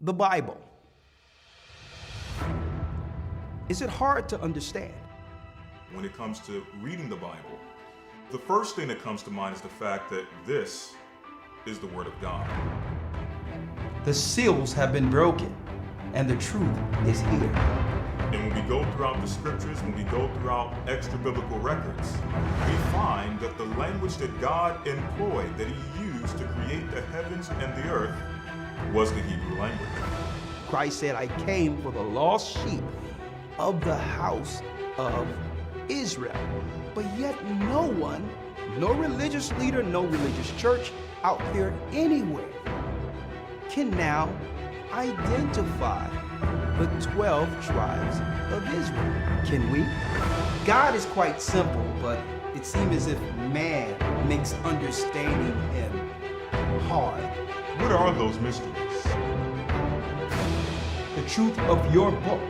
the Bible. Is it hard to understand? When it comes to reading the Bible, the first thing that comes to mind is the fact that this is the Word of God. The seals have been broken, and the truth is here. And when we go throughout the scriptures, when we go throughout extra biblical records, we find that the language that God employed, that He used to create the heavens and the earth, was the Hebrew language. Christ said, I came for the lost sheep of the house of Israel. But yet no one, no religious leader, no religious church out there anywhere can now identify the 12 tribes of Israel. Can we? God is quite simple, but it seems as if man makes understanding Him hard. What are those mysteries? The truth of your book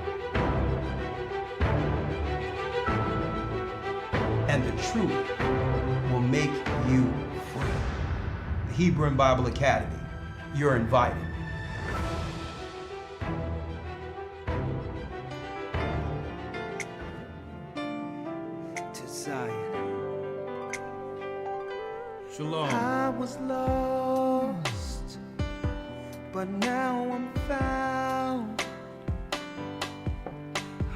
and the truth will make you free. The Hebrew and Bible Academy, you're invited. To Zion. Shalom. I was lost, but now I'm found.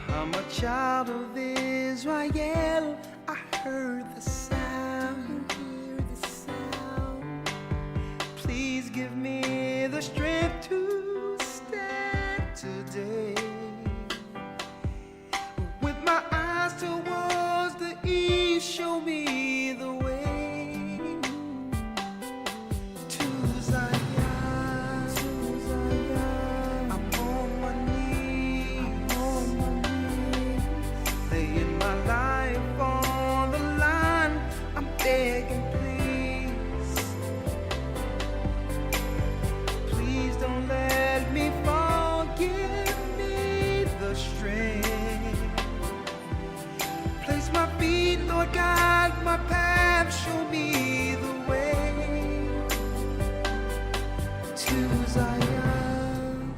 I'm a child of Israel. I heard the sound. You hear the sound. Please give me the strength to stand today. With my eyes towards the east, show me the way to Zion. I'm on my knees, laying my life on the line. I'm begging, please don't let me fall. Give me the strength. Place my feet, Lord, guide my path. Show me the way to Zion.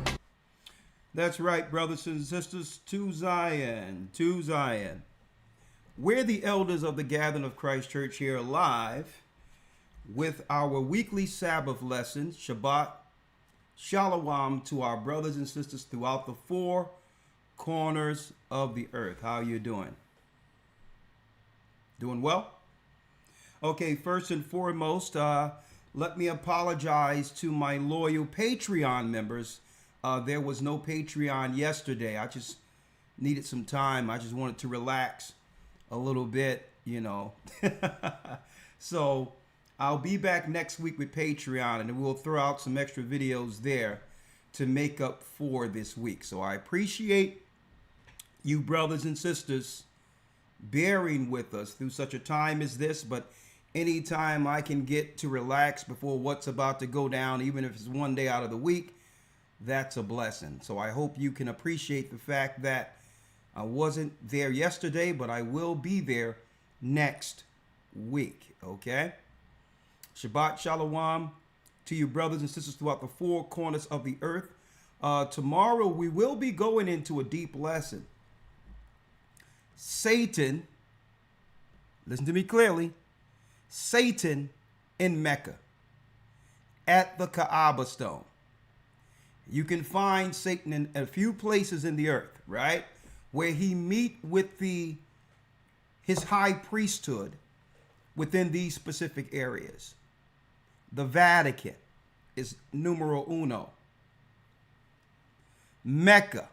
That's right, brothers and sisters, to Zion, to Zion. We're the elders of the Gathering of Christ Church here live with our weekly Sabbath lessons, Shabbat Shalom, to our brothers and sisters throughout the four corners of the earth. How you doing? Doing well? Okay, first and foremost, let me apologize to my loyal Patreon members. There was no Patreon yesterday. I just needed some time. I just wanted to relax a little bit, you know. So I'll be back next week with Patreon, and we'll throw out some extra videos there to make up for this week. So I appreciate you brothers and sisters bearing with us through such a time as this, but anytime I can get to relax before what's about to go down, even if it's one day out of the week, that's a blessing. So I hope you can appreciate the fact that I wasn't there yesterday, but I will be there next week, okay? Shabbat Shalom to you brothers and sisters throughout the four corners of the earth. Tomorrow we will be going into a deep lesson. Satan, listen to me clearly, Satan in Mecca at the Kaaba stone. You can find Satan in a few places in the earth, right? Where he meet with his high priesthood within these specific areas. The Vatican is numero uno. Mecca,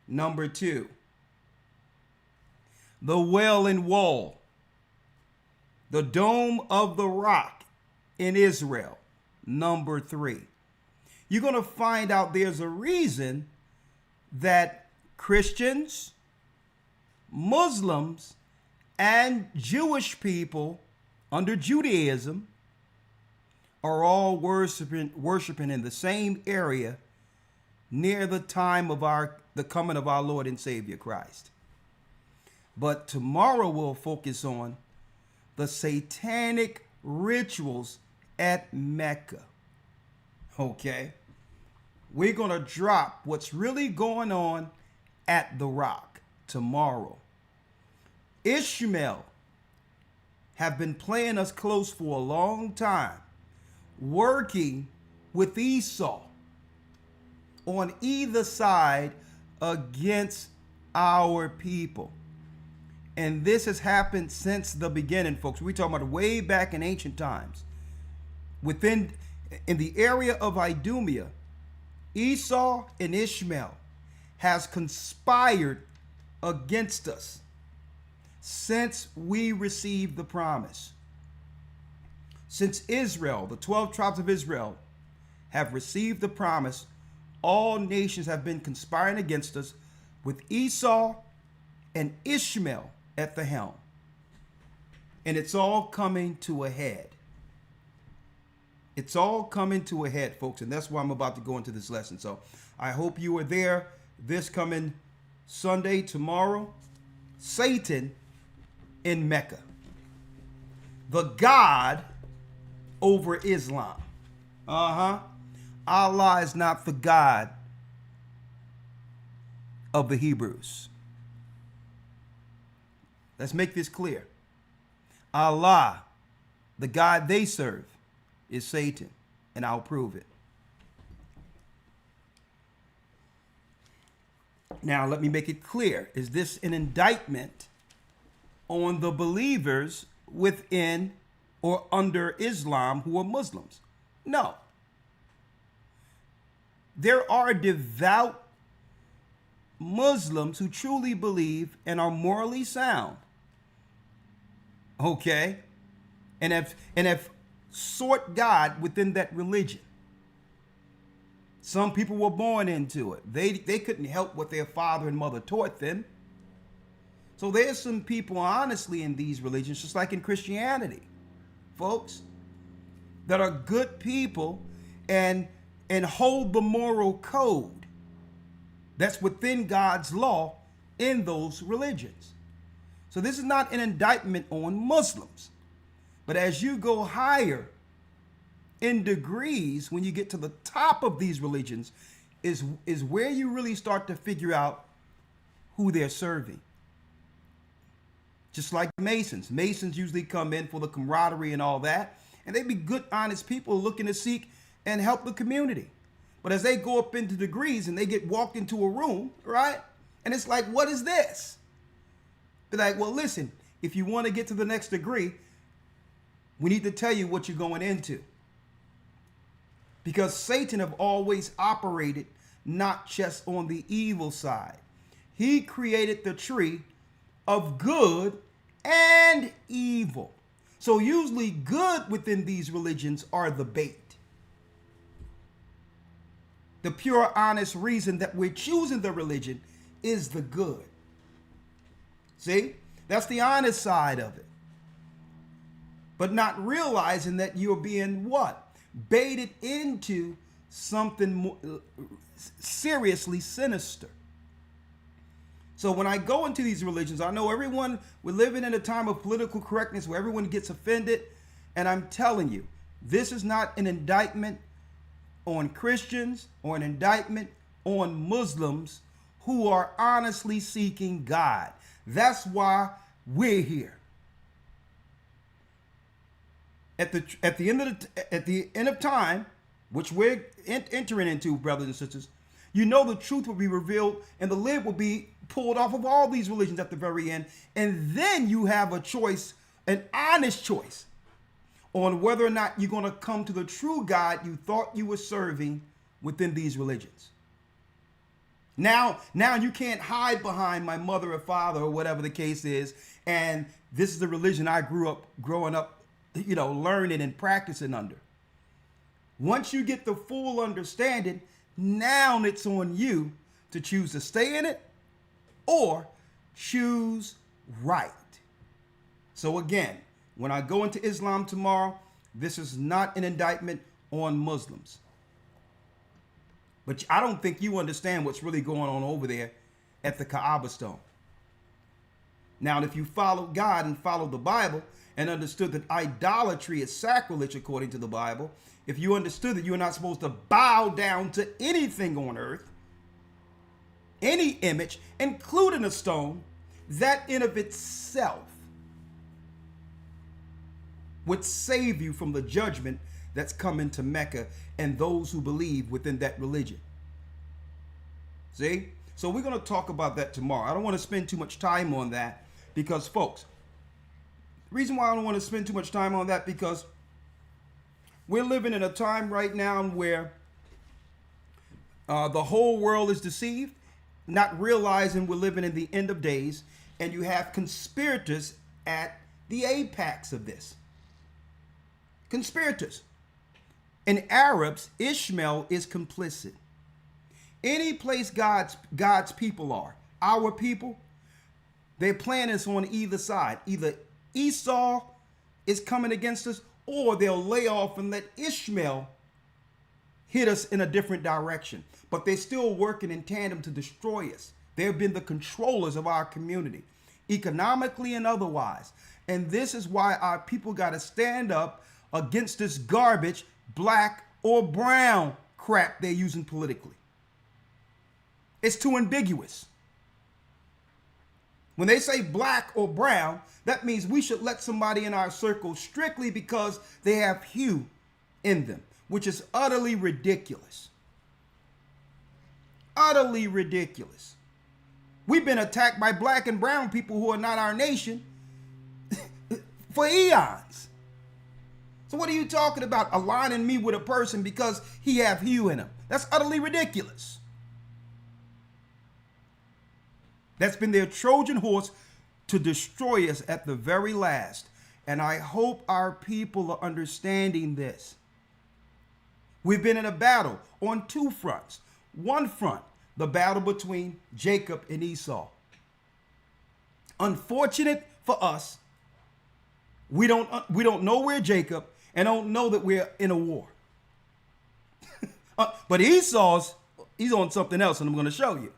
number 2. The Wailing Wall, the Dome of the Rock in Israel, number 3. You're going to find out there's a reason that Christians, Muslims, and Jewish people under Judaism are all worshiping in the same area near the time of the coming of our Lord and Savior Christ. But tomorrow we'll focus on the satanic rituals at Mecca. Okay? we're going to drop what's really going on at the Rock tomorrow. Ishmael have been playing us close for a long time, working with Esau on either side against our people. And this has happened since the beginning, folks. We're talking about way back in ancient times. In the area of Idumea, Esau and Ishmael has conspired against us since we received the promise. Since Israel, the 12 tribes of Israel, have received the promise, all nations have been conspiring against us with Esau and Ishmael at the helm. And it's all coming to a head. It's all coming to a head, folks, and that's why I'm about to go into this lesson. So I hope you are there this coming Sunday, tomorrow. Satan in Mecca, the God over Islam. Allah is not the God of the Hebrews. Let's make this clear. Allah, the God they serve, is Satan, and I'll prove it. Now, let me make it clear. Is this an indictment on the believers within or under Islam who are Muslims? No. There are devout Muslims who truly believe and are morally sound. Okay? And have sought God within that religion. Some people were born into it. They couldn't help what their father and mother taught them. So there's some people, honestly, in these religions, just like in Christianity, folks, that are good people and hold the moral code that's within God's law in those religions. So this is not an indictment on Muslims. But as you go higher in degrees, when you get to the top of these religions, is where you really start to figure out who they're serving. Just like Masons. Masons usually come in for the camaraderie and all that. And they be good, honest people looking to seek and help the community. But as they go up into degrees and they get walked into a room, right? And it's like, what is this? They're like, well, listen, if you want to get to the next degree, we need to tell you what you're going into. Because Satan have always operated not just on the evil side. He created the tree of good and evil. So usually good within these religions are the bait. The pure, honest reason that we're choosing the religion is the good. See? That's the honest side of it. But not realizing that you're being what? Baited into something more, seriously sinister. So when I go into these religions, I know we're living in a time of political correctness where everyone gets offended. And I'm telling you, this is not an indictment on Christians or an indictment on Muslims who are honestly seeking God. That's why we're here. At the end of time, which we're entering into, brothers and sisters, you know the truth will be revealed and the lid will be pulled off of all these religions at the very end. And then you have a choice, an honest choice, on whether or not you're going to come to the true God you thought you were serving within these religions. Now you can't hide behind my mother or father or whatever the case is, and this is the religion I growing up, learning and practicing under. Once you get the full understanding, now it's on you to choose to stay in it or choose right. So again, when I go into Islam tomorrow, this is not an indictment on Muslims. But I don't think you understand what's really going on over there at the Kaaba stone. Now, if you followed God and followed the Bible and understood that idolatry is sacrilege according to the Bible, if you understood that you're not supposed to bow down to anything on earth, any image, including a stone, that in of itself would save you from the judgment that's coming to Mecca and those who believe within that religion. See? So we're going to talk about that tomorrow. I don't want to spend too much time on that because, folks, the reason why I don't want to spend too much time on that because we're living in a time right now where the whole world is deceived, not realizing we're living in the end of days, and you have conspirators at the apex of this. Conspirators. In Arabs, Ishmael is complicit. Any place God's people are, our people, their plan is on either side. Either Esau is coming against us, or they'll lay off and let Ishmael hit us in a different direction. But they're still working in tandem to destroy us. They've been the controllers of our community, economically and otherwise. And this is why our people got to stand up against this garbage, black or brown crap they're using politically. It's too ambiguous. When they say black or brown, that means we should let somebody in our circle strictly because they have hue in them, which is utterly ridiculous. Utterly ridiculous. We've been attacked by black and brown people who are not our nation for eons. So what are you talking about, aligning me with a person because he have hue in him? That's utterly ridiculous. That's been their Trojan horse to destroy us at the very last. And I hope our people are understanding this. We've been in a battle on two fronts. One front, the battle between Jacob and Esau. Unfortunate for us, we don't know we're Jacob and don't know that we're in a war. But he's on something else, and I'm going to show you.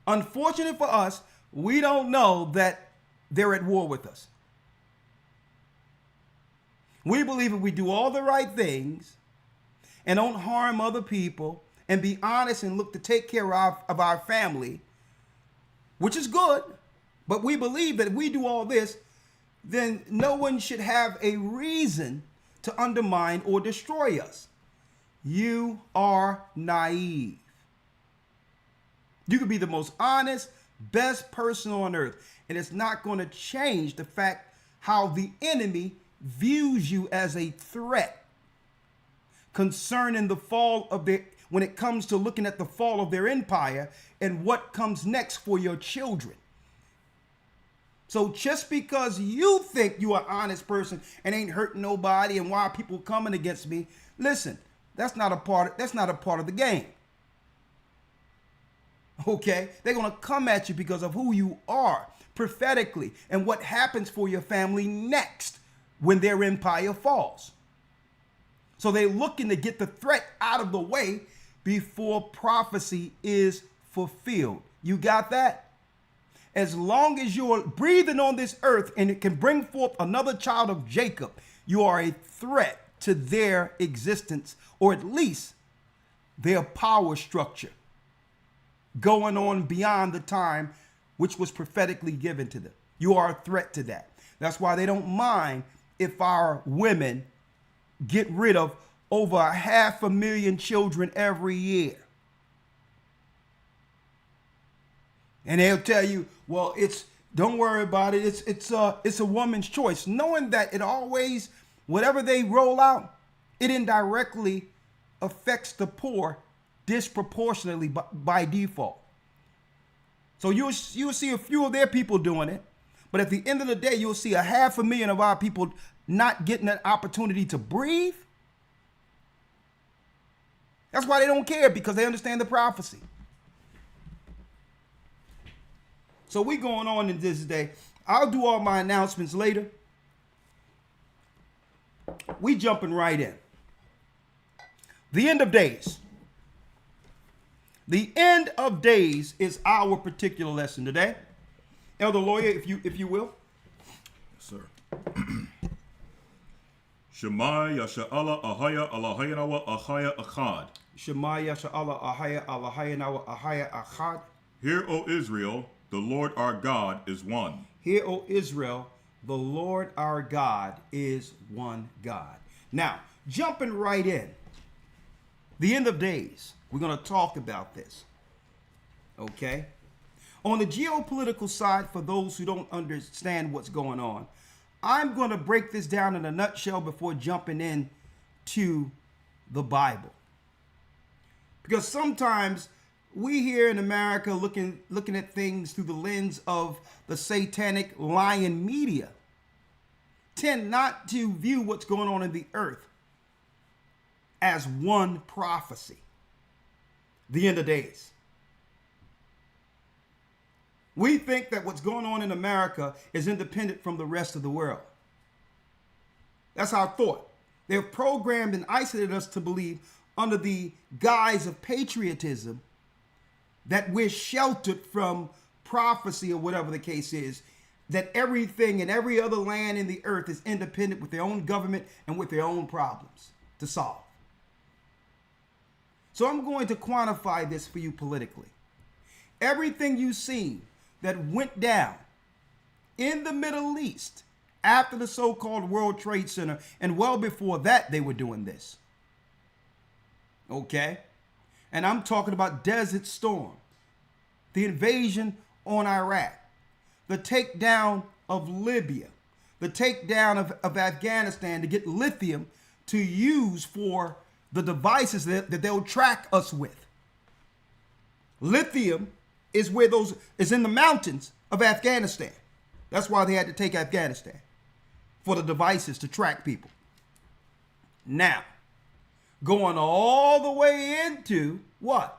Unfortunate for us, we don't know that they're at war with us. We believe if we do all the right things and don't harm other people and be honest and look to take care of our family, which is good, but we believe that if we do all this, then no one should have a reason to undermine or destroy us. You are naive. You could be the most honest, best person on earth, and it's not going to change the fact how the enemy views you as a threat concerning the fall of when it comes to looking at the fall of their empire and what comes next for your children. So just because you think you're an honest person and ain't hurting nobody and why are people coming against me, listen, that's not a part of the game. Okay? They're going to come at you because of who you are prophetically and what happens for your family next when their empire falls. So they're looking to get the threat out of the way before prophecy is fulfilled. You got that? As long as you're breathing on this earth and it can bring forth another child of Jacob, you are a threat to their existence, or at least their power structure going on beyond the time which was prophetically given to them. You are a threat to that. That's why they don't mind if our women get rid of over 500,000 children every year. And they'll tell you, well, don't worry about it. It's a woman's choice, knowing that it always, whatever they roll out, it indirectly affects the poor disproportionately by default. So you'll see a few of their people doing it, but at the end of the day, you'll see 500,000 of our people not getting that opportunity to breathe. That's why they don't care, because they understand the prophecy. So we going on in this day. I'll do all my announcements later. We jumping right in. The end of days. The end of days is our particular lesson today. Elder Lawya, if you will. Sir. Shema Yasha'Allah Ahaya Allahayanawa Ahaya Achad. Shema Yasha'Allah Ahaya Allahayanawa Ahaya Achad. Hear, O Israel, the Lord our God is one. Hear, O Israel, the Lord our God is one God. Now, jumping right in, the end of days, we're going to talk about this. Okay? On the geopolitical side, for those who don't understand what's going on, I'm going to break this down in a nutshell before jumping in to the Bible. Because sometimes we here in America looking at things through the lens of the satanic lying media tend not to view what's going on in the earth as one prophecy. The end of days. We think that what's going on in America is independent from the rest of the world. That's our thought. They've programmed and isolated us to believe under the guise of patriotism that we're sheltered from prophecy or whatever the case is, that everything and every other land in the earth is independent with their own government and with their own problems to solve. So I'm going to quantify this for you politically. Everything you've seen that went down in the Middle East after the so-called World Trade Center, and well before that they were doing this. Okay? And I'm talking about Desert Storm, the invasion on Iraq, the takedown of Libya, the takedown of Afghanistan to get lithium to use for the devices that they'll track us with. Lithium is in the mountains of Afghanistan. That's why they had to take Afghanistan, for the devices to track people. Now, going all the way into what?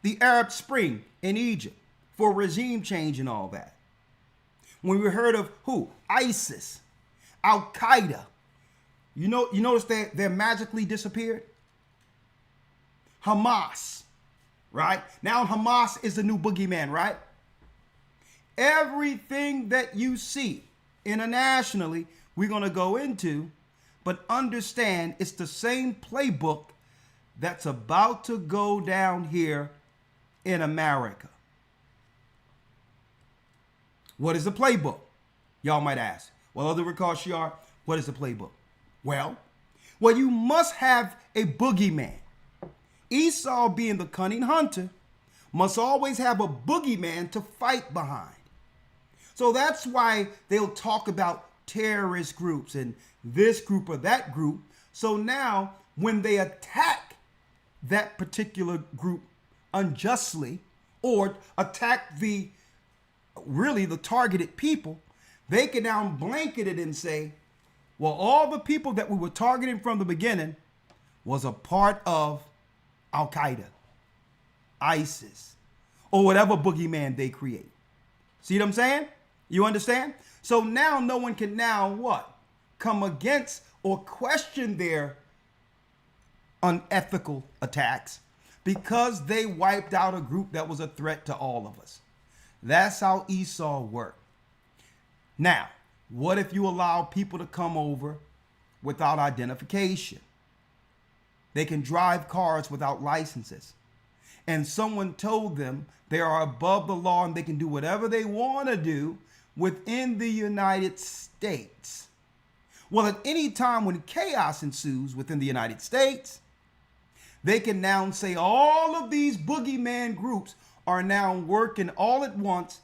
The Arab Spring in Egypt for regime change and all that. When we heard of who? ISIS, Al Qaeda. You notice they're magically disappeared? Hamas. Right? Now Hamas is the new boogeyman, right? Everything that you see internationally, we're going to go into, but understand it's the same playbook that's about to go down here in America. What is the playbook? Y'all might ask. Well, Elder Rawchaa, what is the playbook? Well, you must have a boogeyman. Esau, being the cunning hunter, must always have a boogeyman to fight behind. So that's why they'll talk about terrorist groups and this group or that group. So now when they attack that particular group unjustly or attack the targeted people, they can now blanket it and say, well, all the people that we were targeting from the beginning was a part of Al Qaeda, ISIS, or whatever boogeyman they create. See what I'm saying? You understand? So now no one can what? Come against or question their unethical attacks because they wiped out a group that was a threat to all of us. That's how Esau worked. Now, what if you allow people to come over without identification? They can drive cars without licenses. And someone told them they are above the law and they can do whatever they want to do within the United States. Well, at any time when chaos ensues within the United States, they can now say all of these boogeyman groups are now working all at once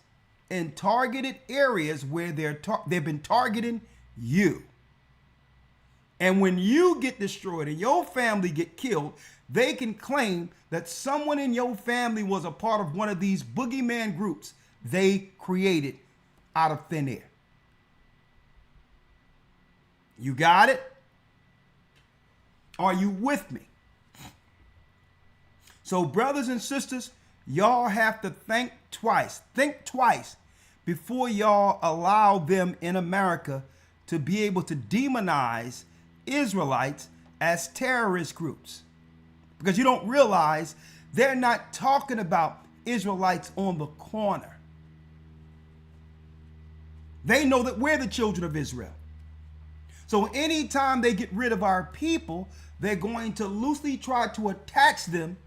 in targeted areas where they've been targeting you. And when you get destroyed and your family get killed, they can claim that someone in your family was a part of one of these boogeyman groups they created out of thin air. You got it? Are you with me? So brothers and sisters, y'all have to think twice before y'all allow them in America to be able to demonize Israelites as terrorist groups. Because you don't realize they're not talking about Israelites on the corner. They know that we're the children of Israel. So anytime they get rid of our people, they're going to loosely try to attach them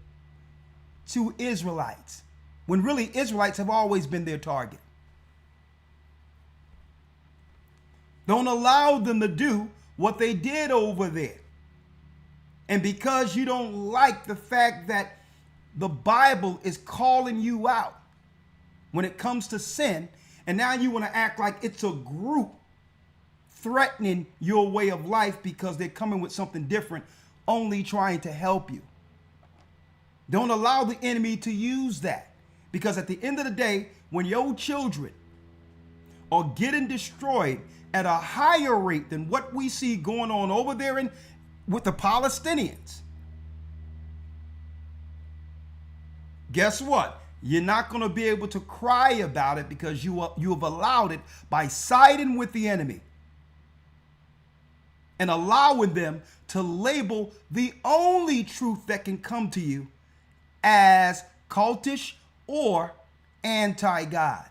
to Israelites, when really Israelites have always been their target. Don't allow them to do what they did over there. And because you don't like the fact that the Bible is calling you out when it comes to sin, and now you want to act like it's a group threatening your way of life because they're coming with something different, only trying to help you. Don't allow the enemy to use that, because at the end of the day, when your children are getting destroyed at a higher rate than what we see going on over there with the Palestinians, guess what? You're not going to be able to cry about it, because you have allowed it by siding with the enemy and allowing them to label the only truth that can come to you as cultish or anti-God.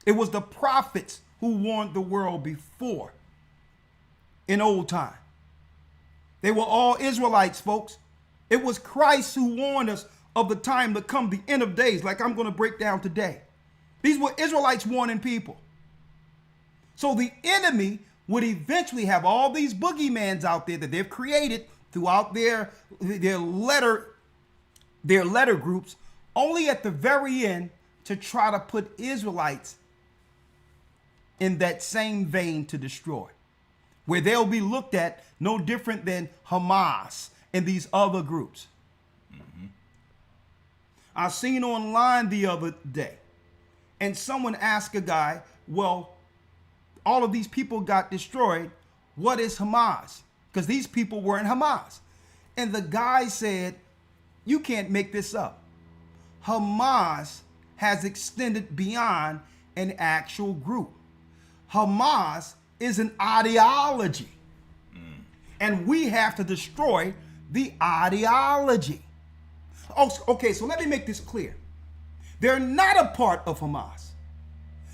It was the prophets who warned the world before in old time. They were all Israelites, folks. It was Christ who warned us of the time to come, the end of days, like I'm going to break down today. These were Israelites warning people. So the enemy would eventually have all these boogeymans out there that they've created throughout their letter groups, only at the very end to try to put Israelites in that same vein to destroy, where they'll be looked at no different than Hamas and these other groups. I seen online the other day, and someone asked a guy, well, all of these people got destroyed. What is Hamas? Because these people were in Hamas. And the guy said, you can't make this up. Hamas has extended beyond an actual group. Hamas is an ideology. And we have to destroy the ideology. Oh, okay, so let me make this clear. They're not a part of Hamas.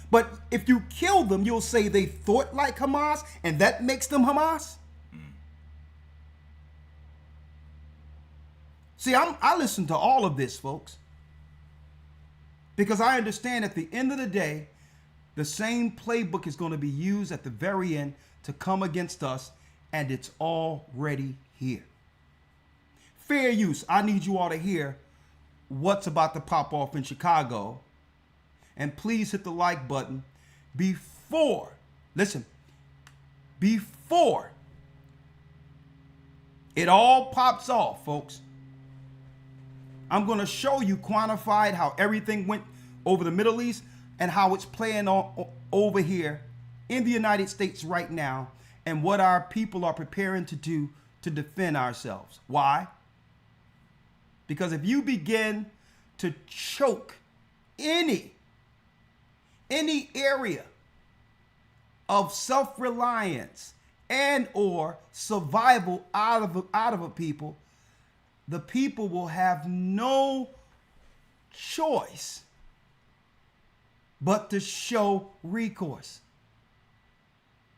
But if you kill them, you'll say they thought like Hamas, and that makes them Hamas? See, I listen to all of this, folks, because I understand at the end of the day, the same playbook is going to be used at the very end to come against us, and it's already here. Fair use. I need you all to hear what's about to pop off in Chicago. And please hit the like button before it all pops off, folks. I'm going to show you quantified how everything went over the Middle East and how it's playing on over here in the United States right now, and what our people are preparing to do to defend ourselves. Why? Because if you begin to choke any area of self-reliance and or survival out of a people, the people will have no choice but to show recourse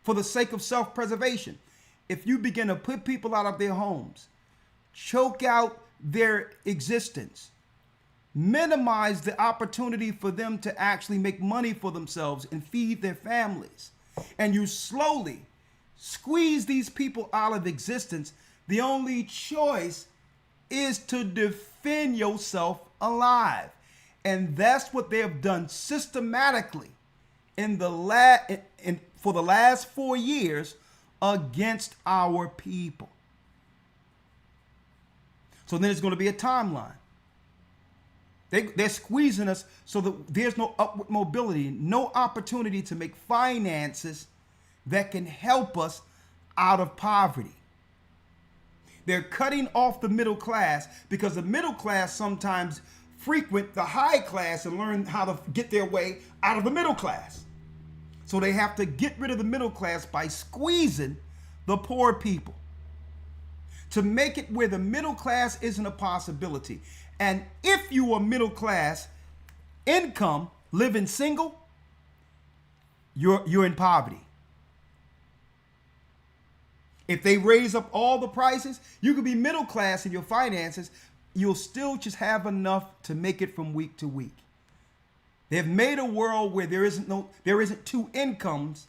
for the sake of self-preservation. If you begin to put people out of their homes, choke out their existence, minimize the opportunity for them to actually make money for themselves and feed their families, and you slowly squeeze these people out of existence, the only choice is to defend yourself alive. And that's what they have done systematically for the last 4 years against our people. So then there's going to be a timeline. They're squeezing us so that there's no upward mobility, no opportunity to make finances that can help us out of poverty. They're cutting off the middle class because the middle class sometimes frequent the high class and learn how to get their way out of the middle class. So they have to get rid of the middle class by squeezing the poor people to make it where the middle class isn't a possibility. And if you are middle class income, living single, you're in poverty. If they raise up all the prices, you could be middle class in your finances. You'll still just have enough to make it from week to week. They've made a world where there isn't two incomes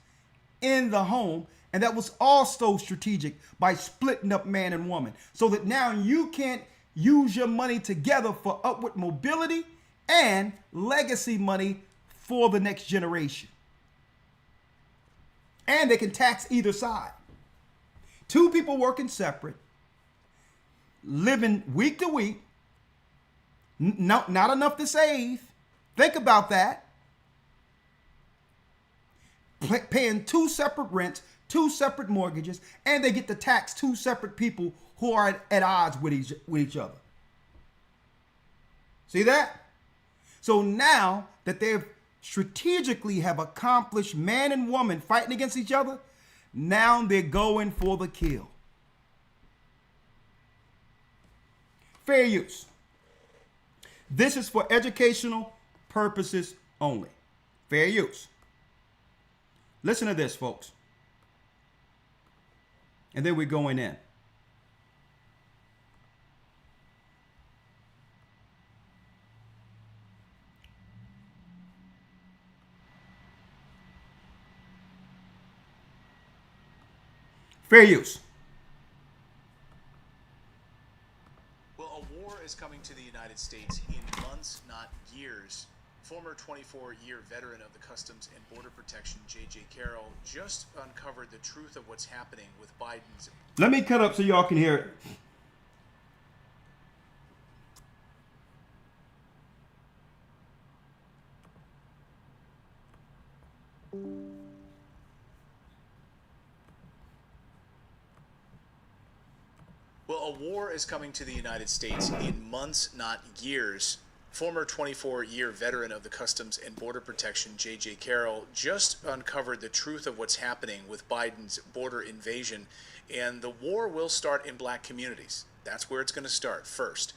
in the home, and that was also strategic by splitting up man and woman, so that now you can't use your money together for upward mobility and legacy money for the next generation. And they can tax either side. Two people working separate, living week to week, not enough to save. Think about that. Paying two separate rents, two separate mortgages, and they get to tax two separate people who are at odds with each other. See that? So now that they've strategically have accomplished man and woman fighting against each other, now they're going for the kill. Fair use. This is for educational purposes only. Fair use. Listen to this, folks. And then we're going in. Fair use. Well, a war is coming to the United States in months, not years. Former 24-year veteran of the Customs and Border Protection, J.J. Carroll, just uncovered the truth of what's happening with Biden's... Let me cut up so y'all can hear it. Well, a war is coming to the United States in months, not years. Former 24-year veteran of the Customs and Border Protection, J.J. Carroll, just uncovered the truth of what's happening with Biden's border invasion, and the war will start in black communities. That's where it's going to start first.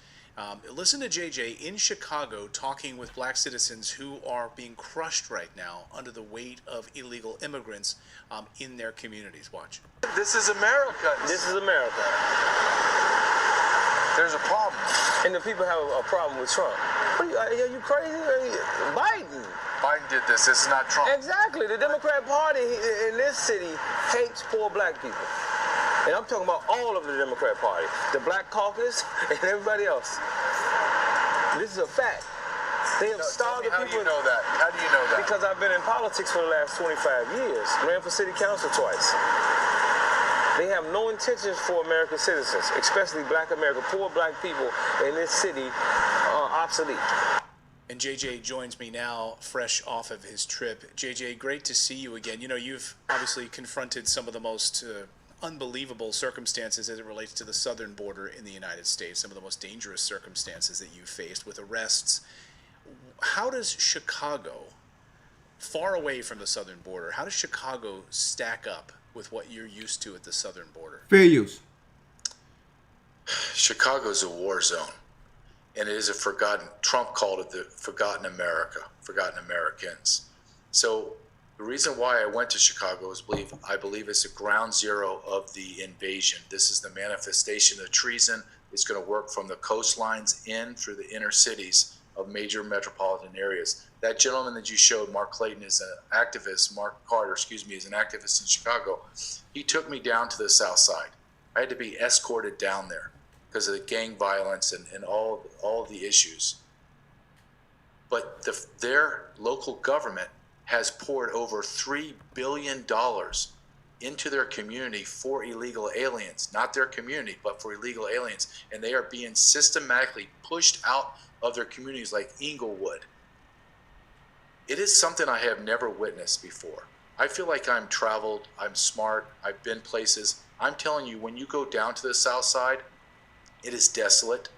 Listen to J.J. in Chicago talking with black citizens who are being crushed right now under the weight of illegal immigrants in their communities. Watch. This is America. This is America. There's a problem. And the people have a problem with Trump. Are you crazy? Biden. Biden did this. This is not Trump. Exactly. The Democrat Party in this city hates poor black people. And I'm talking about all of the Democrat Party. The Black Caucus and everybody else. This is a fact. They have starved the people. How do you know that? How do you know that? Because I've been in politics for the last 25 years. Ran for city council twice. They have no intentions for American citizens, especially black America. Poor black people in this city are obsolete. And JJ joins me now, fresh off of his trip. JJ, great to see you again. You know, you've obviously confronted some of the most unbelievable circumstances as it relates to the southern border in the United States, some of the most dangerous circumstances that you've faced with arrests. How does Chicago, far away from the southern border, how does Chicago stack up with what you're used to at the southern border? Fair use. Chicago's a war zone, and it is a forgotten, Trump called it the forgotten America, forgotten Americans. So the reason why I went to Chicago is I believe it's a ground zero of the invasion. This is the manifestation of treason. It's going to work from the coastlines in through the inner cities of major metropolitan areas. That gentleman that you showed, Mark Clayton, is an activist. Mark Carter, is an activist in Chicago. He took me down to the south side. I had to be escorted down there because of the gang violence and all the issues. But their local government has poured over $3 billion into their community for illegal aliens. Not their community, but for illegal aliens. And they are being systematically pushed out of their communities like Inglewood. It is something I have never witnessed before. I feel like I'm traveled, I'm smart, I've been places. I'm telling you, when you go down to the south side, it is desolate,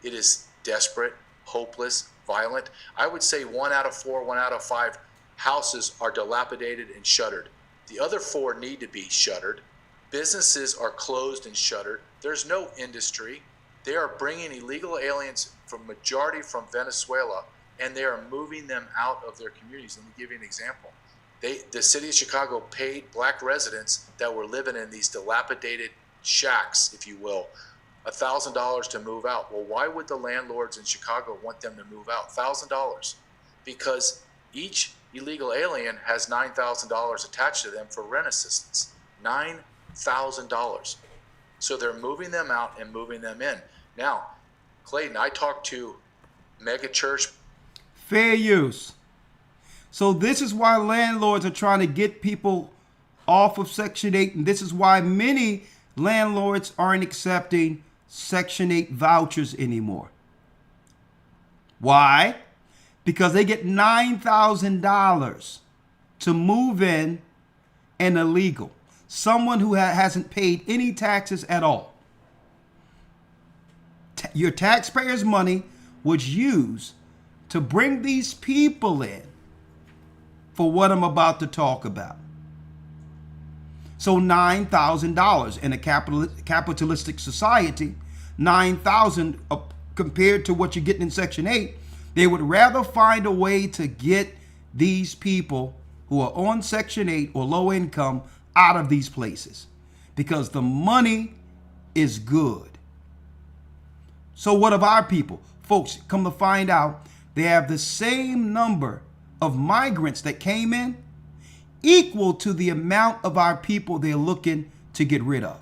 it is desperate, hopeless, violent. I would say 1 out of 4, 1 out of 5 houses are dilapidated and shuttered. The other 4 need to be shuttered. Businesses are closed and shuttered. There's no industry. They are bringing illegal aliens majority from Venezuela, and they are moving them out of their communities. Let me give you an example. The city of Chicago paid black residents that were living in these dilapidated shacks, if you will, $1,000 to move out. Well, why would the landlords in Chicago want them to move out? $1,000. Because each illegal alien has $9,000 attached to them for rent assistance. $9,000. So they're moving them out and moving them in. Now, Clayton, I talked to mega church. Fair use. So this is why landlords are trying to get people off of Section 8, and this is why many landlords aren't accepting Section 8 vouchers anymore. Why? Because they get $9,000 to move in an illegal. Someone who hasn't paid any taxes at all. Your taxpayers' money was used to bring these people in for what I'm about to talk about. So $9,000 in a capitalistic society, $9,000 compared to what you're getting in Section 8, they would rather find a way to get these people who are on Section 8 or low income out of these places because the money is good. So what of our people? Folks, come to find out, they have the same number of migrants that came in equal to the amount of our people they're looking to get rid of.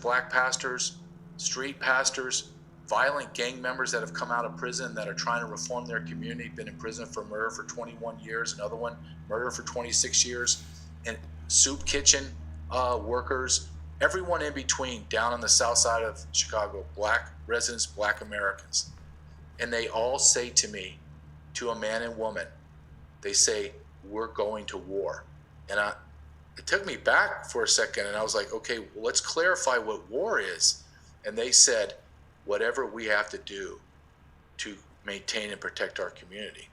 Black pastors, street pastors, violent gang members that have come out of prison that are trying to reform their community, been in prison for murder for 21 years, another one murder for 26 years, and soup kitchen workers, everyone in between down on the south side of Chicago, black residents, black Americans. And they all say to me, to a man and woman, they say, we're going to war. And it took me back for a second, and I was like, okay, well, let's clarify what war is. And they said, whatever we have to do to maintain and protect our community.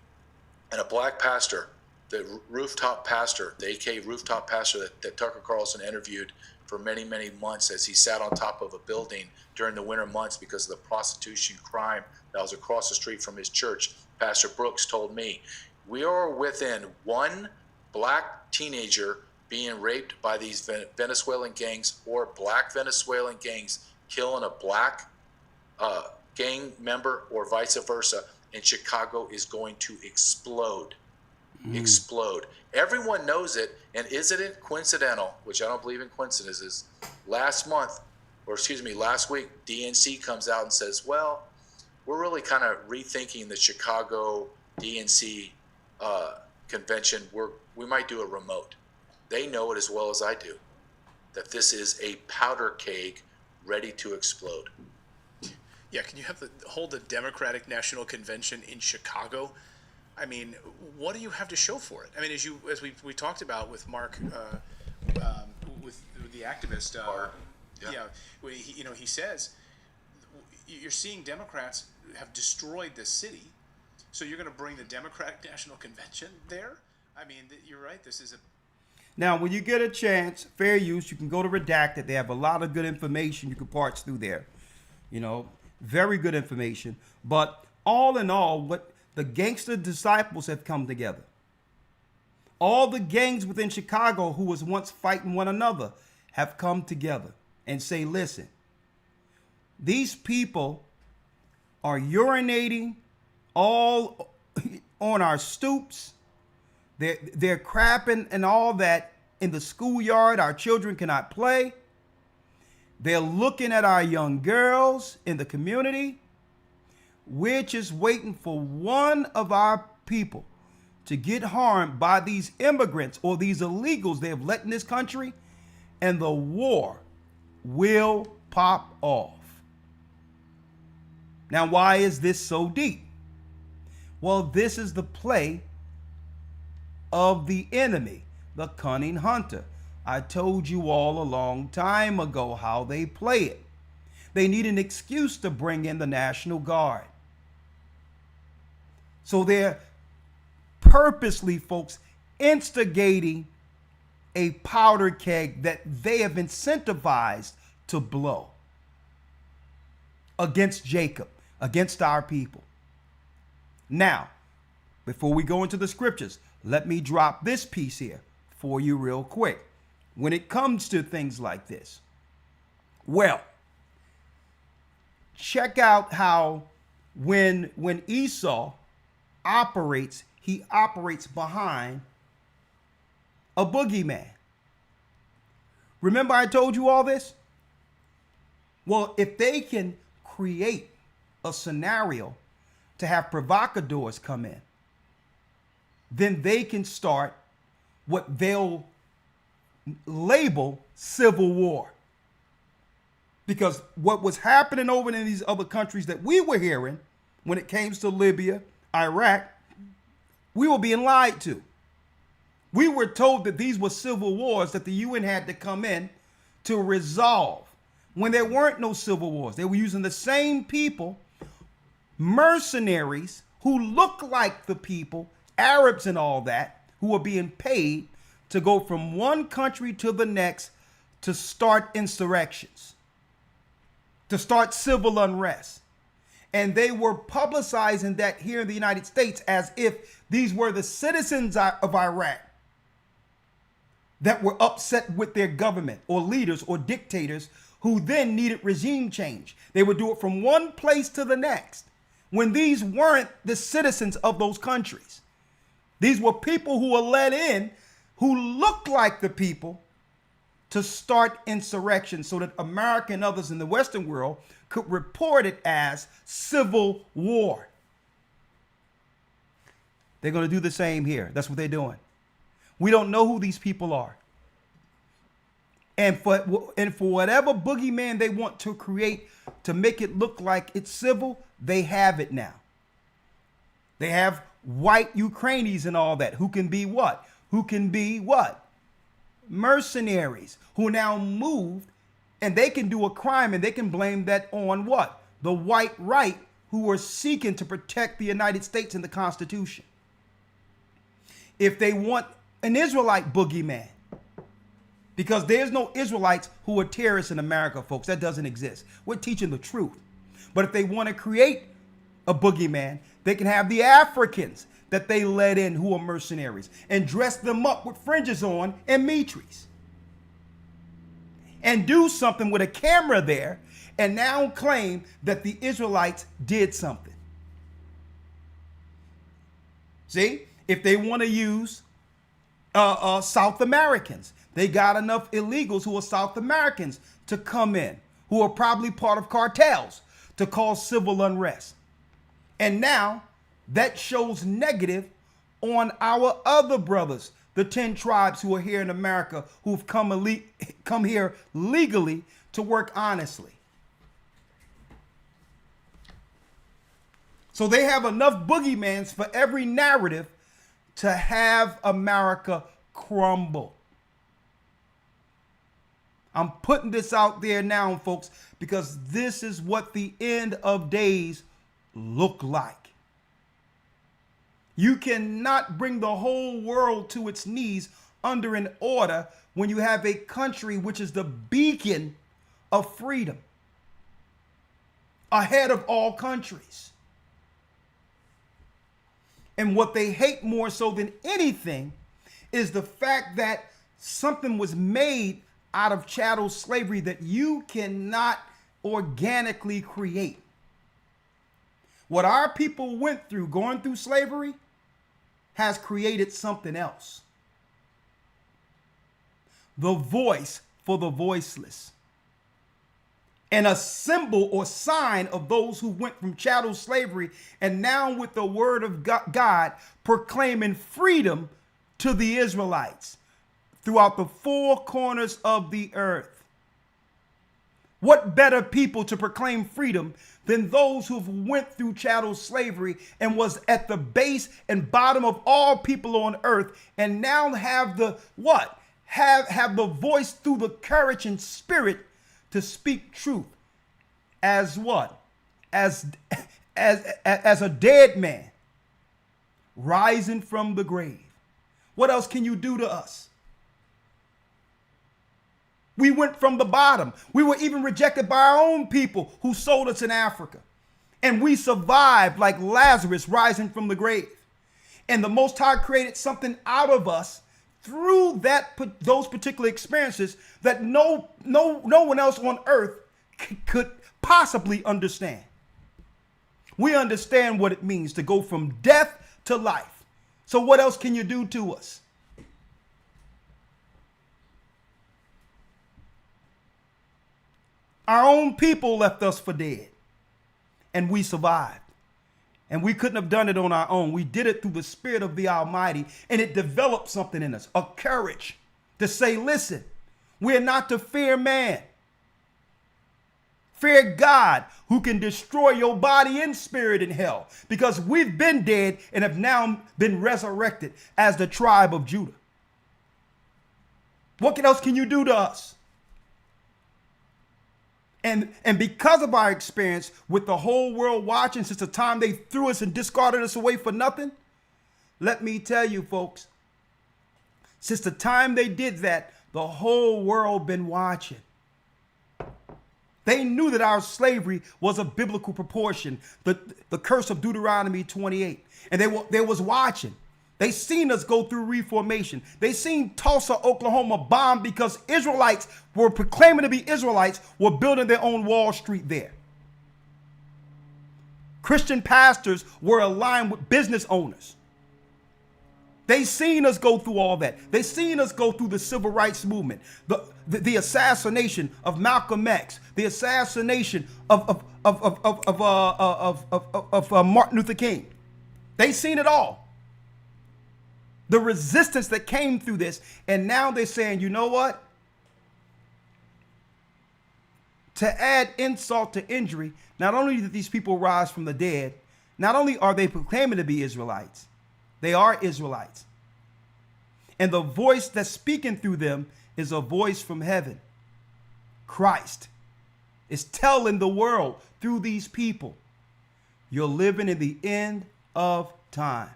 And a black pastor, the rooftop pastor, the AK rooftop pastor that Tucker Carlson interviewed for many, many months as he sat on top of a building during the winter months because of the prostitution crime that was across the street from his church, Pastor Brooks told me, we are within one black teenager being raped by these Venezuelan gangs or black Venezuelan gangs killing a black gang member or vice versa, and Chicago is going to explode. Explode. Everyone knows it, and isn't it coincidental, which I don't believe in coincidences, last week, DNC comes out and says, well, we're really kind of rethinking the Chicago DNC convention. We might do a remote. They know it as well as I do, that this is a powder keg ready to explode. Yeah, can you hold the Democratic National Convention in Chicago? I mean, what do you have to show for it? I mean, as we talked about with Mark, with the activist, he says, you're seeing Democrats have destroyed this city, so you're going to bring the Democratic National Convention there? I mean, you're right. This is a. Now, when you get a chance, fair use, you can go to Redacted. They have a lot of good information you can parse through there. You know, very good information. But all in all, what the gangster disciples have come together. All the gangs within Chicago who was once fighting one another have come together and say, listen, these people are urinating all on our stoops. They're crapping and all that in the schoolyard. Our children cannot play. They're looking at our young girls in the community. We're just waiting for one of our people to get harmed by these immigrants or these illegals they have let in this country, and the war will pop off. Now, why is this so deep? Well, this is the play of the enemy, the cunning hunter. I told you all a long time ago how they play it. They need an excuse to bring in the National Guard. So they're purposely, folks, instigating a powder keg that they have incentivized to blow against Jacob, against our people. Now, before we go into the scriptures, let me drop this piece here for you real quick. When it comes to things like this, well, check out how when Esau operates, he operates behind a boogeyman. Remember I told you all this? Well, if they can create a scenario to have provocateurs come in, then they can start what they'll label civil war. Because what was happening over in these other countries that we were hearing, when it came to Libya, Iraq, we were being lied to. We were told that these were civil wars that the UN had to come in to resolve, when there weren't no civil wars. They were using the same people, mercenaries who look like the people, Arabs and all that, who were being paid to go from one country to the next to start insurrections, to start civil unrest. And they were publicizing that here in the United States as if these were the citizens of Iraq that were upset with their government or leaders or dictators who then needed regime change. They would do it from one place to the next, when these weren't the citizens of those countries. These were people who were let in who looked like the people to start insurrection so that America and others in the Western world could report it as civil war. They're going to do the same here. That's what they're doing. We don't know who these people are. And for whatever boogeyman they want to create to make it look like it's civil, they have it now. They have white Ukrainians and all that who can be what? Who can be what? Mercenaries who now moved, and they can do a crime and they can blame that on what? The white right who are seeking to protect the United States and the Constitution. If they want an Israelite boogeyman, because there's no Israelites who are terrorists in America, folks. That doesn't exist. We're teaching the truth. But if they want to create a boogeyman, they can have the Africans that they let in who are mercenaries and dress them up with fringes on and mitres. And do something with a camera there and now claim that the Israelites did something. See, if they want to use South Americans, they got enough illegals who are South Americans to come in, who are probably part of cartels, to cause civil unrest. And now that shows negative on our other brothers, the 10 tribes who are here in America, who've come here legally to work honestly. So they have enough boogeymans for every narrative to have America crumble. I'm putting this out there now, folks, because this is what the end of days look like. You cannot bring the whole world to its knees under an order when you have a country which is the beacon of freedom, ahead of all countries. And what they hate more so than anything is the fact that something was made out of chattel slavery that you cannot organically create. What our people went through going through slavery has created something else. The voice for the voiceless. And a symbol or sign of those who went from chattel slavery and now with the word of God proclaiming freedom to the Israelites throughout the four corners of the earth. What better people to proclaim freedom than those who've went through chattel slavery and was at the base and bottom of all people on earth, and now have the what? Have the voice through the courage and spirit to speak truth as what? As a dead man rising from the grave. What else can you do to us? We went from the bottom. We were even rejected by our own people who sold us in Africa. And we survived like Lazarus rising from the grave. And the Most High created something out of us through those particular experiences that no one else on earth could possibly understand. We understand what it means to go from death to life. So what else can you do to us? Our own people left us for dead, and we survived. And we couldn't have done it on our own. We did it through the Spirit of the Almighty, and it developed something in us, a courage to say, listen, we're not to fear man. Fear God, who can destroy your body and spirit in hell, because we've been dead and have now been resurrected as the tribe of Judah. What else can you do to us? And because of our experience with the whole world watching since the time they threw us and discarded us away for nothing, let me tell you, folks, since the time they did that, the whole world been watching. They knew that our slavery was a biblical proportion, the curse of Deuteronomy 28. And they was watching. They seen us go through reformation. They seen Tulsa, Oklahoma bombed because Israelites were proclaiming to be Israelites were building their own Wall Street there. Christian pastors were aligned with business owners. They seen us go through all that. They seen us go through the civil rights movement, the assassination of Malcolm X, the assassination of Martin Luther King. They seen it all. The resistance that came through this, and now they're saying, you know what? To add insult to injury, not only did these people rise from the dead, not only are they proclaiming to be Israelites, they are Israelites. And the voice that's speaking through them is a voice from heaven. Christ is telling the world through these people, you're living in the end of time.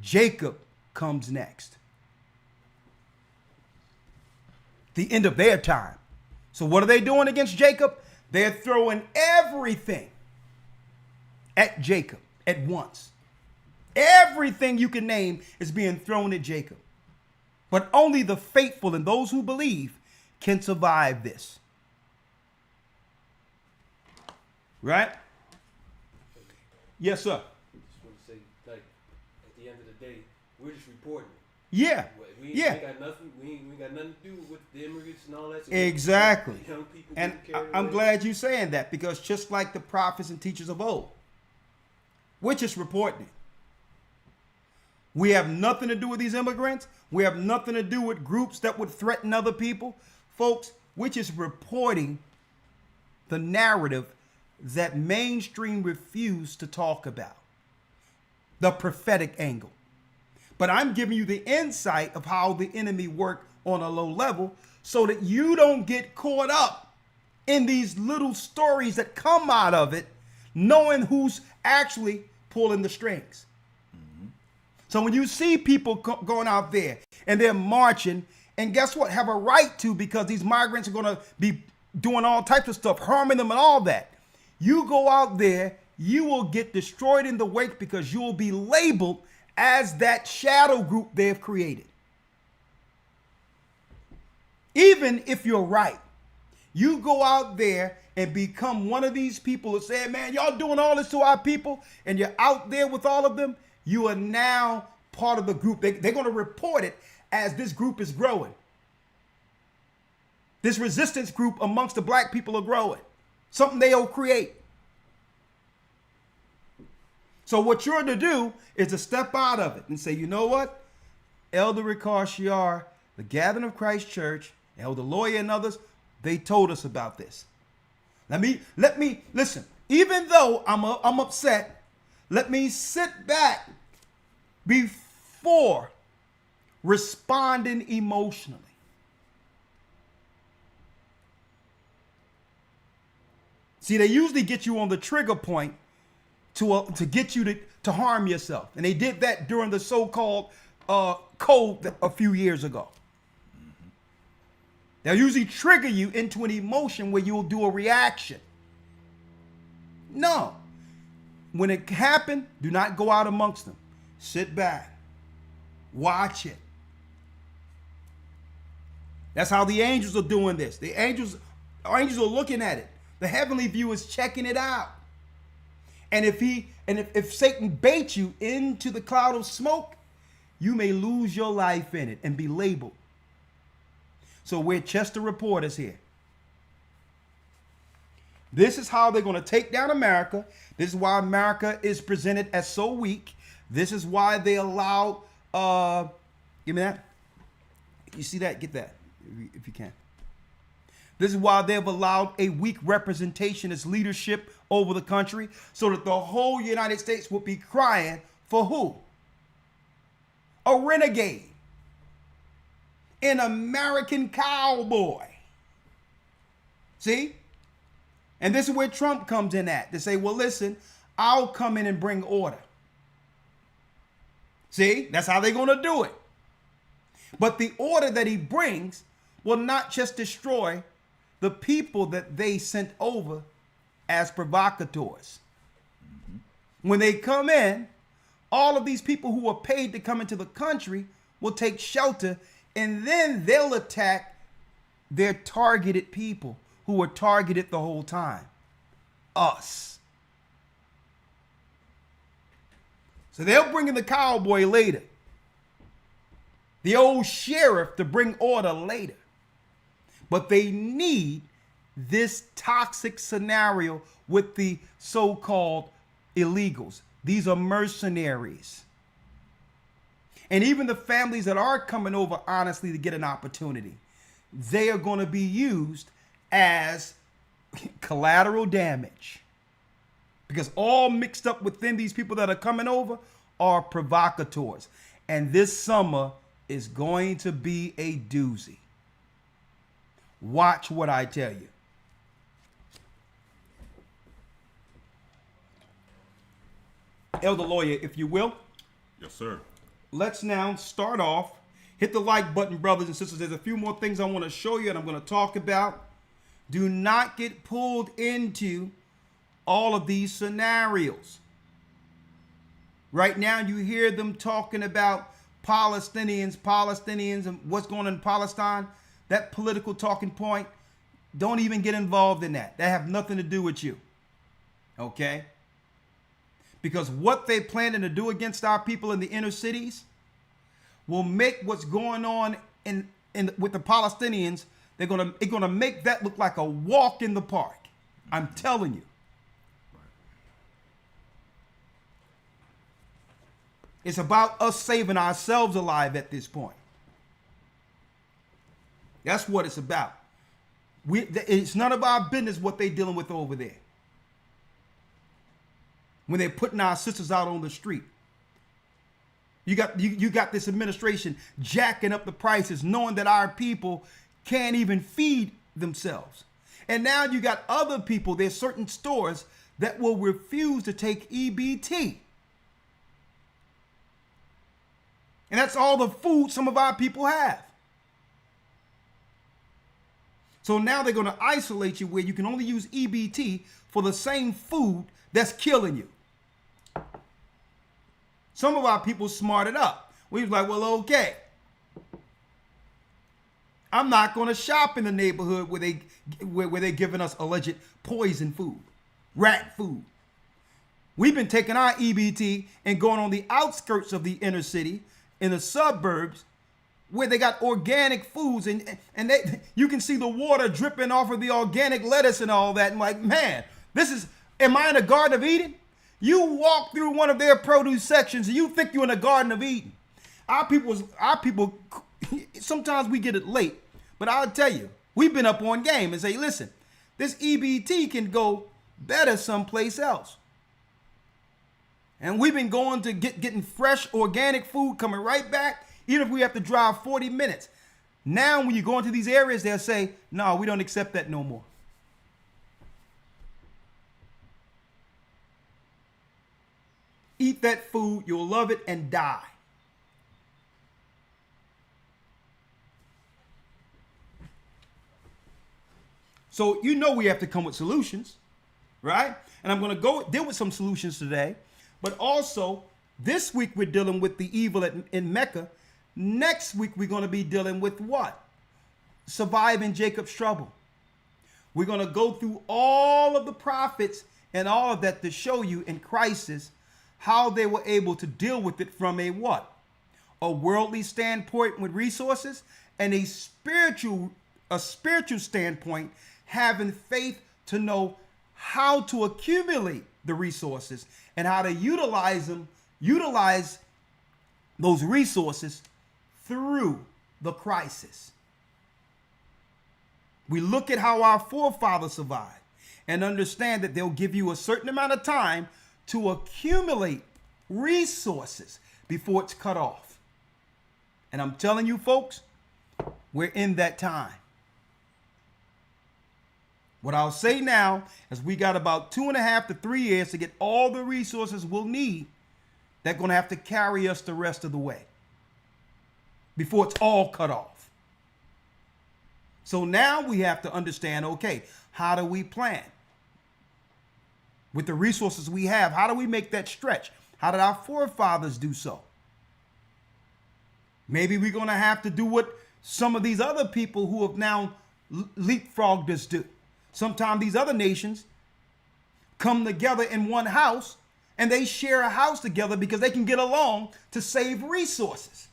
Jacob comes next. The end of their time. So what are they doing against Jacob? They're throwing everything at Jacob at once. Everything you can name is being thrown at Jacob. But only the faithful and those who believe can survive this. Right? Yes, sir. We're just reporting. Yeah. We ain't got nothing. We ain't got nothing to do with the immigrants and all that. So exactly. Young people and I'm glad you're saying that, because just like the prophets and teachers of old, we're just reporting it. We have nothing to do with these immigrants. We have nothing to do with groups that would threaten other people. Folks, we're just reporting the narrative that mainstream refused to talk about. The prophetic angle. But I'm giving you the insight of how the enemy worked on a low level so that you don't get caught up in these little stories that come out of it, knowing who's actually pulling the strings. Mm-hmm. So when you see people going out there and they're marching, and guess what? Have a right to, because these migrants are going to be doing all types of stuff, harming them and all that. You go out there, you will get destroyed in the wake because you will be labeled as that shadow group they have created. Even if you're right, you go out there and become one of these people who say, man, y'all doing all this to our people, and you're out there with all of them, you are now part of the group. They're going to report it as this group is growing. This resistance group amongst the black people are growing. Something they'll create. So what you're to do is to step out of it and say, you know what? Elder Rawchaa, the Gathering of Christ Church, Elder Lawya and others, they told us about this. Let me listen. Even though I'm upset, let me sit back before responding emotionally. See, they usually get you on the trigger point to get you to harm yourself. And they did that during the so-called code a few years ago. Mm-hmm. They'll usually trigger you into an emotion where you'll do a reaction. No. when it happened, do not go out amongst them. Sit back. Watch it. That's how the angels are doing this. The angels are looking at it. The heavenly view is checking it out. And if Satan baits you into the cloud of smoke, you may lose your life in it and be labeled. So we're Chester reporters here. This is how they're going to take down America. This is why America is presented as so weak. This is why they allow, give me that. You see that? Get that if you can. This is why they've allowed a weak representation as leadership over the country, so that the whole United States will be crying for who? A renegade. An American cowboy. See? And this is where Trump comes in at. To say, well, listen, I'll come in and bring order. See? That's how they're going to do it. But the order that he brings will not just destroy the people that they sent over as provocateurs. When they come in, all of these people who are paid to come into the country will take shelter, and then they'll attack their targeted people who were targeted the whole time. Us. So they'll bring in the cowboy later. The old sheriff to bring order later. But they need this toxic scenario with the so-called illegals. These are mercenaries. And even the families that are coming over honestly to get an opportunity, they are going to be used as collateral damage. Because all mixed up within these people that are coming over are provocateurs. And this summer is going to be a doozy. Watch what I tell you. Elder Lawya, if you will. Yes, sir. Let's now start off. Hit the like button, brothers and sisters. There's a few more things I want to show you and I'm going to talk about. Do not get pulled into all of these scenarios. Right now, you hear them talking about Palestinians, and what's going on in Palestine. That political talking point, don't even get involved in that. That have nothing to do with you. Okay? Because what they planning to do against our people in the inner cities will make what's going on with the Palestinians, it's gonna make that look like a walk in the park. I'm telling you. It's about us saving ourselves alive at this point. That's what it's about. It's none of our business what they're dealing with over there. When they're putting our sisters out on the street. You got this administration jacking up the prices, knowing that our people can't even feed themselves. And now you got other people, there's certain stores that will refuse to take EBT. And that's all the food some of our people have. So now they're going to isolate you where you can only use EBT for the same food that's killing you. Some of our people smarted up. We was like, well, okay. I'm not going to shop in the neighborhood where they're giving us alleged poison food, rat food. We've been taking our EBT and going on the outskirts of the inner city, in the suburbs, where they got organic foods and you can see the water dripping off of the organic lettuce and all that. And like, man, am I in a Garden of Eden? You walk through one of their produce sections and you think you're in a Garden of Eden. Our people, sometimes we get it late, but I'll tell you, we've been up on game and say, listen, this EBT can go better someplace else. And we've been going to getting fresh organic food coming right back, even if we have to drive 40 minutes. Now, when you go into these areas, they'll say, no, we don't accept that no more. Eat that food, you'll love it and die. So you know we have to come with solutions. right? And I'm going to go deal with some solutions today. But also, this week we're dealing with the evil in Mecca. Next week we're going to be dealing with what? Surviving Jacob's trouble. We're going to go through all of the prophets and all of that to show you in crisis how they were able to deal with it from a what? A worldly standpoint with resources, and a spiritual standpoint, having faith to know how to accumulate the resources and how to utilize those resources through the crisis. We look at how our forefathers survived and understand that they'll give you a certain amount of time to accumulate resources before it's cut off. And I'm telling you, folks, we're in that time. What I'll say now is we got about 2.5 to 3 years to get all the resources we'll need. They're going to have to carry us the rest of the way before it's all cut off. So now we have to understand, okay, how do we plan? With the resources we have, how do we make that stretch? How did our forefathers do so? Maybe we're going to have to do what some of these other people who have now leapfrogged us do. Sometimes these other nations come together in one house and they share a house together because they can get along to save resources.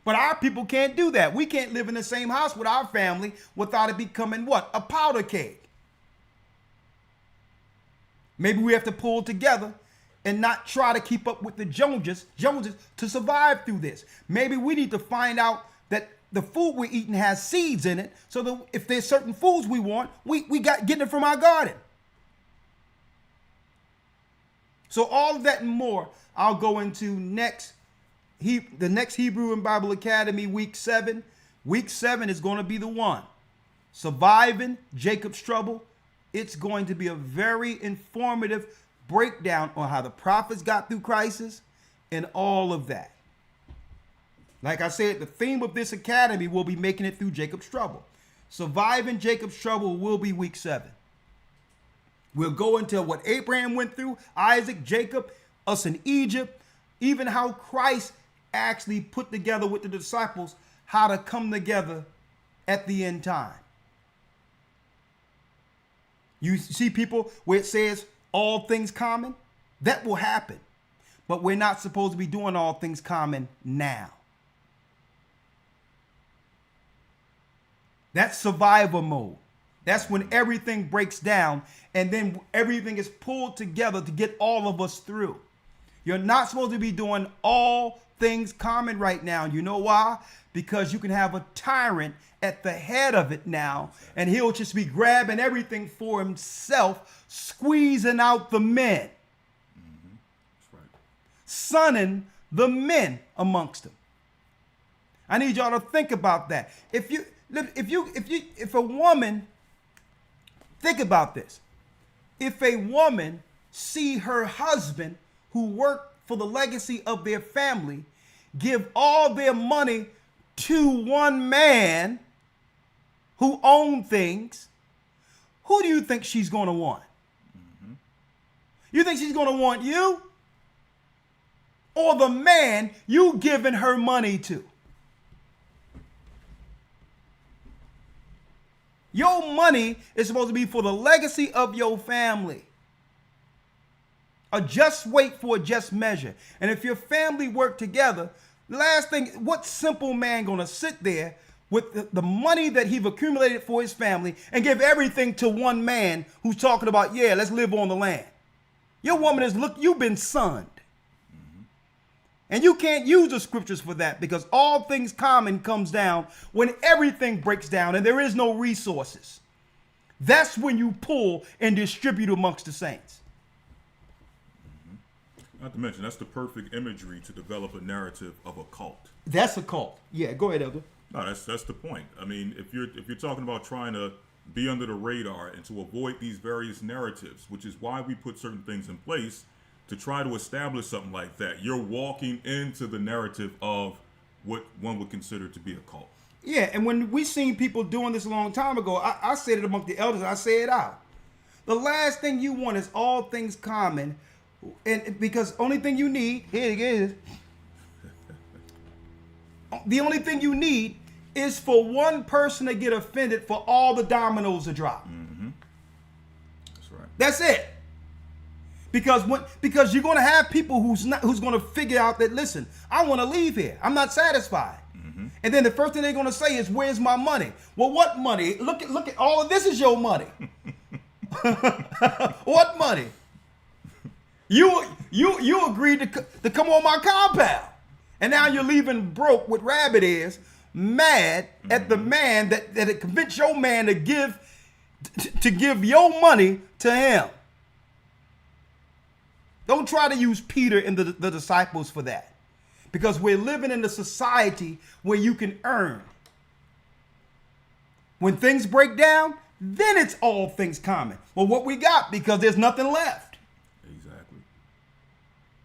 But our people can't do that. We can't live in the same house with our family without it becoming what? A powder keg. Maybe we have to pull together and not try to keep up with the Joneses to survive through this. Maybe we need to find out that the food we're eating has seeds in it, so that if there's certain foods we want, we got getting it from our garden. So all of that and more, I'll go into the next Hebrew and Bible Academy, week 7. Week 7 is going to be the one. Surviving Jacob's trouble. It's going to be a very informative breakdown on how the prophets got through crisis and all of that. Like I said, the theme of this academy will be making it through Jacob's trouble. Surviving Jacob's trouble will be week 7. We'll go into what Abraham went through, Isaac, Jacob, us in Egypt, even how Christ actually put together with the disciples how to come together at the end time. You see people where it says all things common, that will happen. But we're not supposed to be doing all things common now. That's survival mode. That's when everything breaks down and then everything is pulled together to get all of us through. You're not supposed to be doing all things common right now. You know why? Because you can have a tyrant at the head of it now, and he'll just be grabbing everything for himself, squeezing out the men. Mm-hmm. That's right. Sunning the men amongst them. I need y'all to think about that. If a woman, think about this. If a woman see her husband who worked for the legacy of their family give all their money to one man who owned things, who do you think she's going to want? Mm-hmm. You think she's going to want you or the man you giving her money to? Your money is supposed to be for the legacy of your family. A just weight for a just measure. And if your family work together, last thing, what simple man gonna sit there with the money that he've accumulated for his family and give everything to one man who's talking about, yeah, let's live on the land? Your woman is, look, you've been sunned. Mm-hmm. And you can't use the scriptures for that, because all things common comes down when everything breaks down and there is no resources. That's when you pull and distribute amongst the saints. Not to mention, that's the perfect imagery to develop a narrative of a cult. That's a cult. Yeah, go ahead, Elder. No, that's the point. I mean, if you're talking about trying to be under the radar and to avoid these various narratives, which is why we put certain things in place to try to establish something like that, you're walking into the narrative of what one would consider to be a cult. Yeah, and when we seen people doing this a long time ago, I said it among the elders, I say it out. The last thing you want is all things common, and because only thing you need, here it is. The only thing you need is for one person to get offended for all the dominoes to drop. That's right. That's it. Because you're going to have people who's going to figure out that, listen, I want to leave here. I'm not satisfied. And then the first thing they're going to say is, where's my money? Well, what money? Look at all of this is your money. What money? You agreed to come on my compound. And now you're leaving broke with rabbit ears, mad at the man that it convinced your man to give your money to him. Don't try to use Peter and the disciples for that. Because we're living in a society where you can earn. When things break down, then it's all things common. Well, what we got, because there's nothing left. Exactly.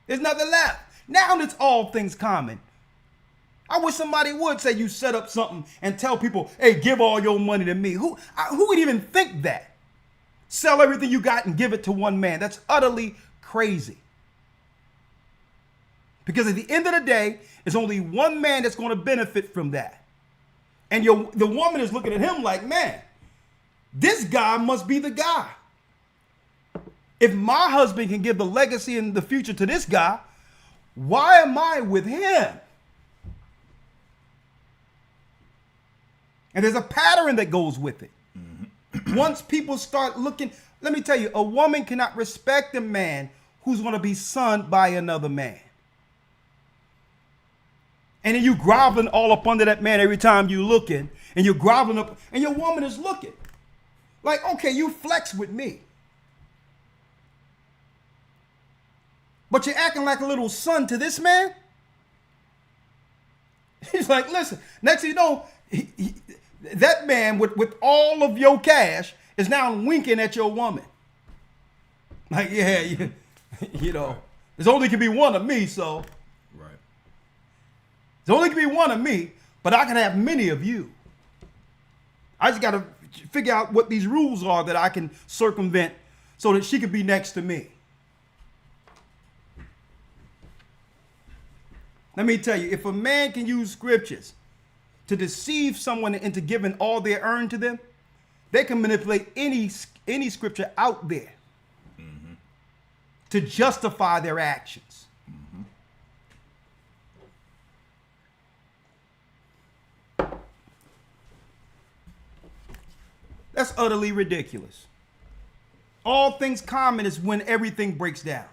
There's nothing left. Now it's all things common. I wish somebody would say you set up something and tell people, hey, give all your money to me. Who would even think that? Sell everything you got and give it to one man. That's utterly crazy. Because at the end of the day, it's only one man that's going to benefit from that. And the woman is looking at him like, man, this guy must be the guy. If my husband can give the legacy and the future to this guy, why am I with him? And there's a pattern that goes with it. Once people start looking, let me tell you, a woman cannot respect a man who's going to be sunned by another man. And then you groveling all up under that man every time you looking, and you're groveling up, and your woman is looking. Like, okay, you flex with me. But you're acting like a little son to this man? He's like, listen, next thing you know, that man with all of your cash is now winking at your woman. Like, yeah, you know, there's only can be one of me, so. Right. There only can be one of me, but I can have many of you. I just got to figure out what these rules are that I can circumvent so that she could be next to me. Let me tell you, if a man can use scriptures to deceive someone into giving all they earn to them, they can manipulate any scripture out there to justify their actions. That's utterly ridiculous. All things common is when everything breaks down.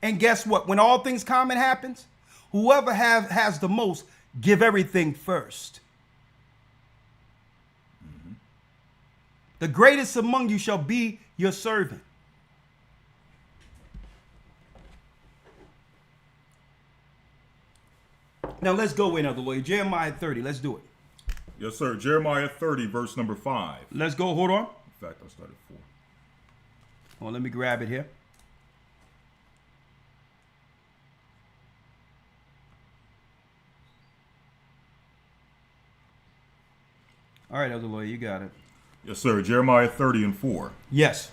And guess what? When all things common happens, whoever has the most, give everything first. The greatest among you shall be your servant. Now let's go in, Elder Lawya. Jeremiah 30. Let's do it. Yes, sir. Jeremiah 30, verse number 5. Let's go. Hold on. In fact, I started 4. Hold on, let me grab it here. All right, Elder Lawya, you got it. Yes, sir. Jeremiah 30 and 4. Yes.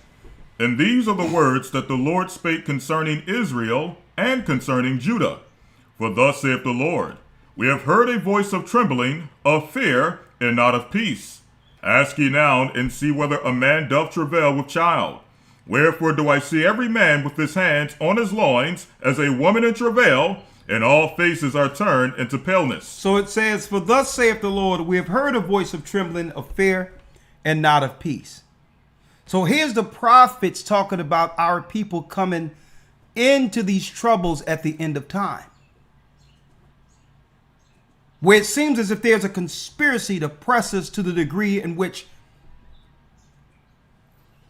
And these are the words that the Lord spake concerning Israel and concerning Judah. For thus saith the Lord, we have heard a voice of trembling, of fear, and not of peace. Ask ye now, and see whether a man doth travail with child. Wherefore do I see every man with his hands on his loins, as a woman in travail, and all faces are turned into paleness. So it says, for thus saith the Lord, we have heard a voice of trembling, of fear, and not of peace. So here's the prophets talking about our people coming into these troubles at the end of time, where it seems as if there's a conspiracy to press us to the degree in which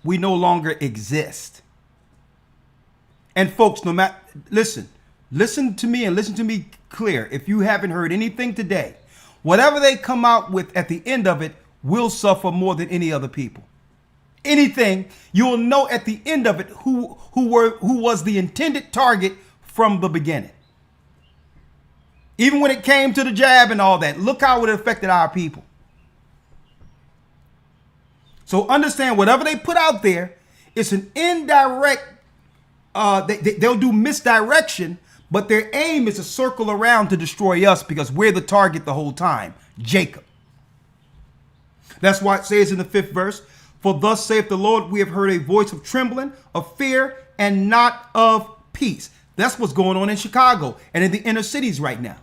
we no longer exist. And folks, no matter, listen to me and listen to me clear. If you haven't heard anything today, whatever they come out with at the end of it will suffer more than any other people. Anything, you'll know at the end of it who was the intended target from the beginning. Even when it came to the jab and all that, look how it affected our people. So understand, whatever they put out there, it's an indirect, they'll do misdirection, but their aim is to circle around to destroy us because we're the target the whole time, Jacob. That's why it says in the 5th verse, for thus saith the Lord, we have heard a voice of trembling, of fear, and not of peace. That's what's going on in Chicago and in the inner cities right now.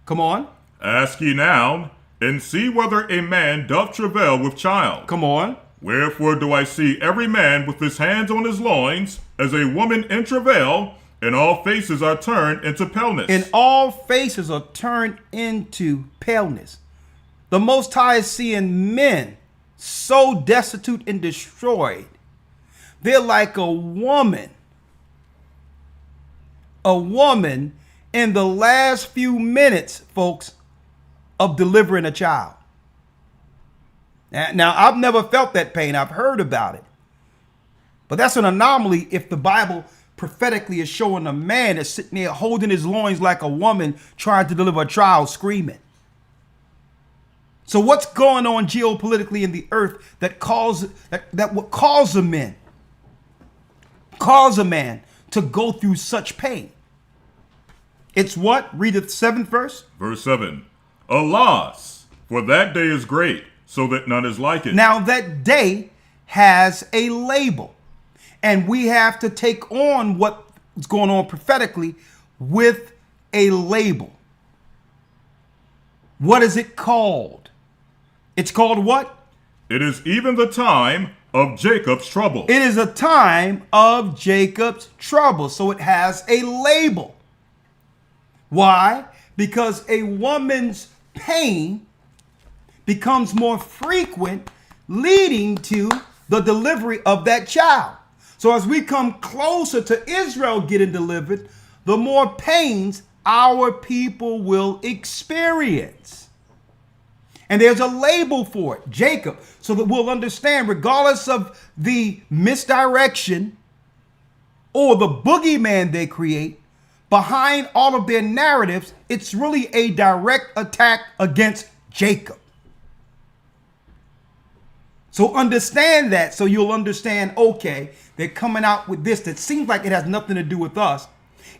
Come on. Ask ye now, and see whether a man doth travail with child. Come on. Wherefore do I see every man with his hands on his loins, as a woman in travail, and all faces are turned into paleness. And all faces are turned into paleness. The Most High is seeing men so destitute and destroyed. They're like a woman. A woman in the last few minutes, folks, of delivering a child. Now, I've never felt that pain. I've heard about it. But that's an anomaly if the Bible prophetically is showing a man that's sitting there holding his loins like a woman trying to deliver a child screaming. So what's going on geopolitically in the earth that would cause a man to go through such pain? It's what? Read the 7th verse. Verse 7. Alas, for that day is great, so that none is like it. Now that day has a label, and we have to take on what's going on prophetically with a label. What is it called? It's called what? It is even the time of Jacob's trouble. It is a time of Jacob's trouble. So it has a label. Why? Because a woman's pain becomes more frequent, leading to the delivery of that child. So as we come closer to Israel getting delivered, the more pains our people will experience. And there's a label for it, Jacob, so that we'll understand, regardless of the misdirection or the boogeyman they create, behind all of their narratives, it's really a direct attack against Jacob. So understand that, so you'll understand, okay, they're coming out with this that seems like it has nothing to do with us.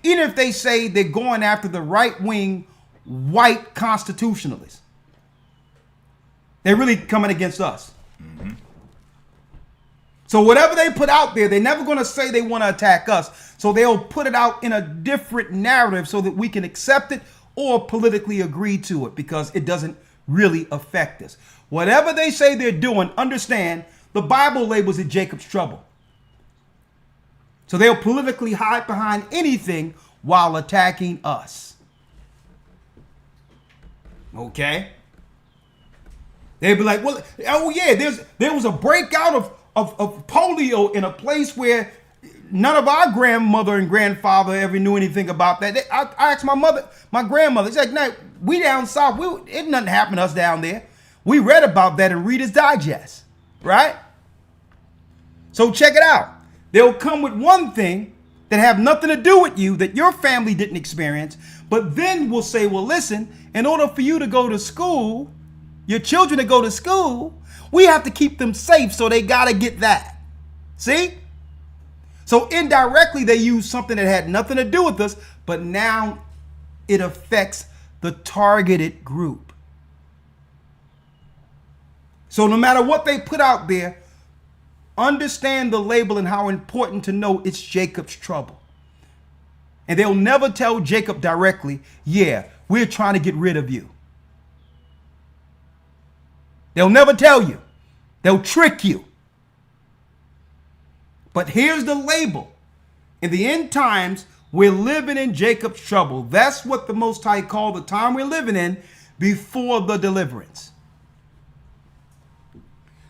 Even if they say they're going after the right-wing white constitutionalists, they're really coming against us. So whatever they put out there, they're never going to say they want to attack us. So they'll put it out in a different narrative so that we can accept it or politically agree to it because it doesn't really affect us. Whatever they say they're doing, understand the Bible labels it Jacob's trouble. So they'll politically hide behind anything while attacking us. Okay? They'd be like, well, oh yeah, there was a breakout of polio in a place where none of our grandmother and grandfather ever knew anything about that. I asked my grandmother, she's like, no, we down south, it nothing happened to us down there. We read about that in Reader's Digest, right? So check it out. They'll come with one thing that have nothing to do with you, that your family didn't experience, but then we'll say, well, listen, in order for you to go to school, your children to go to school, we have to keep them safe, so they got to get that. See? So indirectly, they use something that had nothing to do with us, but now it affects the targeted group. So no matter what they put out there, understand the label and how important to know it's Jacob's trouble. And they'll never tell Jacob directly, yeah, we're trying to get rid of you. They'll never tell you. They'll trick you. But here's the label. In the end times, we're living in Jacob's trouble. That's what the Most High called the time we're living in before the deliverance.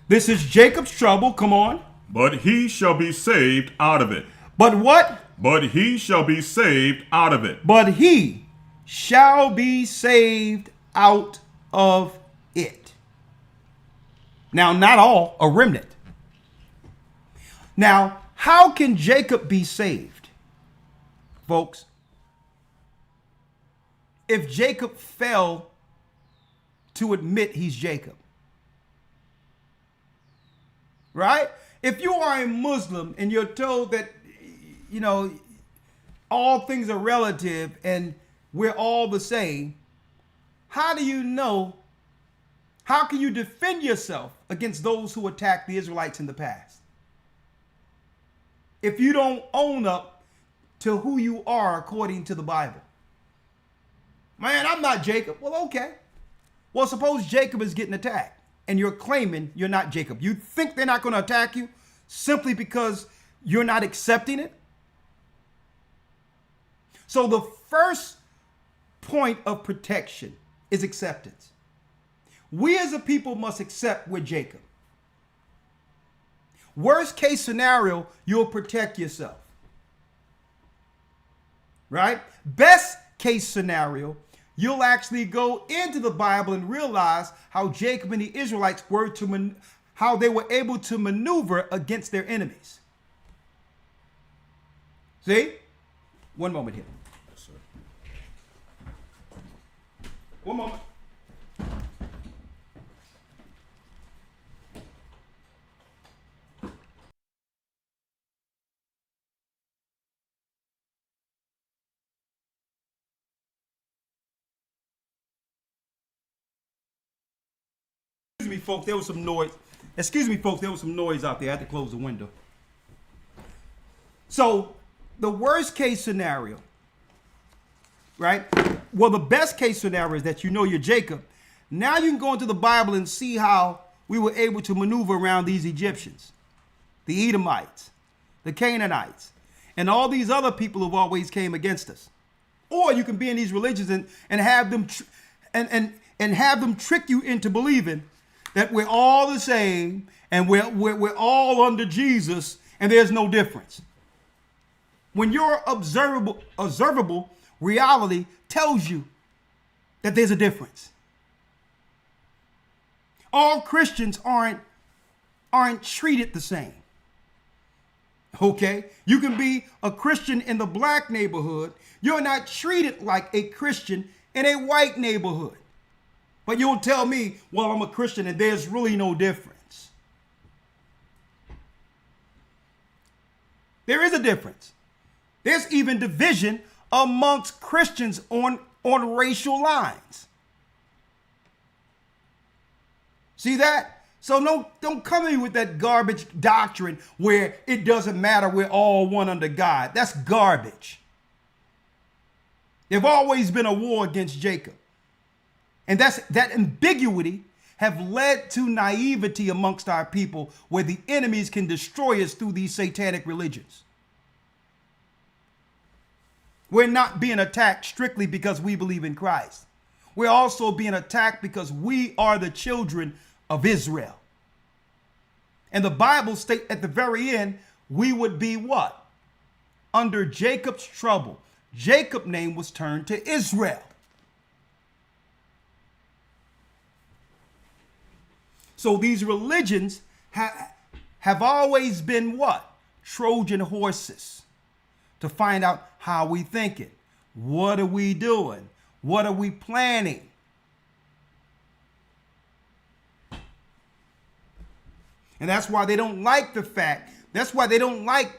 This is Jacob's trouble. Come on. But he shall be saved out of it. But what? But he shall be saved out of it. But he shall be saved out of it. Now, not all, a remnant. Now, how can Jacob be saved, folks? If Jacob fell to admit he's Jacob. right? If you are a Muslim and you're told that, all things are relative and we're all the same, how do you know? How can you defend yourself against those who attacked the Israelites in the past? If you don't own up to who you are according to the Bible. Man, I'm not Jacob. Well, okay. Well, suppose Jacob is getting attacked and you're claiming you're not Jacob. You think they're not going to attack you simply because you're not accepting it? So the first point of protection is acceptance. We as a people must accept we're Jacob. Worst case scenario, you'll protect yourself. Right? Best case scenario, you'll actually go into the Bible and realize how Jacob and the Israelites were how they were able to maneuver against their enemies. See? One moment here. Yes, sir. One moment. Excuse me, folks, there was some noise. Excuse me, folks, there was some noise out there. I had to close the window. So, the worst case scenario, right? Well, the best case scenario is that you know you're Jacob. Now you can go into the Bible and see how we were able to maneuver around these Egyptians, the Edomites, the Canaanites, and all these other people who've always came against us. Or you can be in these religions and have them and have them trick you into believing that we're all the same and we're all under Jesus and there's no difference. When your observable reality tells you that there's a difference. All Christians aren't treated the same. Okay? You can be a Christian in the black neighborhood. You're not treated like a Christian in a white neighborhood. But you'll tell me, well, I'm a Christian and there's really no difference. There is a difference. There's even division amongst Christians on racial lines. See that? So don't come in with that garbage doctrine where it doesn't matter, we're all one under God. That's garbage. There's always been a war against Jacob. And that ambiguity have led to naivety amongst our people where the enemies can destroy us through these satanic religions. We're not being attacked strictly because we believe in Christ. We're also being attacked because we are the children of Israel. And the Bible states at the very end, we would be what? Under Jacob's trouble. Jacob's name was turned to Israel. So these religions have always been what? Trojan horses to find out how we thinking. What are we doing? What are we planning? And that's why they don't like the fact. That's why they don't like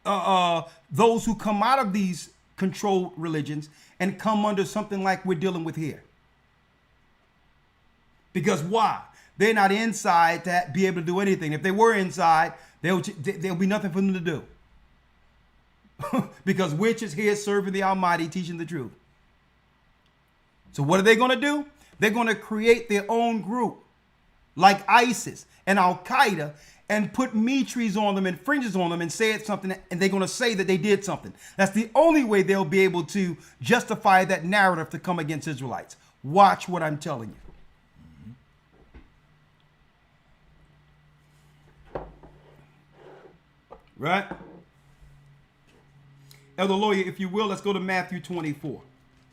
those who come out of these controlled religions and come under something like we're dealing with here. Because why? They're not inside to be able to do anything. If they were inside, there'll be nothing for them to do. Because we're just here serving the Almighty, teaching the truth. So what are they going to do? They're going to create their own group, like ISIS and Al-Qaeda, and put metries on them and fringes on them and say it's something, and they're going to say that they did something. That's the only way they'll be able to justify that narrative to come against Israelites. Watch what I'm telling you. Right? Elder Lawya, if you will, let's go to Matthew 24,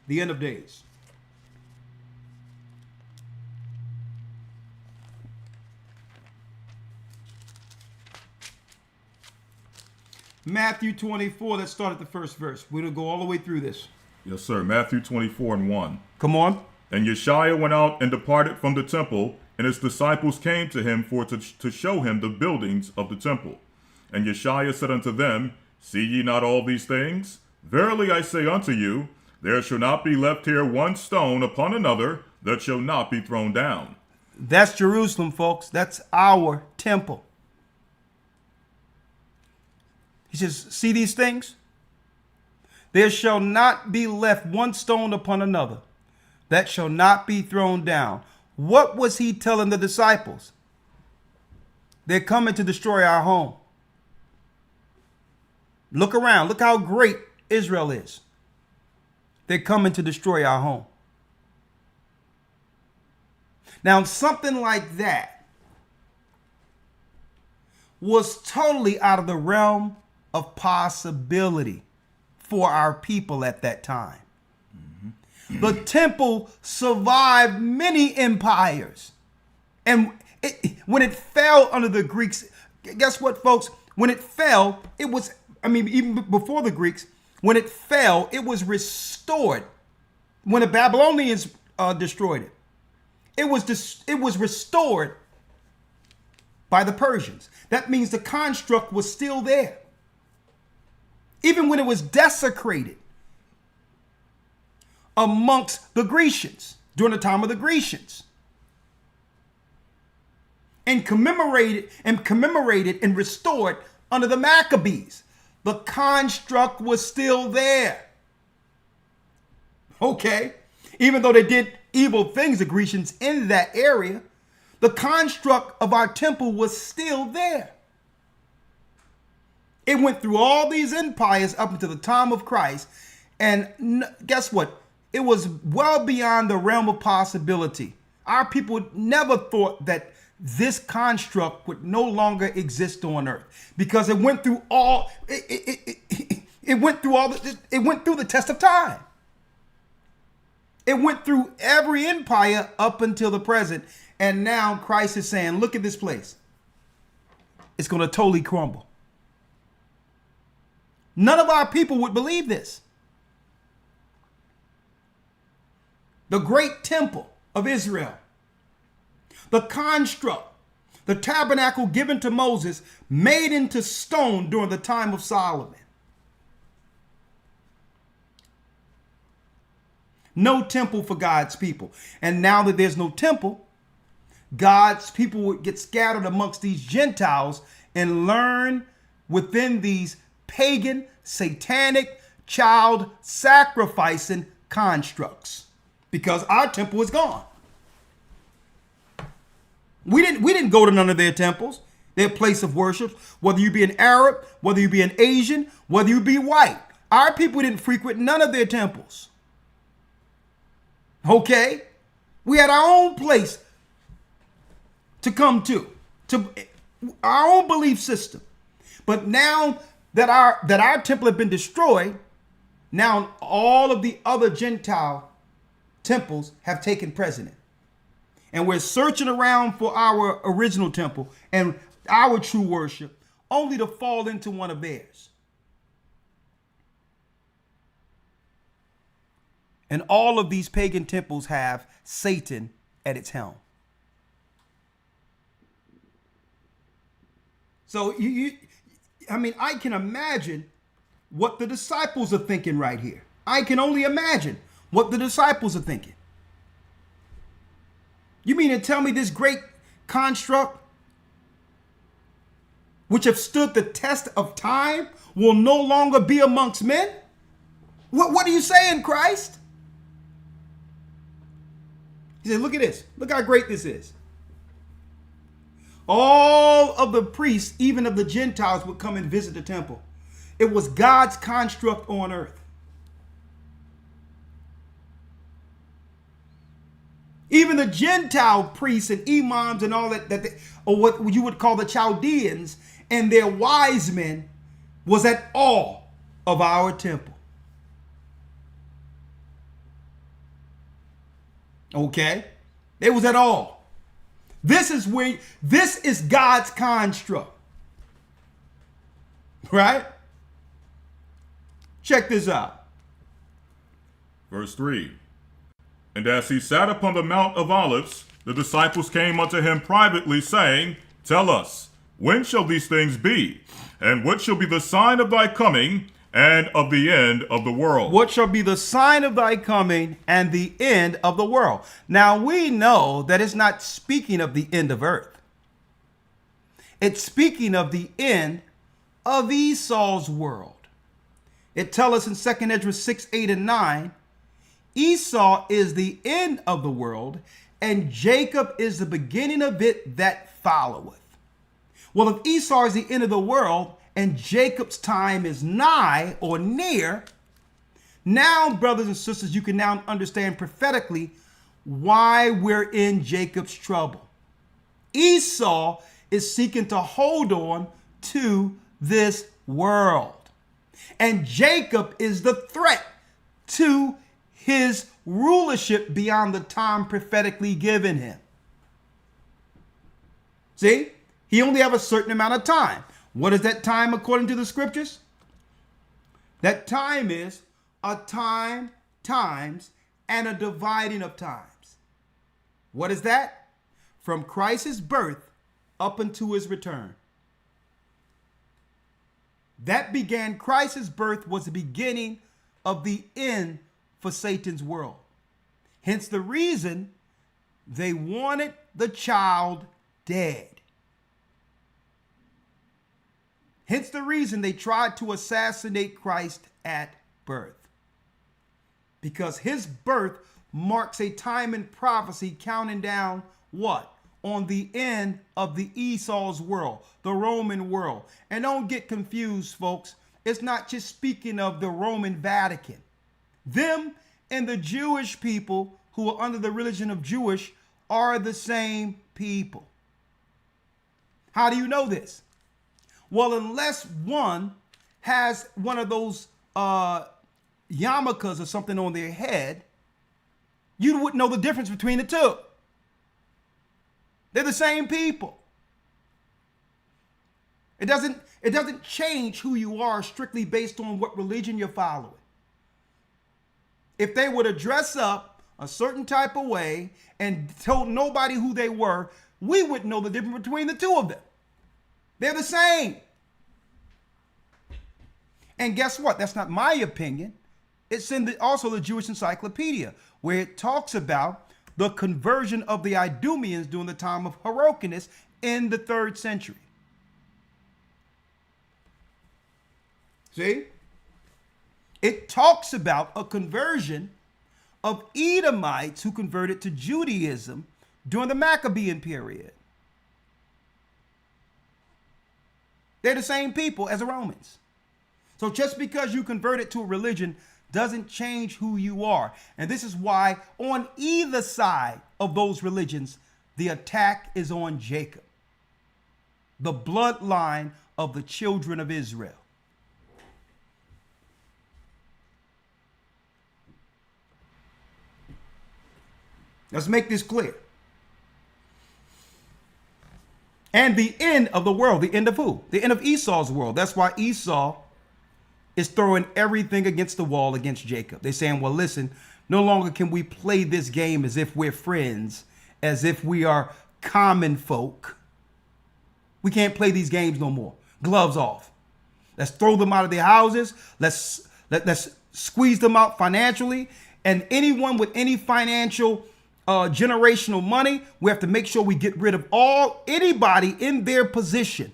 the end of days. Matthew 24, let's start at the first verse. We're going to go all the way through this. Yes, sir. Matthew 24:1. Come on. And Yeshua went out and departed from the temple, And his disciples came to him to show him the buildings of the temple. And Yeshua said unto them, See ye not all these things? Verily I say unto you, there shall not be left here one stone upon another that shall not be thrown down. That's Jerusalem, folks. That's our temple. He says, see these things? There shall not be left one stone upon another that shall not be thrown down. What was he telling the disciples? They're coming to destroy our home. Look around. Look how great Israel is. They're coming to destroy our home. Now, something like that was totally out of the realm of possibility for our people at that time. The temple survived many empires. And when it fell under the Greeks, guess what, folks? When it fell, it was, even before the Greeks, when it fell, it was restored. When the Babylonians destroyed it, it was restored by the Persians. That means the construct was still there. Even when it was desecrated amongst the Grecians during the time of the Grecians, and commemorated and restored under the Maccabees, the construct was still there. Okay, even though they did evil things, the Grecians, in that area, the construct of our temple was still there. It went through all these empires up until the time of Christ. And guess what? It was well beyond the realm of possibility. Our people never thought that this construct would no longer exist on earth, because it went through all, it went through the test of time. It went through every empire up until the present. And now Christ is saying, look at this place. It's going to totally crumble. None of our people would believe this. The great temple of Israel, the construct, the tabernacle given to Moses, made into stone during the time of Solomon. No temple for God's people. And now that there's no temple, God's people would get scattered amongst these Gentiles and learn within these pagan, satanic, child sacrificing constructs, because our temple is gone. We didn't go to none of their temples, their place of worship, whether you be an Arab, whether you be an Asian, whether you be white. Our people didn't frequent none of their temples. Okay? We had our own place to come to our own belief system. But now that our temple had been destroyed, now all of the other Gentile temples have taken precedent. And we're searching around for our original temple and our true worship, only to fall into one of theirs. And all of these pagan temples have Satan at its helm. So I can imagine what the disciples are thinking right here. I can only imagine what the disciples are thinking. You mean to tell me this great construct, which have stood the test of time, will no longer be amongst men? What are you saying, Christ? He said, look at this. Look how great this is. All of the priests, even of the Gentiles, would come and visit the temple. It was God's construct on earth. Even the Gentile priests and imams and all that or what you would call the Chaldeans and their wise men, was at awe of our temple. Okay? It was at all. This is God's construct. Right? Check this out. Verse 3. And as he sat upon the Mount of Olives, The disciples came unto him privately, saying, Tell us, when shall these things be? And what shall be the sign of thy coming and of the end of the world? What shall be the sign of thy coming and the end of the world? Now we know that it's not speaking of the end of earth. It's speaking of the end of Esau's world. It tells us in 2 Ezra 6, 8, and 9, Esau is the end of the world, and Jacob is the beginning of it that followeth. Well, if Esau is the end of the world, and Jacob's time is nigh or near, now, brothers and sisters, you can now understand prophetically why we're in Jacob's trouble. Esau is seeking to hold on to this world. And Jacob is the threat to his rulership beyond the time prophetically given him. See, he only have a certain amount of time. What is that time according to the scriptures? That time is a time, times, and a dividing of times. What is that? From Christ's birth up unto his return. That began, Christ's birth was the beginning of the end for Satan's world. Hence the reason they wanted the child dead. Hence the reason they tried to assassinate Christ at birth. Because his birth marks a time in prophecy counting down what? On the end of the Esau's world, the Roman world. And don't get confused, folks. It's not just speaking of the Roman Vatican. Them and the Jewish people who are under the religion of Jewish are the same people. How do you know this? Well, unless one has one of those yarmulkes or something on their head, you wouldn't know the difference between the two. They're the same people. It doesn't change who you are strictly based on what religion you're following. If they were to dress up a certain type of way and told nobody who they were, we wouldn't know the difference between the two of them. They're the same. And guess what? That's not my opinion. It's in also the Jewish Encyclopedia, where it talks about the conversion of the Idumeans during the time of Hyrcanus in the 3rd century. See? It talks about a conversion of Edomites who converted to Judaism during the Maccabean period. They're the same people as the Romans. So just because you converted to a religion doesn't change who you are. And this is why on either side of those religions, the attack is on Jacob, the bloodline of the children of Israel. Let's make this clear. And the end of the world, the end of who? The end of Esau's world. That's why Esau is throwing everything against the wall against Jacob. They're saying, well, listen, no longer can we play this game as if we're friends, as if we are common folk. We can't play these games no more. Gloves off. Let's throw them out of their houses. Let's squeeze them out financially. And anyone with any financial generational money, we have to make sure we get rid of anybody in their position,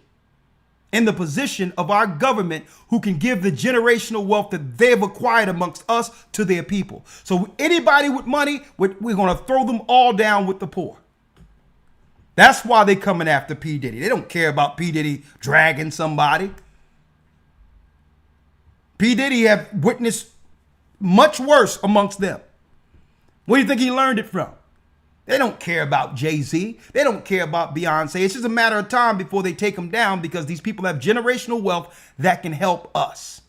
in the position of our government, who can give the generational wealth that they've acquired amongst us to their people. So anybody with money, we're going to throw them all down with the poor. That's why they're coming after P. Diddy. They don't care about P. Diddy dragging somebody. P. Diddy have witnessed much worse amongst them. Where do you think he learned it from? They don't care about Jay-Z. They don't care about Beyonce. It's just a matter of time before they take them down, because these people have generational wealth that can help us.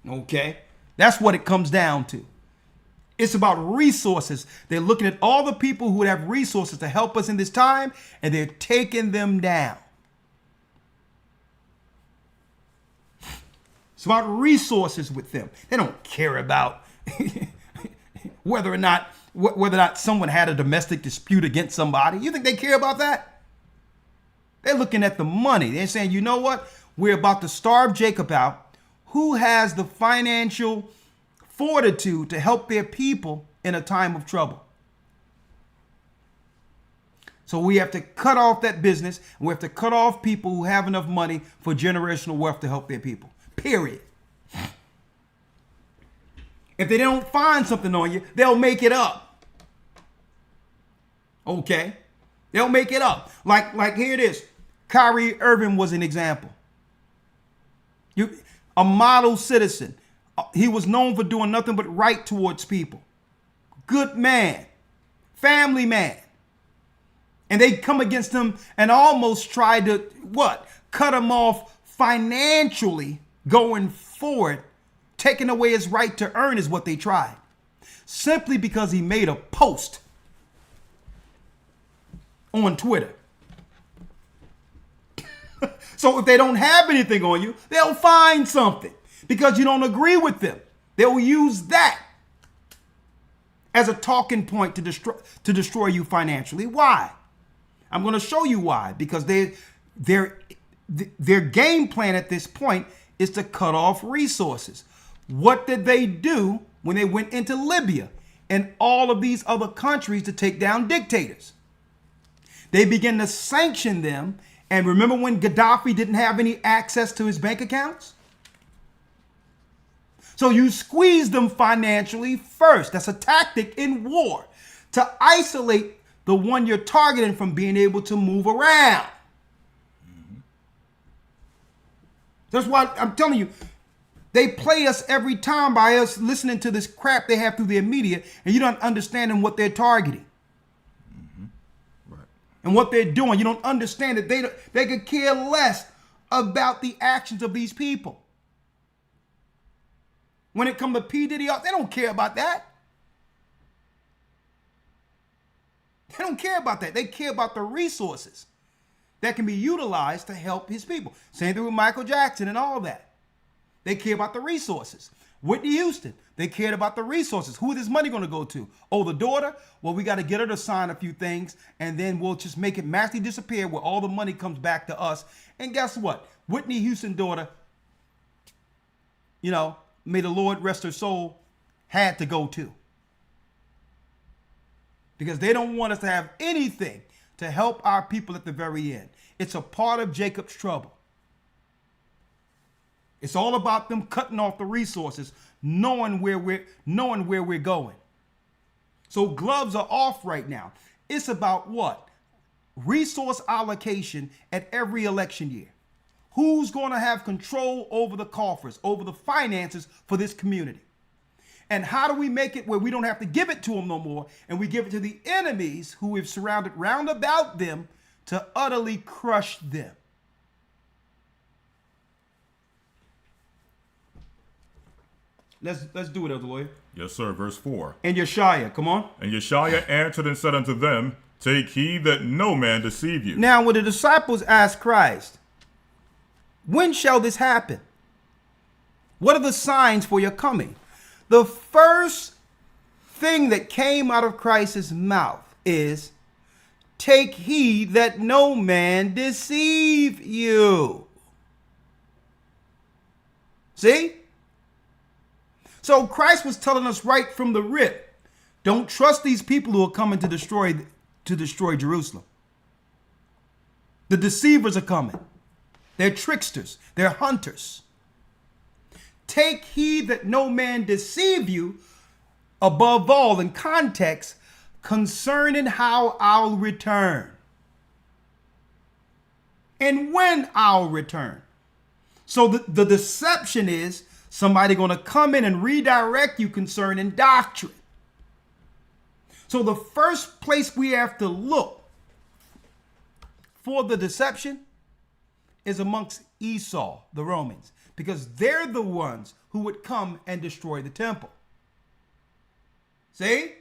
Okay? That's what it comes down to. It's about resources. They're looking at all the people who would have resources to help us in this time, and they're taking them down. It's about resources with them. They don't care about whether or not someone had a domestic dispute against somebody. You think they care about that? They're looking at the money. They're saying, you know what? We're about to starve Jacob out. Who has the financial fortitude to help their people in a time of trouble? So we have to cut off that business, and we have to cut off people who have enough money for generational wealth to help their people. Period. If they don't find something on you, they'll make it up. Okay? They'll make it up. Like here it is. Kyrie Irving was an example. A model citizen. He was known for doing nothing but right towards people. Good man. Family man. And they come against him and almost try to, cut him off financially going forward. Taking away his right to earn is what they tried. Simply because he made a post on Twitter. So if they don't have anything on you, they'll find something. Because you don't agree with them. They'll use that as a talking point to destroy you financially. Why? I'm going to show you why. Because their game plan at this point is to cut off resources. What did they do when they went into Libya and all of these other countries to take down dictators? They began to sanction them. And remember when Gaddafi didn't have any access to his bank accounts? So you squeeze them financially first. That's a tactic in war, to isolate the one you're targeting from being able to move around. That's why I'm telling you, they play us every time by us listening to this crap they have through their media, and you don't understand what they're targeting. Right. And what they're doing. You don't understand that they could care less about the actions of these people. When it comes to P. Diddy, they don't care about that. They don't care about that. They care about the resources that can be utilized to help his people. Same thing with Michael Jackson and all that. They care about the resources. Whitney Houston, they cared about the resources. Who is this money going to go to? Oh, the daughter? Well, we got to get her to sign a few things, and then we'll just make it magically disappear where all the money comes back to us. And guess what? Whitney Houston's daughter, may the Lord rest her soul, had to go too. Because they don't want us to have anything to help our people at the very end. It's a part of Jacob's trouble. It's all about them cutting off the resources, knowing where we're going. So gloves are off right now. It's about what? Resource allocation at every election year. Who's going to have control over the coffers, over the finances for this community? And how do we make it where we don't have to give it to them no more, and we give it to the enemies who we've surrounded round about them to utterly crush them? Let's do it, Elder Lawyer. Yes, sir. Verse 4. And Yeshaya, come on. And Yeshaya answered and said unto them, Take heed that no man deceive you. Now, when the disciples asked Christ, when shall this happen? What are the signs for your coming? The first thing that came out of Christ's mouth is, take heed that no man deceive you. See? So Christ was telling us right from the rip, don't trust these people who are coming to destroy Jerusalem. The deceivers are coming. They're tricksters. They're hunters. Take heed that no man deceive you, above all in context, concerning how I'll return. And when I'll return. So the deception is somebody going to come in and redirect you concerning doctrine. So the first place we have to look for the deception is amongst Esau, the Romans, because they're the ones who would come and destroy the temple. See?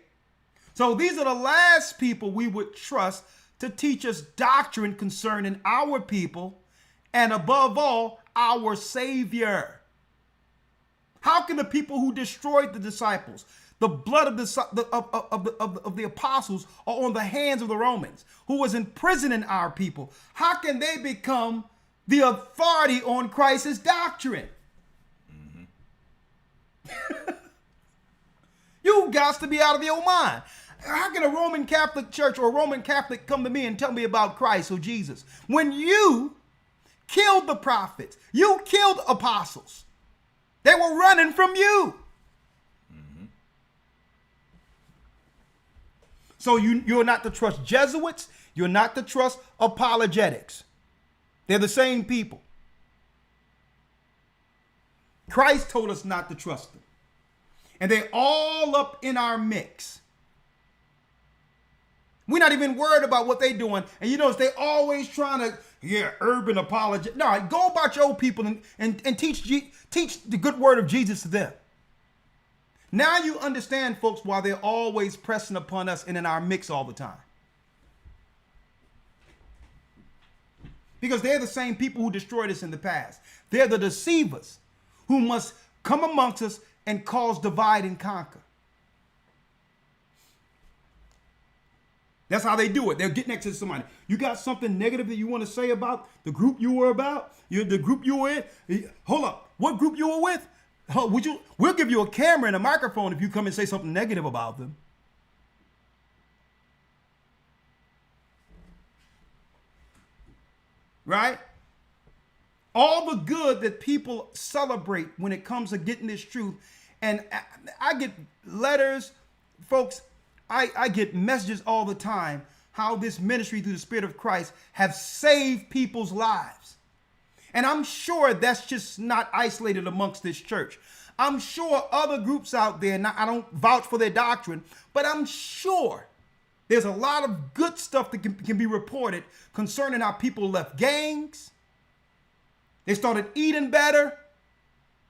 So these are the last people we would trust to teach us doctrine concerning our people and above all, our Savior. How can the people who destroyed the disciples, the blood of the apostles are on the hands of the Romans, who was imprisoning our people, how can they become the authority on Christ's doctrine? You got to be out of your mind. How can a Roman Catholic church or a Roman Catholic come to me and tell me about Christ or Jesus when you killed the prophets, you killed apostles? They were running from you. So you're not to trust Jesuits. You're not to trust apologetics. They're the same people. Christ told us not to trust them. And they're all up in our mix. We're not even worried about what they're doing. And you notice they're always trying to, urban apology. No, go about your people and teach the good word of Jesus to them. Now you understand, folks, why they're always pressing upon us and in our mix all the time. Because they're the same people who destroyed us in the past. They're the deceivers who must come amongst us and cause divide and conquer. That's how they do it. They'll get next to somebody. You got something negative that you want to say about the group you were about? The group you were in? Hold up. What group you were with? We'll give you a camera and a microphone if you come and say something negative about them. Right? All the good that people celebrate when it comes to getting this truth. And I get letters, folks, I get messages all the time how this ministry through the Spirit of Christ have saved people's lives. And I'm sure that's just not isolated amongst this church. I'm sure other groups out there, I don't vouch for their doctrine, but I'm sure there's a lot of good stuff that can be reported concerning how people left gangs. They started eating better.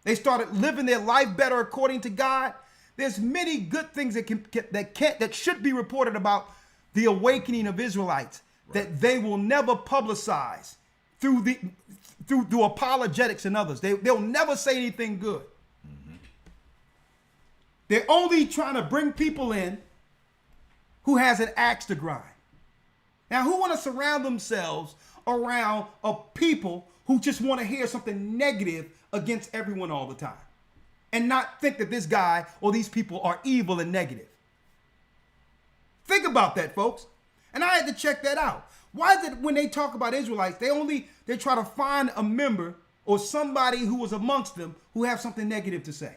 They started living their life better according to God. There's many good things that should be reported about the awakening of Israelites, right, that they will never publicize through apologetics and others. They'll never say anything good. Mm-hmm. They're only trying to bring people in who has an axe to grind. Now, who want to surround themselves around a people who just want to hear something negative against everyone all the time and not think that this guy or these people are evil and negative? Think about that, folks. And I had to check that out. Why is it when they talk about Israelites, they try to find a member or somebody who was amongst them who have something negative to say?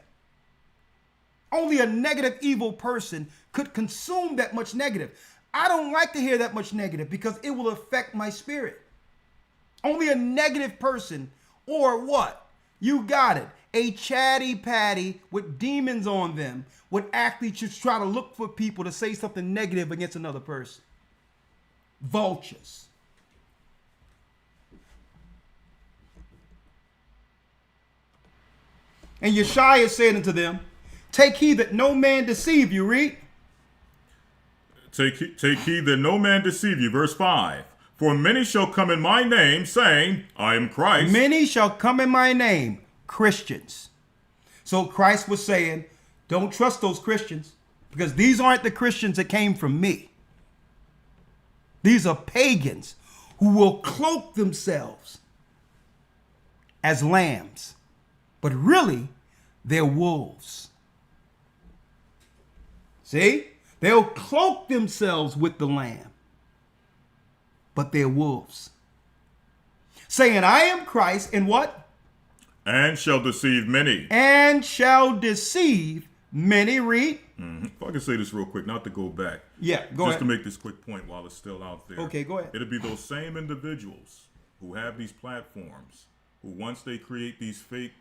Only a negative, evil person could consume that much negative. I don't like to hear that much negative because it will affect my spirit. Only a negative person, or what? You got it. A chatty patty with demons on them would actually just try to look for people to say something negative against another person. Vultures. And Yeshua said unto them, take heed that no man deceive you. Read. Take heed that no man deceive you. Verse 5. For many shall come in my name, saying, I am Christ. Many shall come in my name, Christians. So Christ was saying, don't trust those Christians, because these aren't the Christians that came from me. These are pagans who will cloak themselves as lambs, but really they're wolves. See? They'll cloak themselves with the lamb, but they're wolves. Saying, I am Christ, and what? And shall deceive many. And shall deceive many. Read. Mm-hmm. If I can say this real quick, not to go back. Yeah, go ahead. Just to make this quick point while it's still out there. Okay, go ahead. It'll be those same individuals who have these platforms, who once they create these fake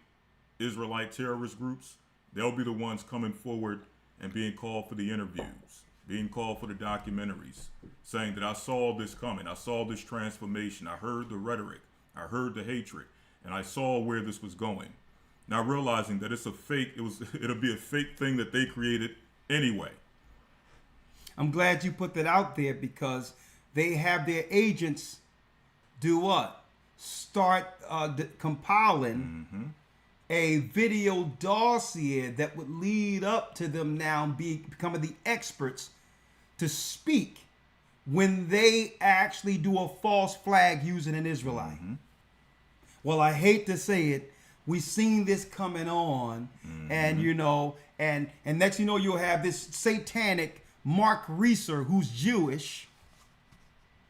Israelite terrorist groups, they'll be the ones coming forward and being called for the interviews, being called for the documentaries, saying that I saw this coming, I saw this transformation, I heard the rhetoric, I heard the hatred, and I saw where this was going. Now realizing that it's a fake, it'll be a fake thing that they created anyway. I'm glad you put that out there, because they have their agents do what? Start compiling a video dossier that would lead up to them now becoming the experts to speak when they actually do a false flag using an Israelite. Well, I hate to say it, we've seen this coming on, and you know, and next you know, you'll have this satanic Mark Reeser who's Jewish.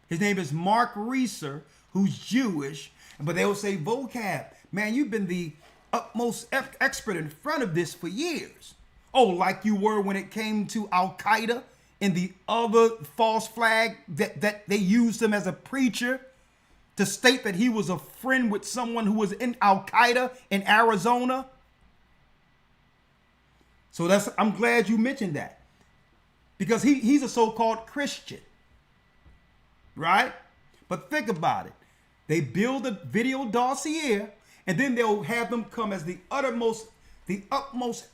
His name is Mark Reeser, who's Jewish, but they will say, vocab, man, you've been the utmost expert in front of this for years. Oh, like you were when it came to Al-Qaeda and the other false flag that they used him as a preacher to state that he was a friend with someone who was in Al-Qaeda in Arizona. So I'm glad you mentioned that, because he's a so-called Christian, right? But think about it. They build a video dossier, and then they'll have them come as the utmost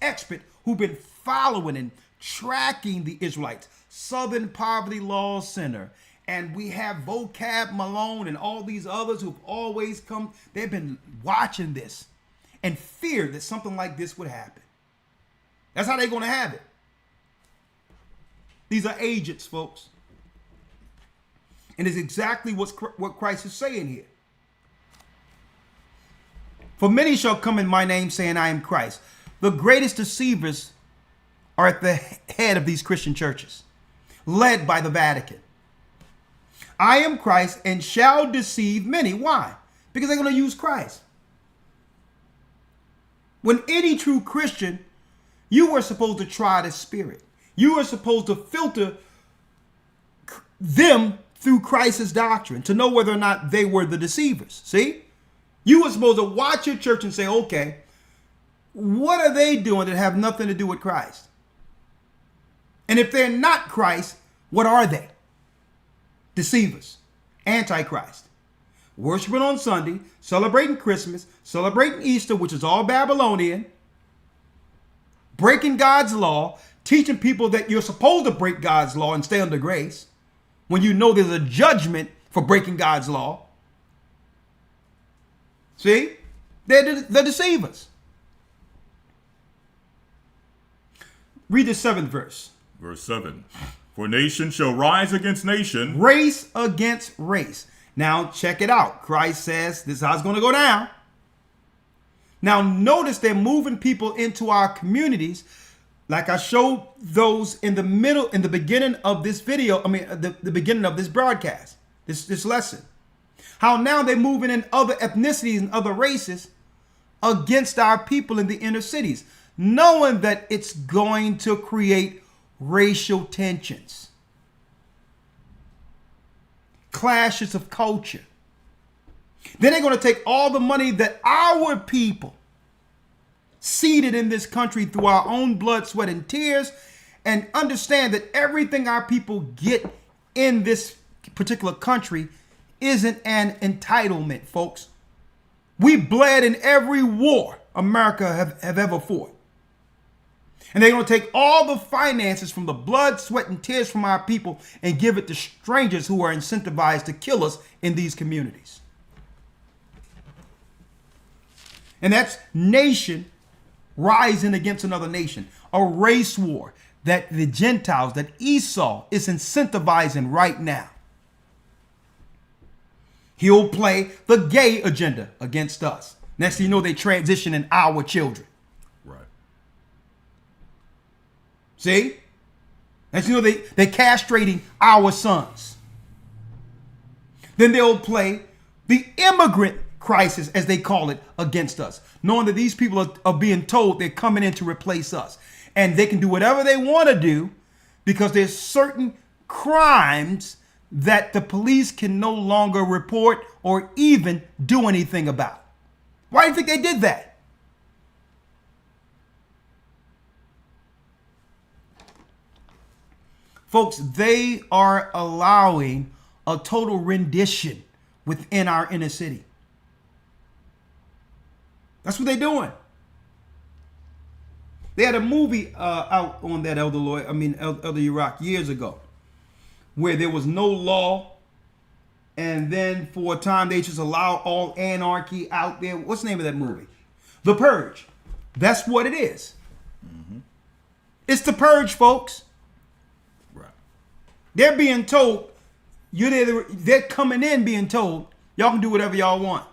expert who've been following and tracking the Israelites. Southern Poverty Law Center. And we have Vocab Malone and all these others who've always come. They've been watching this and feared that something like this would happen. That's how they're going to have it. These are agents, folks. And it's exactly what Christ is saying here. For many shall come in my name saying, I am Christ. The greatest deceivers are at the head of these Christian churches, led by the Vatican. I am Christ and shall deceive many. Why? Because they're going to use Christ. When any true Christian, you were supposed to try the Spirit. You were supposed to filter them through Christ's doctrine to know whether or not they were the deceivers. See? You were supposed to watch your church and say, okay, what are they doing that have nothing to do with Christ? And if they're not Christ, what are they? Deceivers, Antichrist, worshiping on Sunday, celebrating Christmas, celebrating Easter, which is all Babylonian, breaking God's law, teaching people that you're supposed to break God's law and stay under grace when you know there's a judgment for breaking God's law. See? They're the deceivers. Read the 7th verse. Verse 7. For nation shall rise against nation. Race against race. Now check it out. Christ says this is how it's going to go down. Now notice they're moving people into our communities, like I showed those in the beginning of this video. I mean, the beginning of this broadcast, this lesson. How now they're moving in other ethnicities and other races against our people in the inner cities, knowing that it's going to create racial tensions, clashes of culture. Then they're going to take all the money that our people seeded in this country through our own blood, sweat, and tears, and understand that everything our people get in this particular country isn't an entitlement, folks. We bled in every war America have ever fought. And they're going to take all the finances from the blood, sweat, and tears from our people and give it to strangers who are incentivized to kill us in these communities. And that's nation rising against another nation. A race war that the Gentiles, that Esau is incentivizing right now. He'll play the gay agenda against us. Next thing you know, they transitioning our children. Right. See? Next thing you know, they're castrating our sons. Then they'll play the immigrant crisis, as they call it, against us, knowing that these people are being told they're coming in to replace us. And they can do whatever they want to do because there's certain crimes that the police can no longer report or even do anything about. Why do you think they did that? Folks, they are allowing a total rendition within our inner city. That's what they're doing. They had a movie out on that Elder Rawchaa years ago, where there was no law, and then for a time they just allow all anarchy out there. What's the name of that movie? The purge. That's what it is. It's the purge, folks. Right. They're being told, they're coming in being told, y'all can do whatever y'all want.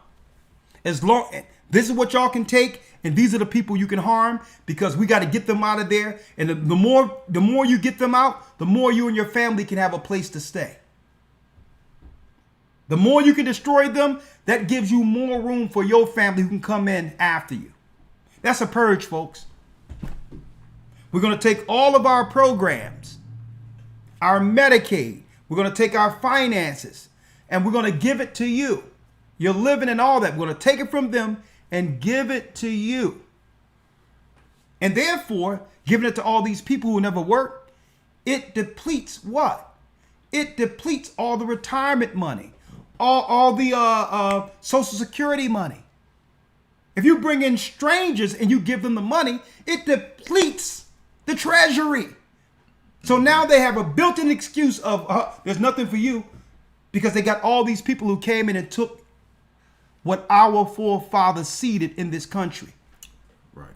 As long, this is what y'all can take, and these are the people you can harm, because we got to get them out of there. And the more you get them out, the more you and your family can have a place to stay. The more you can destroy them, that gives you more room for your family who can come in after you. That's a purge, folks. We're going to take all of our programs, our Medicaid, we're going to take our finances, and we're going to give it to you. You're living and all that. We're going to take it from them and give it to you. And therefore, giving it to all these people who never work, it depletes what? It depletes all the retirement money, all the Social Security money. If you bring in strangers and you give them the money, it depletes the treasury. So now they have a built-in excuse of there's nothing for you, because they got all these people who came in and took what our forefathers seeded in this country. Right.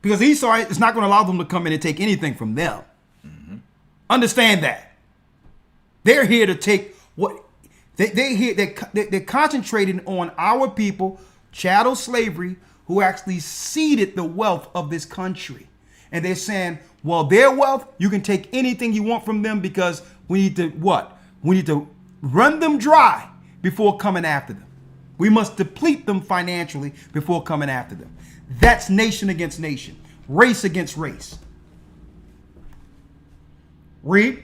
Because Esau is not going to allow them to come in and take anything from them. Understand that. They're here to take what they're concentrating on our people, chattel slavery, who actually seeded the wealth of this country. And they're saying, well, their wealth, you can take anything you want from them, because we need to what? We need to run them dry before coming after them. We must deplete them financially before coming after them. That's nation against nation, race against race. Read.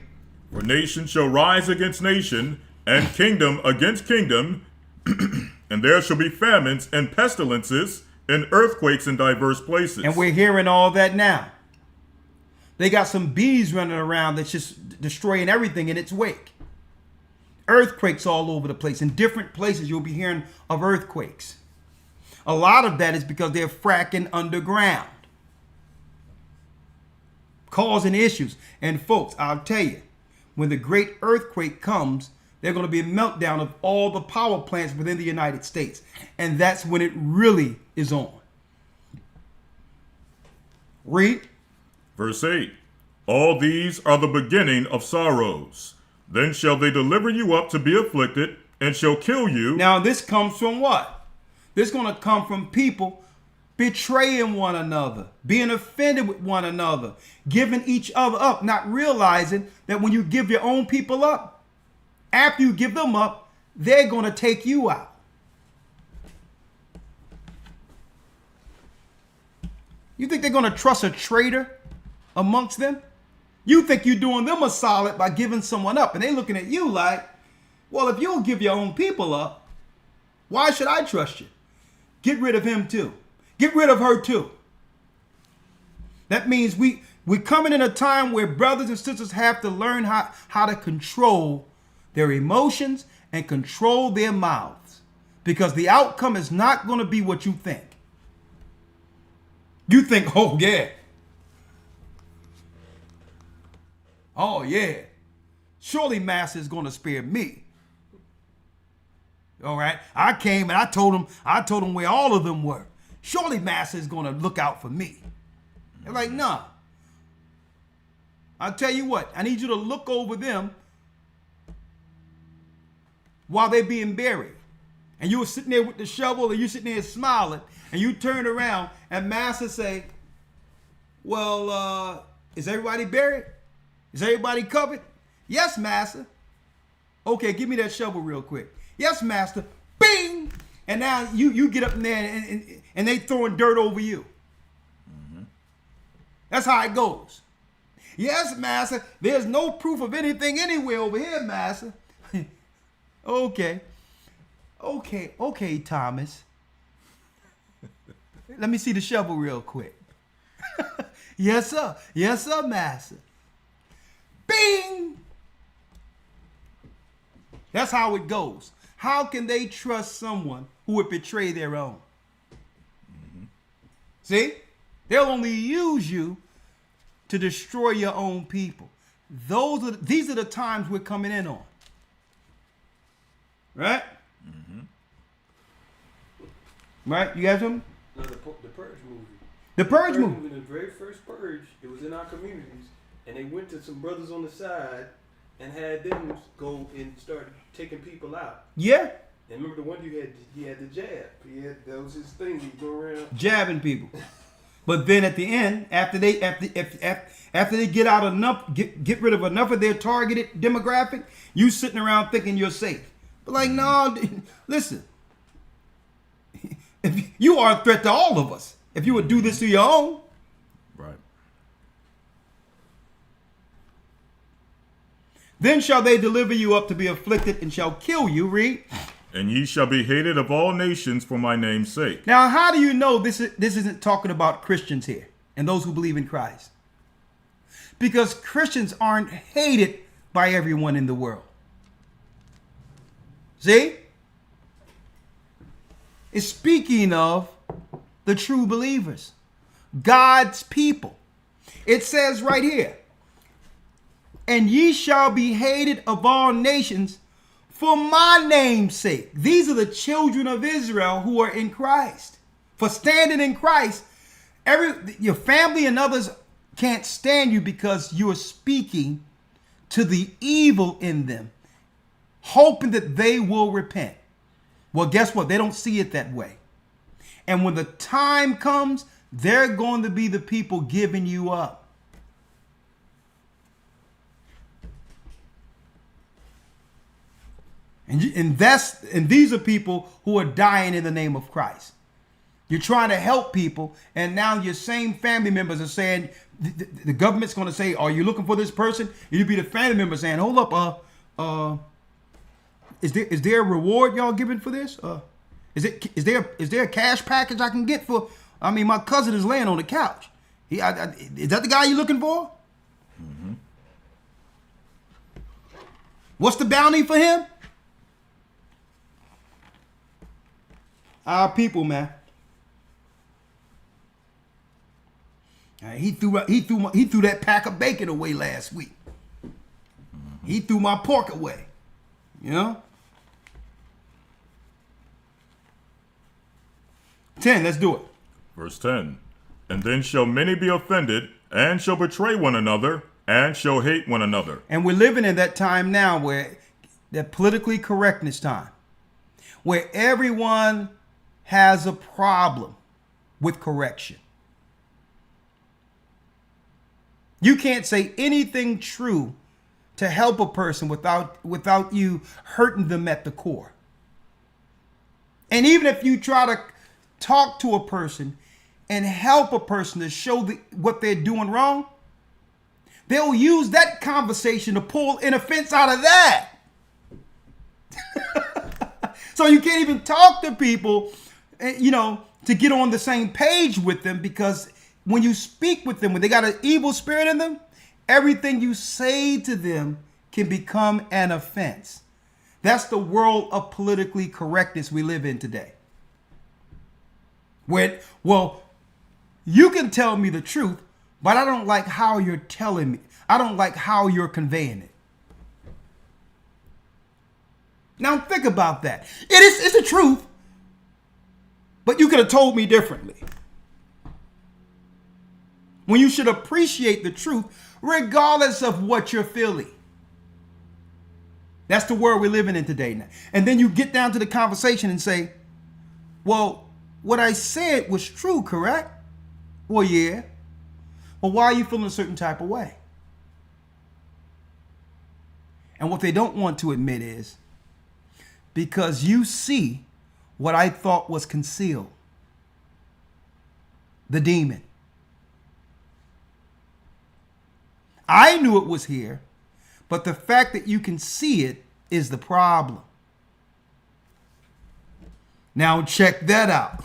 For nation shall rise against nation, and kingdom against kingdom, and there shall be famines and pestilences and earthquakes in diverse places. And we're hearing all that now. They got some bees running around that's just destroying everything in its wake. Earthquakes all over the place. In different places, you'll be hearing of earthquakes. A lot of that is because they're fracking underground, causing issues. And folks, I'll tell you, when the great earthquake comes, there's going to be a meltdown of all the power plants within the United States. And that's when it really is on. Read. Verse 8. All these are the beginning of sorrows. Then shall they deliver you up to be afflicted, and shall kill you. Now this comes from what? This is going to come from people betraying one another, being offended with one another, giving each other up, not realizing that when you give your own people up, after you give them up, they're going to take you out. You think they're going to trust a traitor amongst them? You think you're doing them a solid by giving someone up, and they're looking at you like, well, if you'll give your own people up, why should I trust you? Get rid of him too. Get rid of her too. That means we're coming in a time where brothers and sisters have to learn how to control their emotions and control their mouths, because the outcome is not going to be what you think. You think, oh yeah. Oh yeah. Surely Master is going to spare me. All right. I came and I told him where all of them were. Surely Master is going to look out for me. They're like, nah. I'll tell you what, I need you to look over them while they're being buried. And you were sitting there with the shovel, and you sitting there smiling, and you turn around and Master say, well, is everybody buried? Is everybody covered? Yes, Master. Okay, give me that shovel real quick. Yes, Master. Bing! And now you get up in there and they throwing dirt over you. That's how it goes. Yes, Master. There's no proof of anything anywhere over here, Master. Okay, Thomas. Let me see the shovel real quick. Yes, sir. Yes, sir, Master. Bing! That's how it goes. How can they trust someone who would betray their own? See? They'll only use you to destroy your own people. These are the times we're coming in on. Right? Right? You have something? No, the Purge movie. The Purge movie. The very first Purge, it was in our communities, and they went to some brothers on the side and had them go and start taking people out. Yeah. And remember the one he had the jab. That was his thing. He'd go around Jabbing people. But then at the end, after they get out enough, get rid of enough of their targeted demographic, you sitting around thinking you're safe. But like, no, listen. If you are a threat to all of us. If you would do this to your own. Right. Then shall they deliver you up to be afflicted and shall kill you. Read. And ye shall be hated of all nations for my name's sake. Now, how do you know this isn't talking about Christians here and those who believe in Christ? Because Christians aren't hated by everyone in the world. See? It's speaking of the true believers, God's people. It says right here, and ye shall be hated of all nations for my name's sake. These are the children of Israel who are in Christ. For standing in Christ, your family and others can't stand you because you are speaking to the evil in them, hoping that they will repent. Well, guess what? They don't see it that way. And when the time comes, they're going to be the people giving you up. And these are people who are dying in the name of Christ. You're trying to help people, and now your same family members are saying, the government's going to say, are you looking for this person? You'd be the family member saying, hold up, is there a reward y'all giving for this? Is there a cash package I can get for? I mean, my cousin is laying on the couch. Is that the guy you're looking for? Mm-hmm. What's the bounty for him? Our people, man. He threw that pack of bacon away last week. Mm-hmm. He threw my pork away. You know? 10, let's do it. Verse 10. And then shall many be offended, and shall betray one another, and shall hate one another. And we're living in that time now where that politically correctness time, where everyone has a problem with correction. You can't say anything true to help a person without you hurting them at the core. And even if you try to talk to a person and help a person to show what they're doing wrong, they'll use that conversation to pull an offense out of that. So you can't even talk to people, to get on the same page with them, because when you speak with them, when they got an evil spirit in them, everything you say to them can become an offense. That's the world of politically correctness we live in today. Well, you can tell me the truth, but I don't like how you're telling me. I don't like how you're conveying it. Now think about that. It's the truth, but you could have told me differently. When you should appreciate the truth, regardless of what you're feeling. That's the world we're living in today now. And then you get down to the conversation and say, well, what I said was true, correct? Well, yeah. Well, why are you feeling a certain type of way? And what they don't want to admit is, because you see what I thought was concealed. The demon. I knew it was here, but the fact that you can see it is the problem. Now check that out.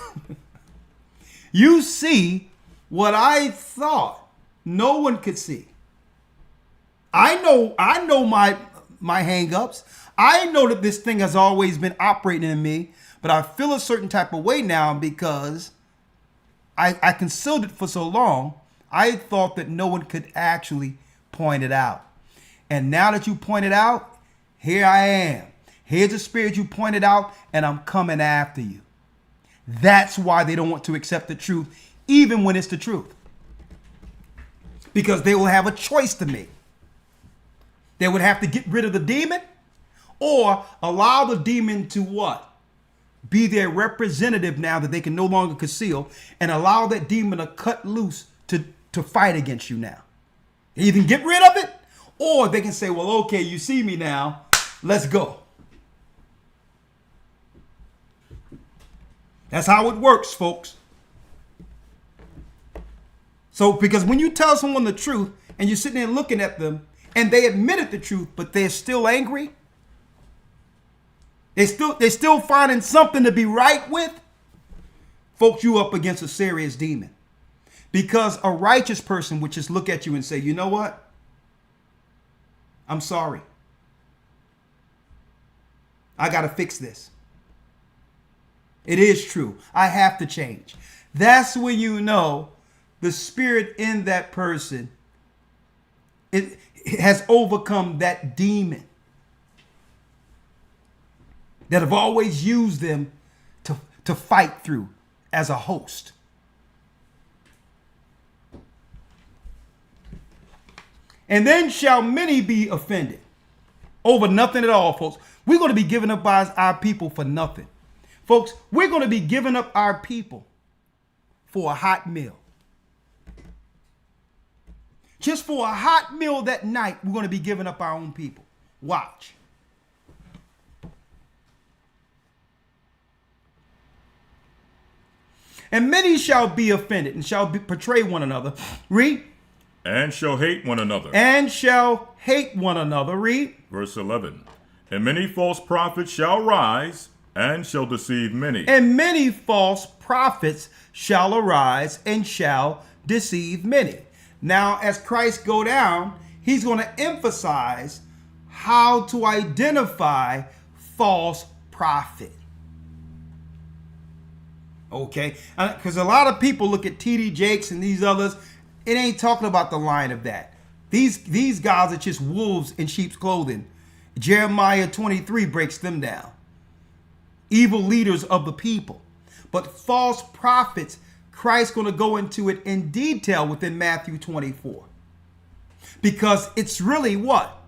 You see what I thought no one could see. I know my hang-ups. I know that this thing has always been operating in me, but I feel a certain type of way now because I concealed it for so long. I thought that no one could actually point it out. And now that you point it out, here I am. Here's the spirit you pointed out, and I'm coming after you. That's why they don't want to accept the truth, even when it's the truth. Because they will have a choice to make. They would have to get rid of the demon or allow the demon to what? Be their representative now that they can no longer conceal, and allow that demon to cut loose to fight against you now. They either get rid of it, or they can say, well, okay, you see me now, let's go. That's how it works, folks. So, because when you tell someone the truth and you're sitting there looking at them and they admitted the truth, but they're still angry, they're still finding something to be right with, folks, you up against a serious demon. Because a righteous person would just look at you and say, you know what? I'm sorry. I got to fix this. It is true. I have to change. That's when you know the spirit in that person, it has overcome that demon that have always used them to fight through as a host. And then shall many be offended over nothing at all, folks. We're going to be giving up our people for nothing. Folks, we're going to be giving up our people for a hot meal. Just for a hot meal that night, we're going to be giving up our own people. Watch. And many shall be offended and shall betray one another. Read. And shall hate one another. And shall hate one another. Read. Verse 11. And many false prophets shall rise and shall deceive many. And many false prophets shall arise and shall deceive many. Now, as Christ go down, he's going to emphasize how to identify false prophet. Okay? Because a lot of people look at T.D. Jakes and these others. It ain't talking about the line of that. These guys are just wolves in sheep's clothing. Jeremiah 23 breaks them down. Evil leaders of the people. But false prophets, Christ's going to go into it in detail within Matthew 24. Because it's really what?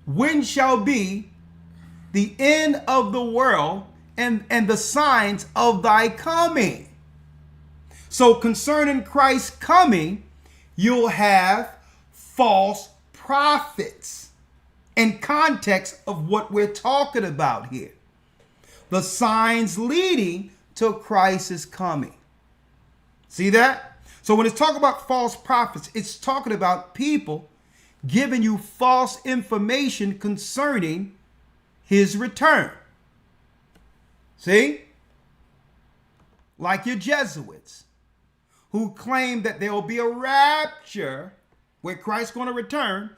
When shall be the end of the world and the signs of thy coming? So concerning Christ's coming, you'll have false prophets in context of what we're talking about here. The signs leading to Christ's coming. See that? So when it's talking about false prophets, it's talking about people giving you false information concerning his return. See? Like your Jesuits, who claim that there will be a rapture where Christ's going to return,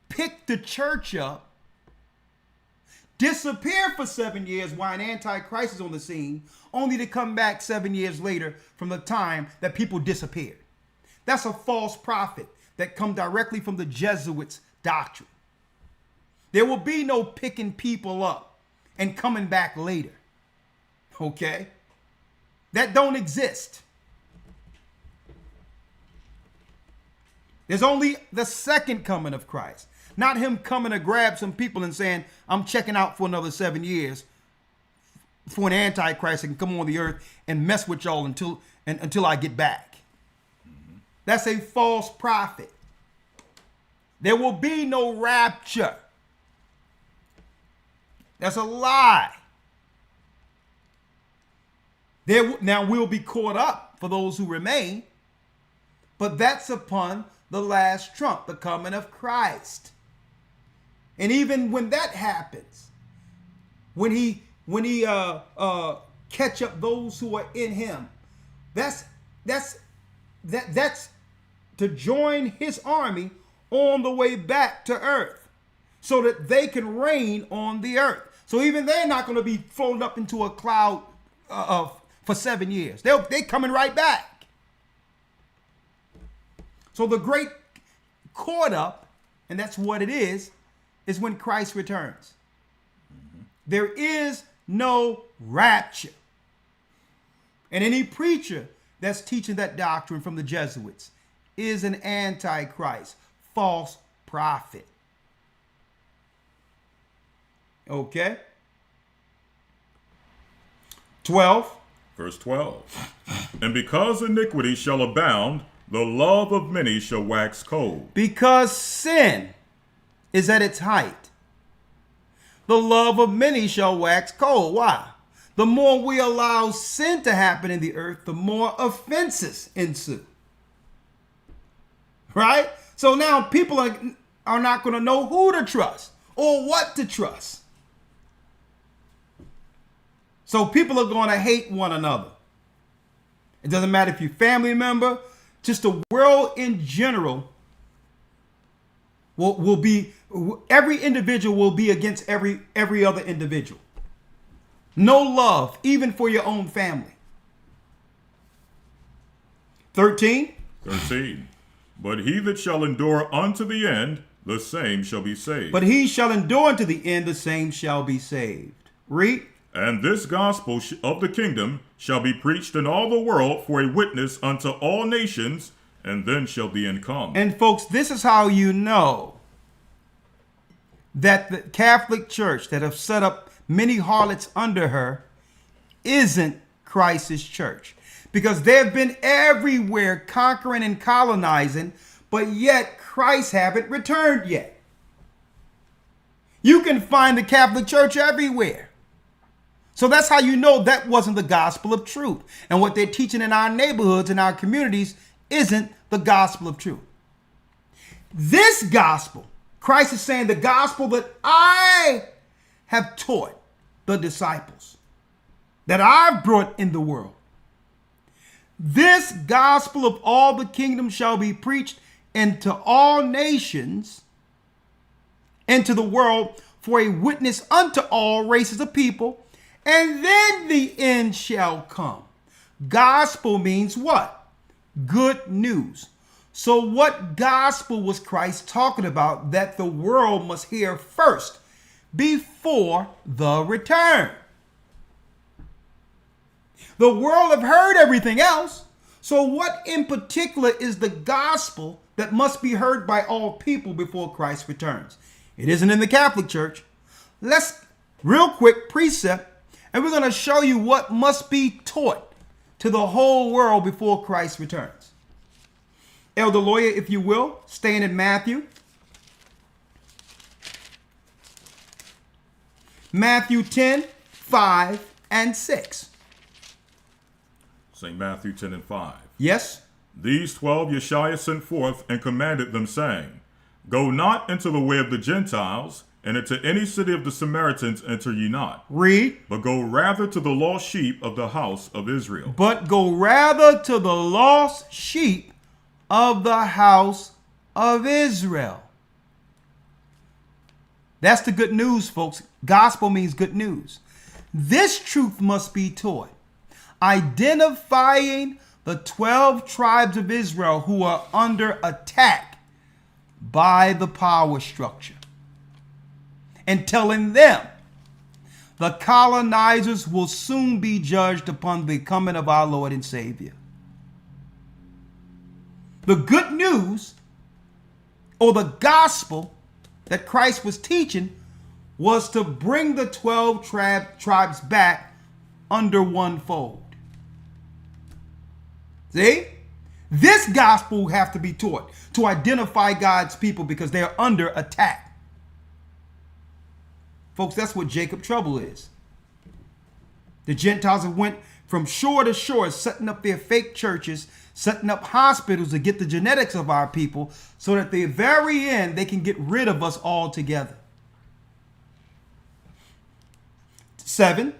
pick the church up, disappear for 7 years while an antichrist is on the scene, only to come back 7 years later from the time that people disappeared. That's a false prophet that come directly from the Jesuits' doctrine. There will be no picking people up and coming back later. Okay? That don't exist. There's only the second coming of Christ. Not him coming to grab some people and saying, I'm checking out for another 7 years for an antichrist that can come on the earth and mess with y'all until I get back. Mm-hmm. That's a false prophet. There will be no rapture. That's a lie. Now we'll be caught up for those who remain, but that's upon the last trump, the coming of Christ. And even when that happens, when he catch up those who are in him, that's to join his army on the way back to earth, so that they can reign on the earth. So even they're not going to be floated up into a cloud for 7 years. They're coming right back. So the great caught up, and that's what it is when Christ returns. Mm-hmm. There is no rapture. And any preacher that's teaching that doctrine from the Jesuits is an antichrist, false prophet. Okay? 12. Verse 12. And because iniquity shall abound, the love of many shall wax cold. Because sin is at its height, the love of many shall wax cold. Why? The more we allow sin to happen in the earth, the more offenses ensue. Right? So now people are not going to know who to trust or what to trust. So people are going to hate one another. It doesn't matter if you're a family member, just the world in general will be, every individual will be against every other individual. No love, even for your own family. 13. 13. But he that shall endure unto the end, the same shall be saved. But he shall endure unto the end, the same shall be saved. Read. And this gospel of the kingdom shall be preached in all the world for a witness unto all nations, and then shall the end come. And folks, this is how you know that the Catholic Church that have set up many harlots under her isn't Christ's church. Because they've been everywhere conquering and colonizing, but yet Christ haven't returned yet. You can find the Catholic Church everywhere. So that's how you know that wasn't the gospel of truth. And what they're teaching in our neighborhoods, in our communities, isn't the gospel of truth. This gospel, Christ is saying, the gospel that I have taught the disciples, that I've brought in the world. This gospel of all the kingdom shall be preached into all nations, into the world, for a witness unto all races of people, and then the end shall come. Gospel means what? Good news. So what gospel was Christ talking about that the world must hear first before the return? The world have heard everything else. So what in particular is the gospel that must be heard by all people before Christ returns? It isn't in the Catholic Church. Let's real quick precept, and we're going to show you what must be taught to the whole world before Christ returns. Elder Lawya, if you will, staying in Matthew. Matthew 10, 5, and 6. St. Matthew 10 and 5. Yes. These 12 Yeshua sent forth and commanded them, saying, Go not into the way of the Gentiles, and into any city of the Samaritans enter ye not. Read. But go rather to the lost sheep of the house of Israel. But go rather to the lost sheep of the house of Israel. That's the good news, folks. Gospel means good news. This truth must be taught. Identifying the 12 tribes of Israel who are under attack by the power structure. And telling them the colonizers will soon be judged upon the coming of our Lord and Savior. The good news, or the gospel that Christ was teaching, was to bring the 12 tribes back under one fold. See? This gospel will have to be taught to identify God's people because they are under attack. Folks, that's what Jacob trouble is. The Gentiles have went from shore to shore, setting up their fake churches, setting up hospitals to get the genetics of our people so that at the very end they can get rid of us altogether. 7.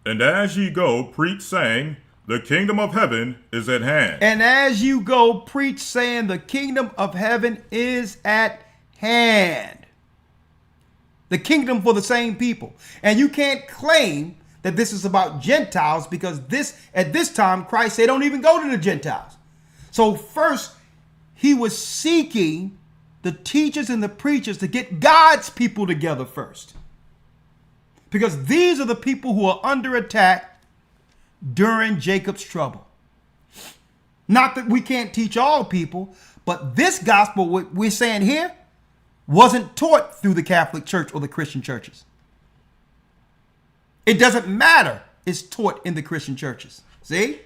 And as ye go, preach, saying, The kingdom of heaven is at hand. And as you go, preach, saying, The kingdom of heaven is at hand. The kingdom for the same people. And you can't claim that this is about Gentiles because at this time, Christ said, don't even go to the Gentiles. So first, he was seeking the teachers and the preachers to get God's people together first. Because these are the people who are under attack during Jacob's trouble. Not that we can't teach all people, but this gospel, what we're saying here, wasn't taught through the Catholic Church or the Christian churches. It doesn't matter. It's taught in the Christian churches. See?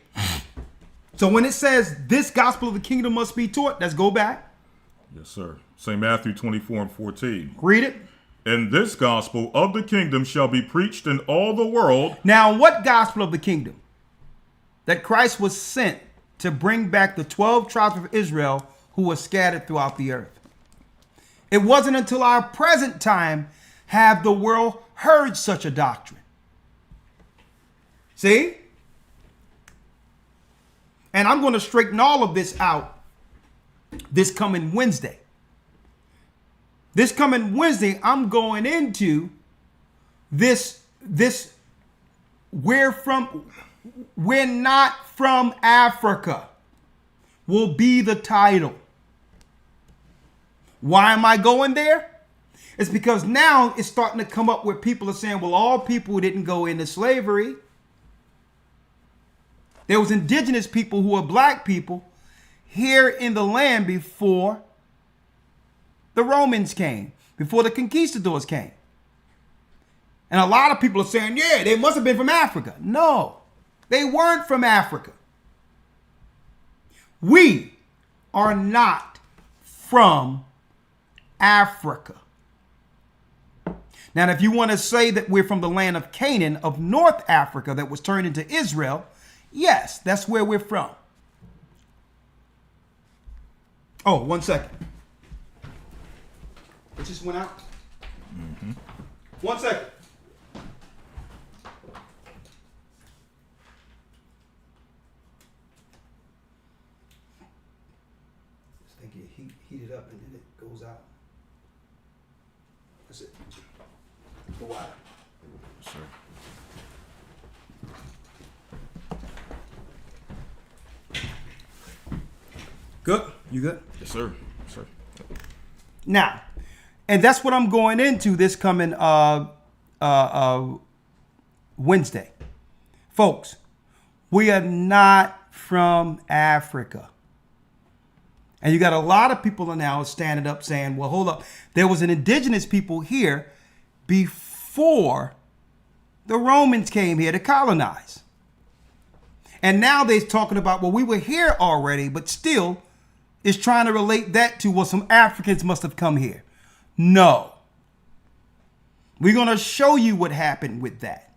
So when it says this gospel of the kingdom must be taught, let's go back. Yes, sir. St. Matthew 24:14. Read it. And this gospel of the kingdom shall be preached in all the world. Now, what gospel of the kingdom? That Christ was sent to bring back the 12 tribes of Israel who were scattered throughout the earth. It wasn't until our present time have the world heard such a doctrine. See? And I'm going to straighten all of this out this coming Wednesday. This coming Wednesday, I'm going into this we're not from Africa will be the title. Why am I going there? It's because now it's starting to come up where people are saying, well, all people didn't go into slavery. There was indigenous people who were black people here in the land before the Romans came, before the conquistadors came. And a lot of people are saying, yeah, they must have been from Africa. No, they weren't from Africa. We are not from Africa. Now, if you want to say that we're from the land of Canaan, of North Africa that was turned into Israel, yes, that's where we're from. Oh, 1 second. It just went out. 1 second. This thing get heated up and then it goes out. That's it. The wire. Yes, sir. Good? You good? Yes, sir. Yes, sir. Now, and that's what I'm going into this coming Wednesday. Folks, we are not from Africa. And you got a lot of people now standing up saying, well, hold up. There was an indigenous people here before the Romans came here to colonize. And now they're talking about, well, we were here already, but still is trying to relate that to, well, some Africans must have come here. No. We're going to show you what happened with that.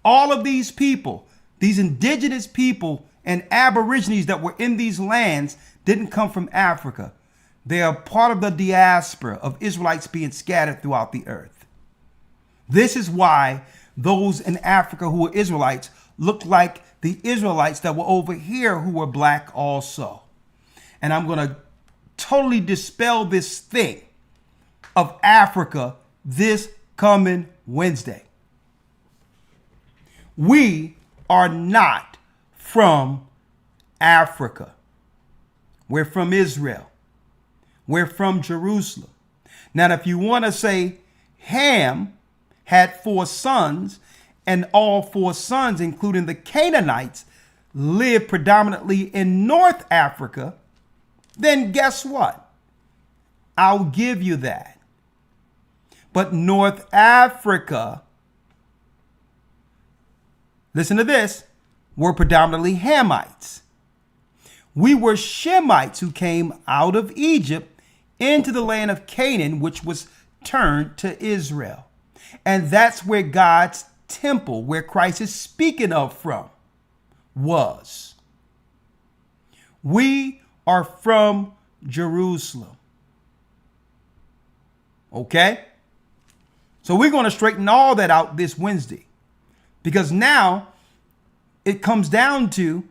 All of these people, these indigenous people and aborigines that were in these lands didn't come from Africa. They are part of the diaspora of Israelites being scattered throughout the earth. This is why those in Africa who were Israelites look like the Israelites that were over here who were black also. And I'm going to totally dispel this thing of Africa this coming Wednesday. We are not from Africa. We're from Israel. We're from Jerusalem. Now, if you want to say Ham had 4 sons, and all 4 sons, including the Canaanites, lived predominantly in North Africa, then guess what? I'll give you that. But North Africa, listen to this, were predominantly Hamites. We were Shemites who came out of Egypt into the land of Canaan, which was turned to Israel. And that's where God's temple, where Christ is speaking of from, was. We are from Jerusalem. Okay? So we're going to straighten all that out this Wednesday. Because now it comes down to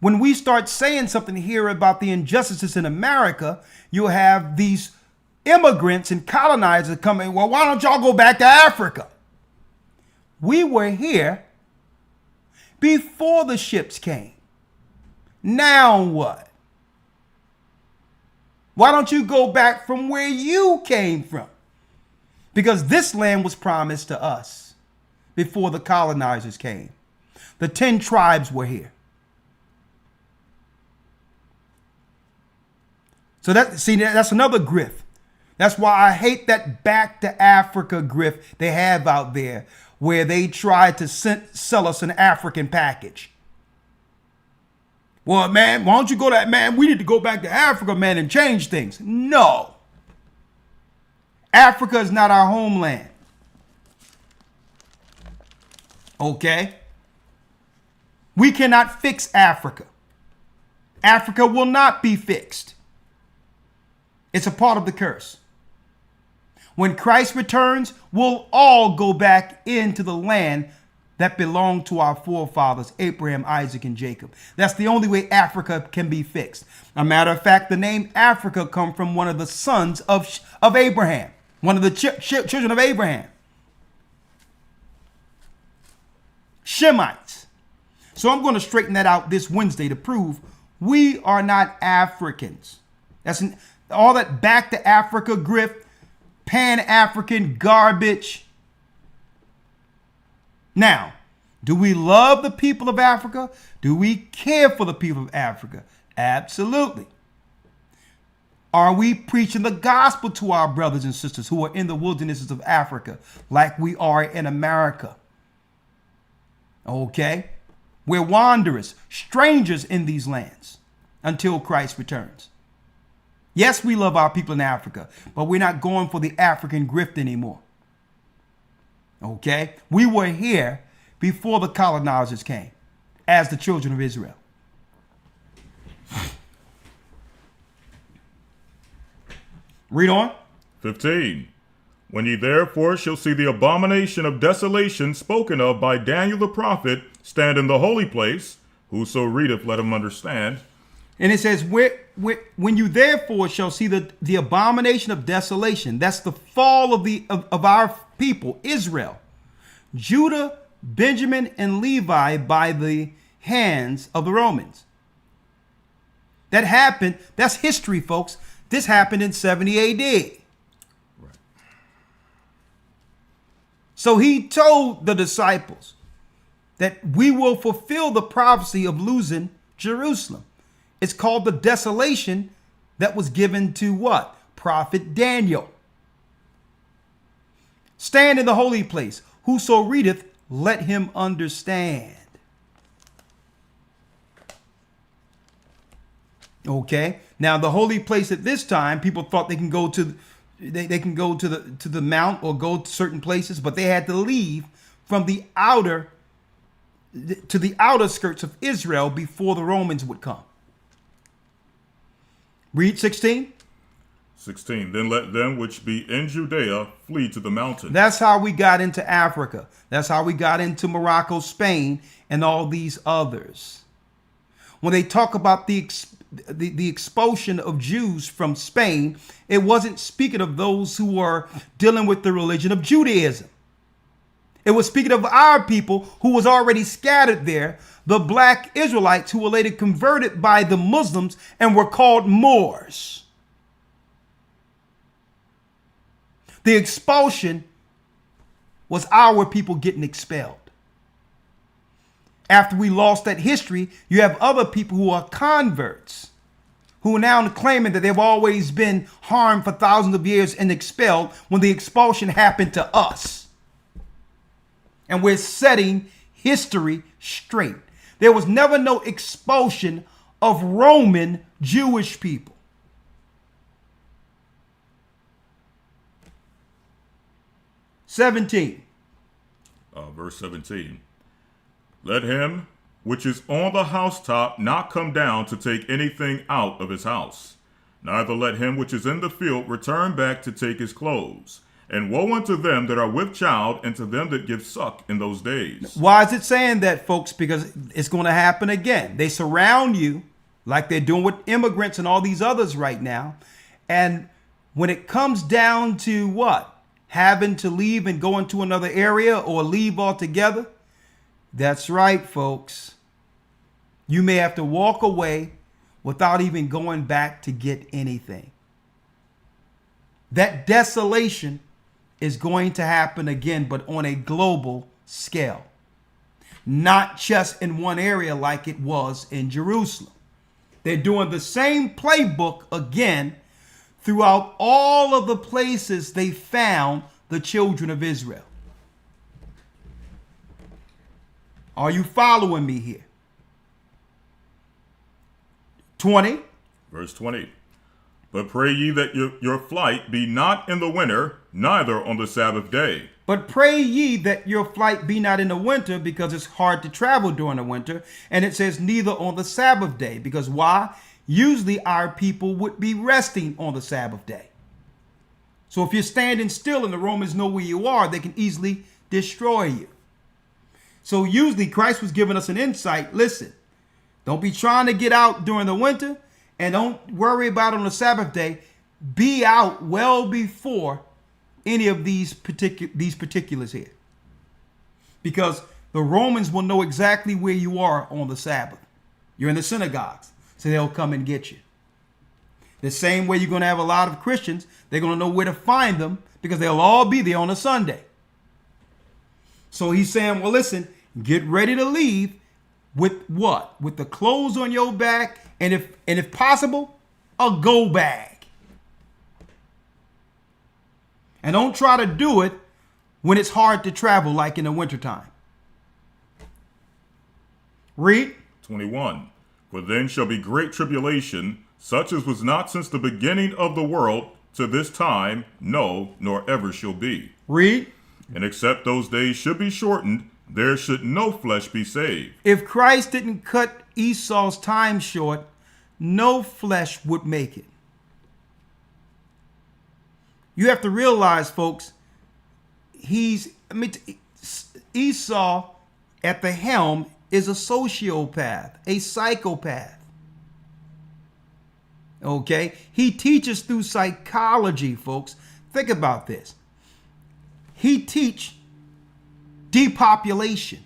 when we start saying something here about the injustices in America, you'll have these immigrants and colonizers coming, well, why don't y'all go back to Africa? We were here before the ships came. Now what? Why don't you go back from where you came from? Because this land was promised to us before the colonizers came. The 10 tribes were here. So that's another grift. That's why I hate that back to Africa grift they have out there, where they try to sell us an African package. Well, man, why don't you go to, man, we need to go back to Africa, man, and change things. No. Africa is not our homeland. Okay? We cannot fix Africa. Africa will not be fixed. It's a part of the curse. When Christ returns, we'll all go back into the land that belonged to our forefathers, Abraham, Isaac, and Jacob. That's the only way Africa can be fixed. A matter of fact, the name Africa comes from one of the sons of Abraham, one of the children of Abraham. Shemites. So I'm going to straighten that out this Wednesday to prove we are not Africans. That's all that back to Africa grift, Pan-African garbage. Now, do we love the people of Africa? Do we care for the people of Africa? Absolutely. Are we preaching the gospel to our brothers and sisters who are in the wildernesses of Africa like we are in America? Okay? We're wanderers, strangers in these lands until Christ returns. Yes, we love our people in Africa, but we're not going for the African grift anymore. Okay? We were here before the colonizers came as the children of Israel. Read on. 15. When ye therefore shall see the abomination of desolation spoken of by Daniel the prophet stand in the holy place, whoso readeth, let him understand. And it says, when you therefore shall see the abomination of desolation, that's the fall of our people, Israel, Judah, Benjamin, and Levi by the hands of the Romans. That happened, that's history, folks. This happened in 70 AD. Right. So he told the disciples that we will fulfill the prophecy of losing Jerusalem. It's called the desolation that was given to what? Prophet Daniel. Stand in the holy place. Whoso readeth, let him understand. Okay. Now the holy place at this time, people thought they can go to the mount or go to certain places, but they had to leave from the outer skirts of Israel before the Romans would come. Read 16. 16. Then let them which be in Judea flee to the mountains. That's how we got into Africa. That's how we got into Morocco, Spain, and all these others. When they talk about the expulsion of Jews from Spain, it wasn't speaking of those who were dealing with the religion of Judaism. It was speaking of our people who was already scattered there, the black Israelites who were later converted by the Muslims and were called Moors. The expulsion was our people getting expelled. After we lost that history, you have other people who are converts, who are now claiming that they've always been harmed for thousands of years and expelled when the expulsion happened to us. And we're setting history straight. There was never no expulsion of Roman Jewish people. Verse 17. Let him which is on the housetop not come down to take anything out of his house. Neither let him which is in the field return back to take his clothes. And woe unto them that are with child, and to them that give suck in those days. Why is it saying that, folks? Because it's going to happen again. They surround you like they're doing with immigrants and all these others right now. And when it comes down to what? Having to leave and go into another area or leave altogether. That's right, folks. You may have to walk away without even going back to get anything. That desolation is going to happen again, but on a global scale. not just in one area like it was in Jerusalem. They're doing the same playbook again throughout all of the places they found the children of Israel. Are you following me here? 20. Verse 20. But pray ye that your flight be not in the winter, neither on the Sabbath day. But pray ye that your flight be not in the winter, because it's hard to travel during the winter. And it says neither on the Sabbath day, because why? Usually our people would be resting on the Sabbath day. So if you're standing still and the Romans know where you are, they can easily destroy you. So usually Christ was giving us an insight. Listen, don't be trying to get out during the winter, and don't worry about it on the Sabbath day. Be out well before any of these particulars here, because the Romans will know exactly where you are on the Sabbath. You're in the synagogues, so they'll come and get you. The same way you're going to have a lot of Christians, they're going to know where to find them, because they'll all be there on a Sunday. So he's saying, well, listen, get ready to leave with what? With the clothes on your back, and if possible, a go bag. And don't try to do it when it's hard to travel, like in the wintertime. Read. 21. For then shall be great tribulation, such as was not since the beginning of the world to this time, no, nor ever shall be. Read. And except those days should be shortened, there should no flesh be saved. If Christ didn't cut Esau's time short, no flesh would make it. You have to realize, folks, Esau at the helm is a sociopath, a psychopath. Okay? He teaches through psychology, folks. Think about this. He teaches depopulation.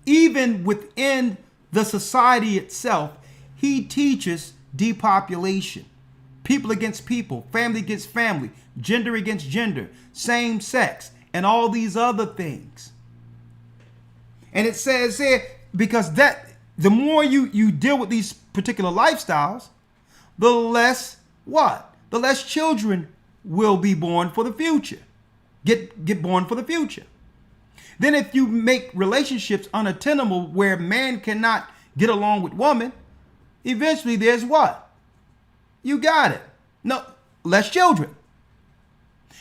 Even within the society itself, he teaches depopulation. People against people, family against family, gender against gender, same sex, and all these other things. And it says here, because that the more you deal with these particular lifestyles, the less what? The less children will be born for the future. Get born for the future. Then if you make relationships unattainable where man cannot get along with woman, eventually there's what? You got it. No, less children.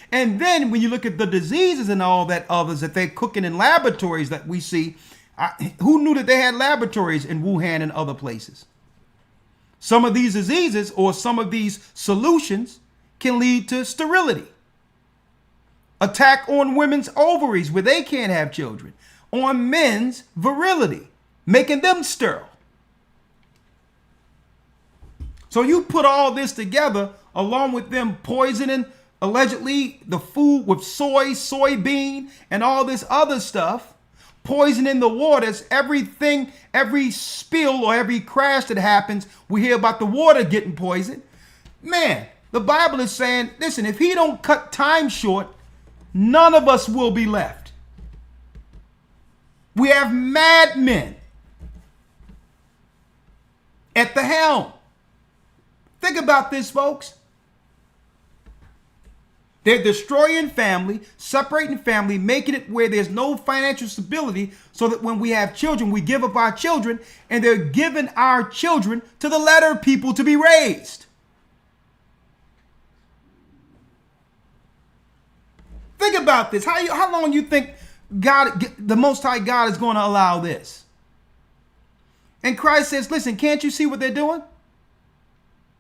And then when you look at the diseases and all that others that they're cooking in laboratories that we see, who knew that they had laboratories in Wuhan and other places? Some of these diseases or some of these solutions can lead to sterility. Attack on women's ovaries where they can't have children. On men's virility, making them sterile. So you put all this together along with them poisoning allegedly the food with soybean and all this other stuff, poisoning the waters, everything, every spill or every crash that happens, we hear about the water getting poisoned. Man, the Bible is saying, listen, if he don't cut time short, none of us will be left. We have madmen at the helm. Think about this, folks. They're destroying family, separating family, making it where there's no financial stability so that when we have children, we give up our children, and they're giving our children to the letter people to be raised. Think about this. How long do you think God, the Most High God, is going to allow this? And Christ says, listen, can't you see what they're doing?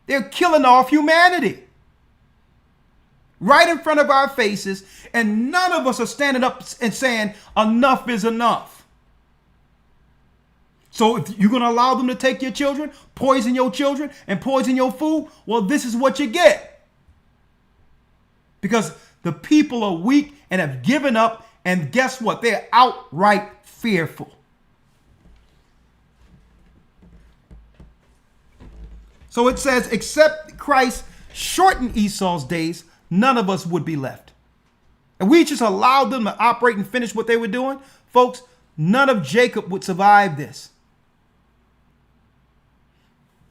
They're killing off humanity right in front of our faces, and none of us are standing up and saying enough is enough. So if you're going to allow them to take your children, poison your children, and poison your food, well, this is what you get. Because the people are weak and have given up, and guess what? They're outright fearful. So it says, except Christ shortened Esau's days, none of us would be left. And we just allowed them to operate and finish what they were doing. Folks, none of Jacob would survive this.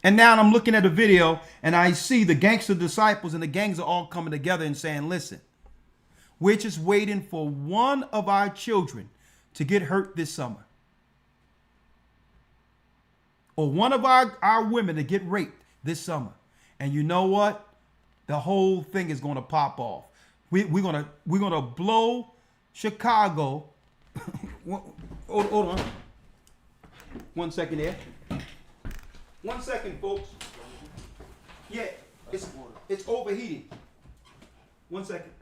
And now I'm looking at a video and I see the gangster disciples and the gangs are all coming together and saying, listen, we're just waiting for one of our children to get hurt this summer. Or one of our women to get raped this summer. And you know what? The whole thing is going to pop off. We're gonna blow Chicago. Hold on. 1 second there. 1 second, folks. Yeah, it's overheating. 1 second.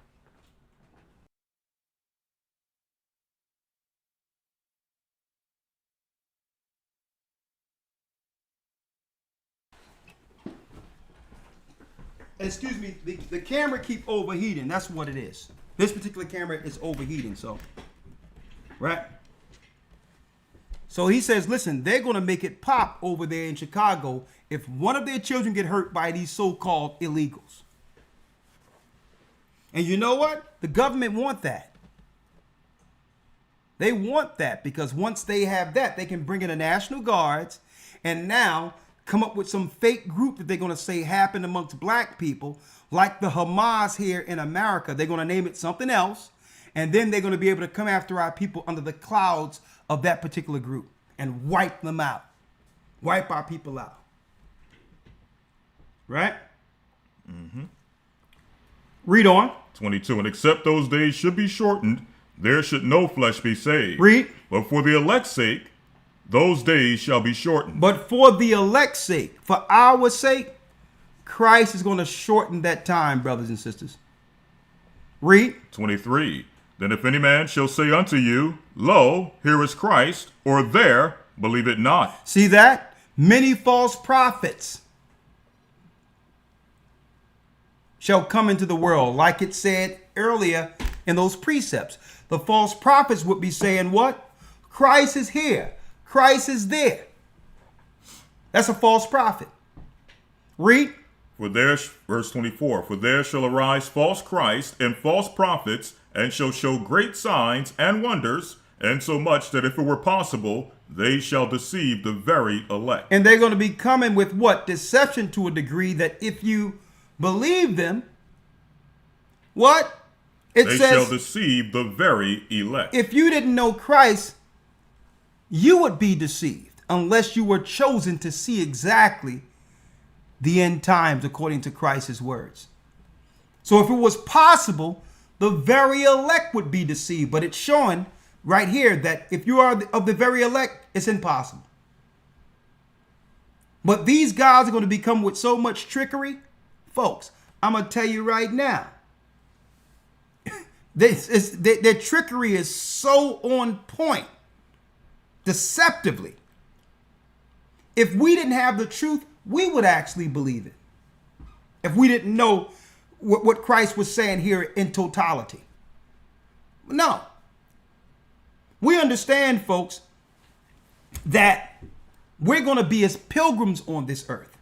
Excuse me, the camera keep overheating. That's what it is. This particular camera is overheating, so. Right? So he says, listen, they're going to make it pop over there in Chicago if one of their children get hurt by these so-called illegals. And you know what? The government want that. They want that because once they have that, they can bring in the National Guards and now come up with some fake group that they're going to say happened amongst black people, like the Hamas here in America. They're going to name it something else, and then they're going to be able to come after our people under the clouds of that particular group and wipe them out, wipe our people out. Right? Mm-hmm. Read on. 22. And except those days should be shortened, there should no flesh be saved. Read. But for the elect's sake, those days shall be shortened. But for the elect's sake, for our sake, Christ is going to shorten that time, brothers and sisters. Read. 23. Then if any man shall say unto you, Lo, here is Christ, or there, believe it not. See that? Many false prophets shall come into the world, like it said earlier in those precepts. The false prophets would be saying what? Christ is here. Christ is there. That's a false prophet. Read. For there, verse 24, for there shall arise false Christ and false prophets, and shall show great signs and wonders, and so much that if it were possible, they shall deceive the very elect. And they're going to be coming with what? Deception to a degree that if you believe them, what? They shall deceive the very elect. If you didn't know Christ, you would be deceived unless you were chosen to see exactly the end times according to Christ's words. So if it was possible, the very elect would be deceived. But it's showing right here that if you are of the very elect, it's impossible. But these guys are going to become with so much trickery. Folks, I'm going to tell you right now, their trickery is so on point, deceptively. If we didn't have the truth, we would actually believe it. If we didn't know what Christ was saying here in totality. No. We understand, folks, that we're going to be as pilgrims on this earth.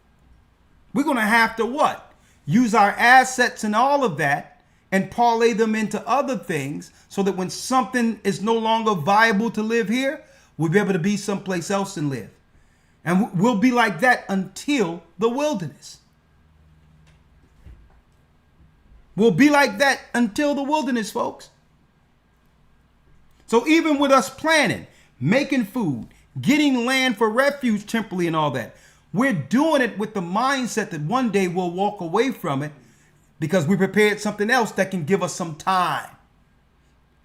We're going to have to what? Use our assets and all of that and parlay them into other things so that when something is no longer viable to live here, we'll be able to be someplace else and live. And we'll be like that until the wilderness. We'll be like that until the wilderness, folks. So even with us planning, making food, getting land for refuge temporarily and all that, we're doing it with the mindset that one day we'll walk away from it because we prepared something else that can give us some time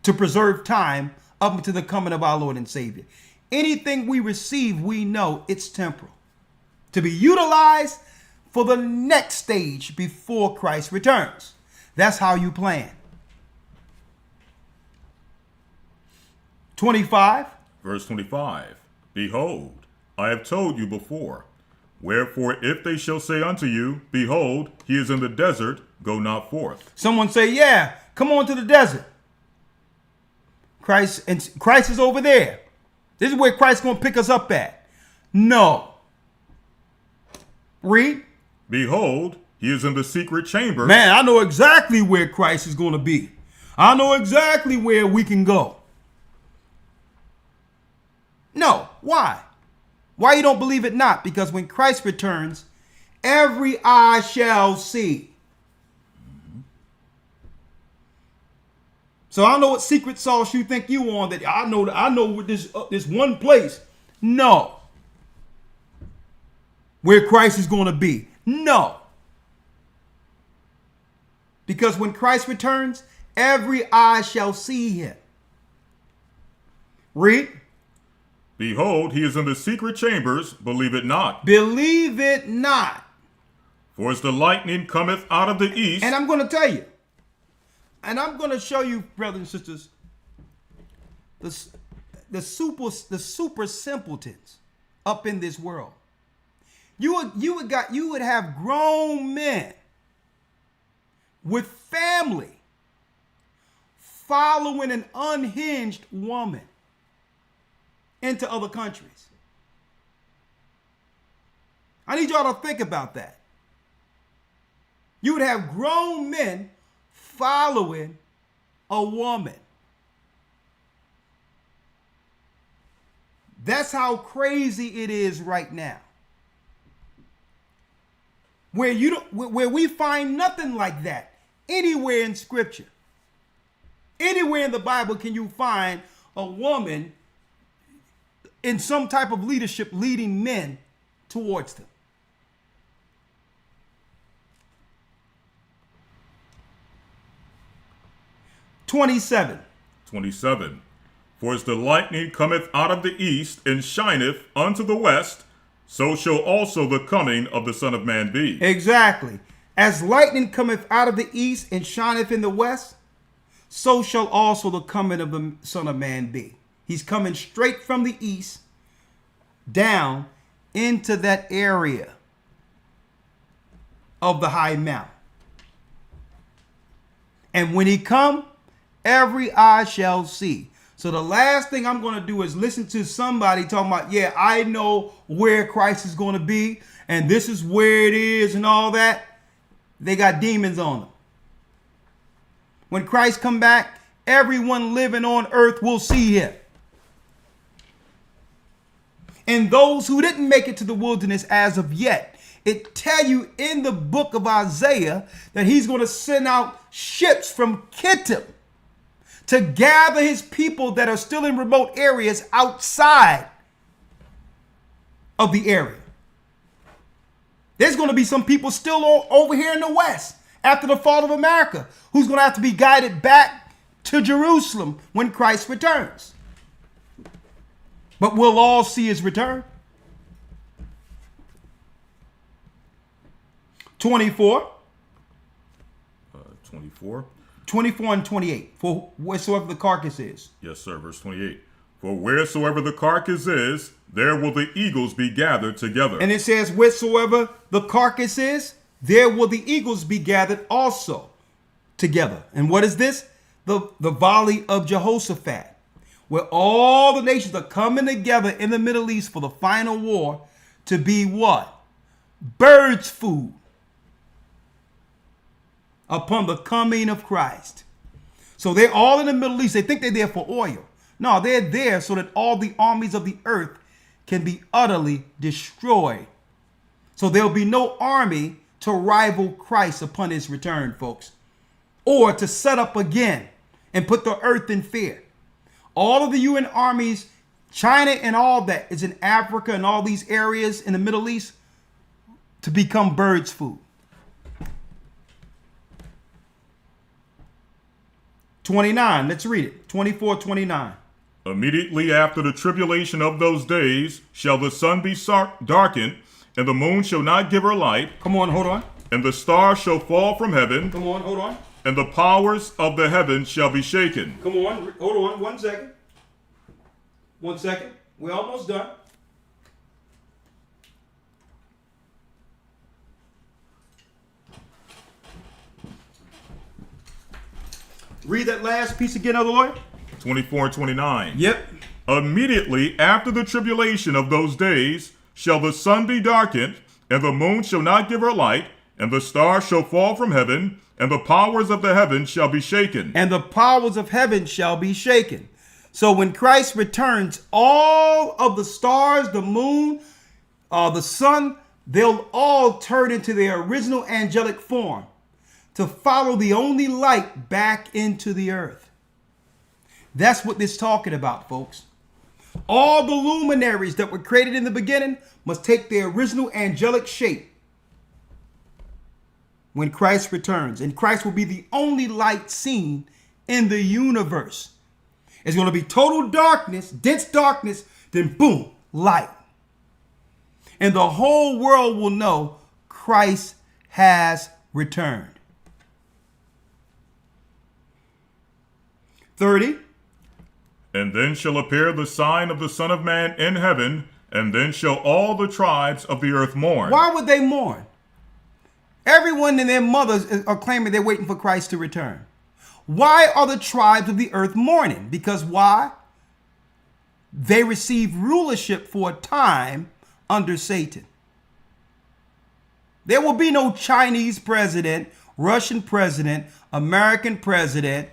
to preserve time up until the coming of our Lord and Savior. Anything we receive, we know it's temporal, to be utilized for the next stage before Christ returns. That's how you plan. 25. Verse 25. Behold, I have told you before. Wherefore, if they shall say unto you, Behold, he is in the desert, go not forth. Someone say, yeah, come on to the desert. Christ is over there. This is where Christ's going to pick us up at. No. Read. Behold, he is in the secret chamber. Man, I know exactly where Christ is going to be. I know exactly where we can go. No. Why? Why you don't believe it not? Because when Christ returns, every eye shall see. So I don't know what secret sauce you think you on that I know this one place. No. Where Christ is going to be. No. Because when Christ returns, every eye shall see him. Read. Behold, he is in the secret chambers, believe it not. Believe it not. For as the lightning cometh out of the east. And I'm going to tell you. And I'm going to show you, brothers and sisters, the super simpletons up in this world. You would have grown men with family following an unhinged woman into other countries. I need y'all to think about that. You would have grown men following a woman. That's how crazy it is right now. Where we find nothing like that anywhere in Scripture. Anywhere in the Bible can you find a woman in some type of leadership leading men towards them. (27) For as the lightning cometh out of the east and shineth unto the west, so shall also the coming of the Son of Man be. Exactly. As lightning cometh out of the east and shineth in the west, so shall also the coming of the Son of Man be. He's coming straight from the east down into that area of the high mountain. And when he come, every eye shall see. So the last thing I'm going to do is listen to somebody talking about, yeah, I know where Christ is going to be, and this is where it is and all that. They got demons on them. When Christ come back, everyone living on earth will see him. And those who didn't make it to the wilderness as of yet, it tell you in the book of Isaiah that he's going to send out ships from Kittim to gather his people that are still in remote areas outside of the area. There's going to be some people still over here in the West after the fall of America who's going to have to be guided back to Jerusalem when Christ returns. But we'll all see his return. 24. 24 and 28. For wheresoever the carcass is. Yes, sir. Verse 28. For wheresoever the carcass is, there will the eagles be gathered together. And it says, wheresoever the carcass is, there will the eagles be gathered also together. And what is this? The valley of Jehoshaphat, where all the nations are coming together in the Middle East for the final war to be what? Birds' food upon the coming of Christ. So they're all in the Middle East. They think they're there for oil. No, they're there so that all the armies of the earth can be utterly destroyed. So there'll be no army to rival Christ upon his return, folks, or to set up again and put the earth in fear. All of the UN armies, China and all that is in Africa and all these areas in the Middle East to become birds' food. 29, let's read it. 24, 29. Immediately after the tribulation of those days shall the sun be darkened, and the moon shall not give her light. Come on, hold on. And the stars shall fall from heaven. Come on, hold on. And the powers of the heavens shall be shaken. Come on, hold on 1 second. 1 second. We're almost done. Read that last piece again, Elder Lawyer. 24 and 29. Yep. Immediately after the tribulation of those days shall the sun be darkened, and the moon shall not give her light, and the stars shall fall from heaven, and the powers of the heavens shall be shaken. And the powers of heaven shall be shaken. So when Christ returns, all of the stars, the moon, the sun, they'll all turn into their original angelic form to follow the only light back into the earth. That's what this is talking about, folks. All the luminaries that were created in the beginning must take their original angelic shape when Christ returns. And Christ will be the only light seen in the universe. It's going to be total darkness, dense darkness, then boom, light. And the whole world will know Christ has returned. 30. And then shall appear the sign of the Son of Man in heaven, and then shall all the tribes of the earth mourn. Why would they mourn? Everyone and their mothers are claiming they're waiting for Christ to return. Why are the tribes of the earth mourning? Because why? They receive rulership for a time under Satan. There will be no Chinese president, Russian president, American president,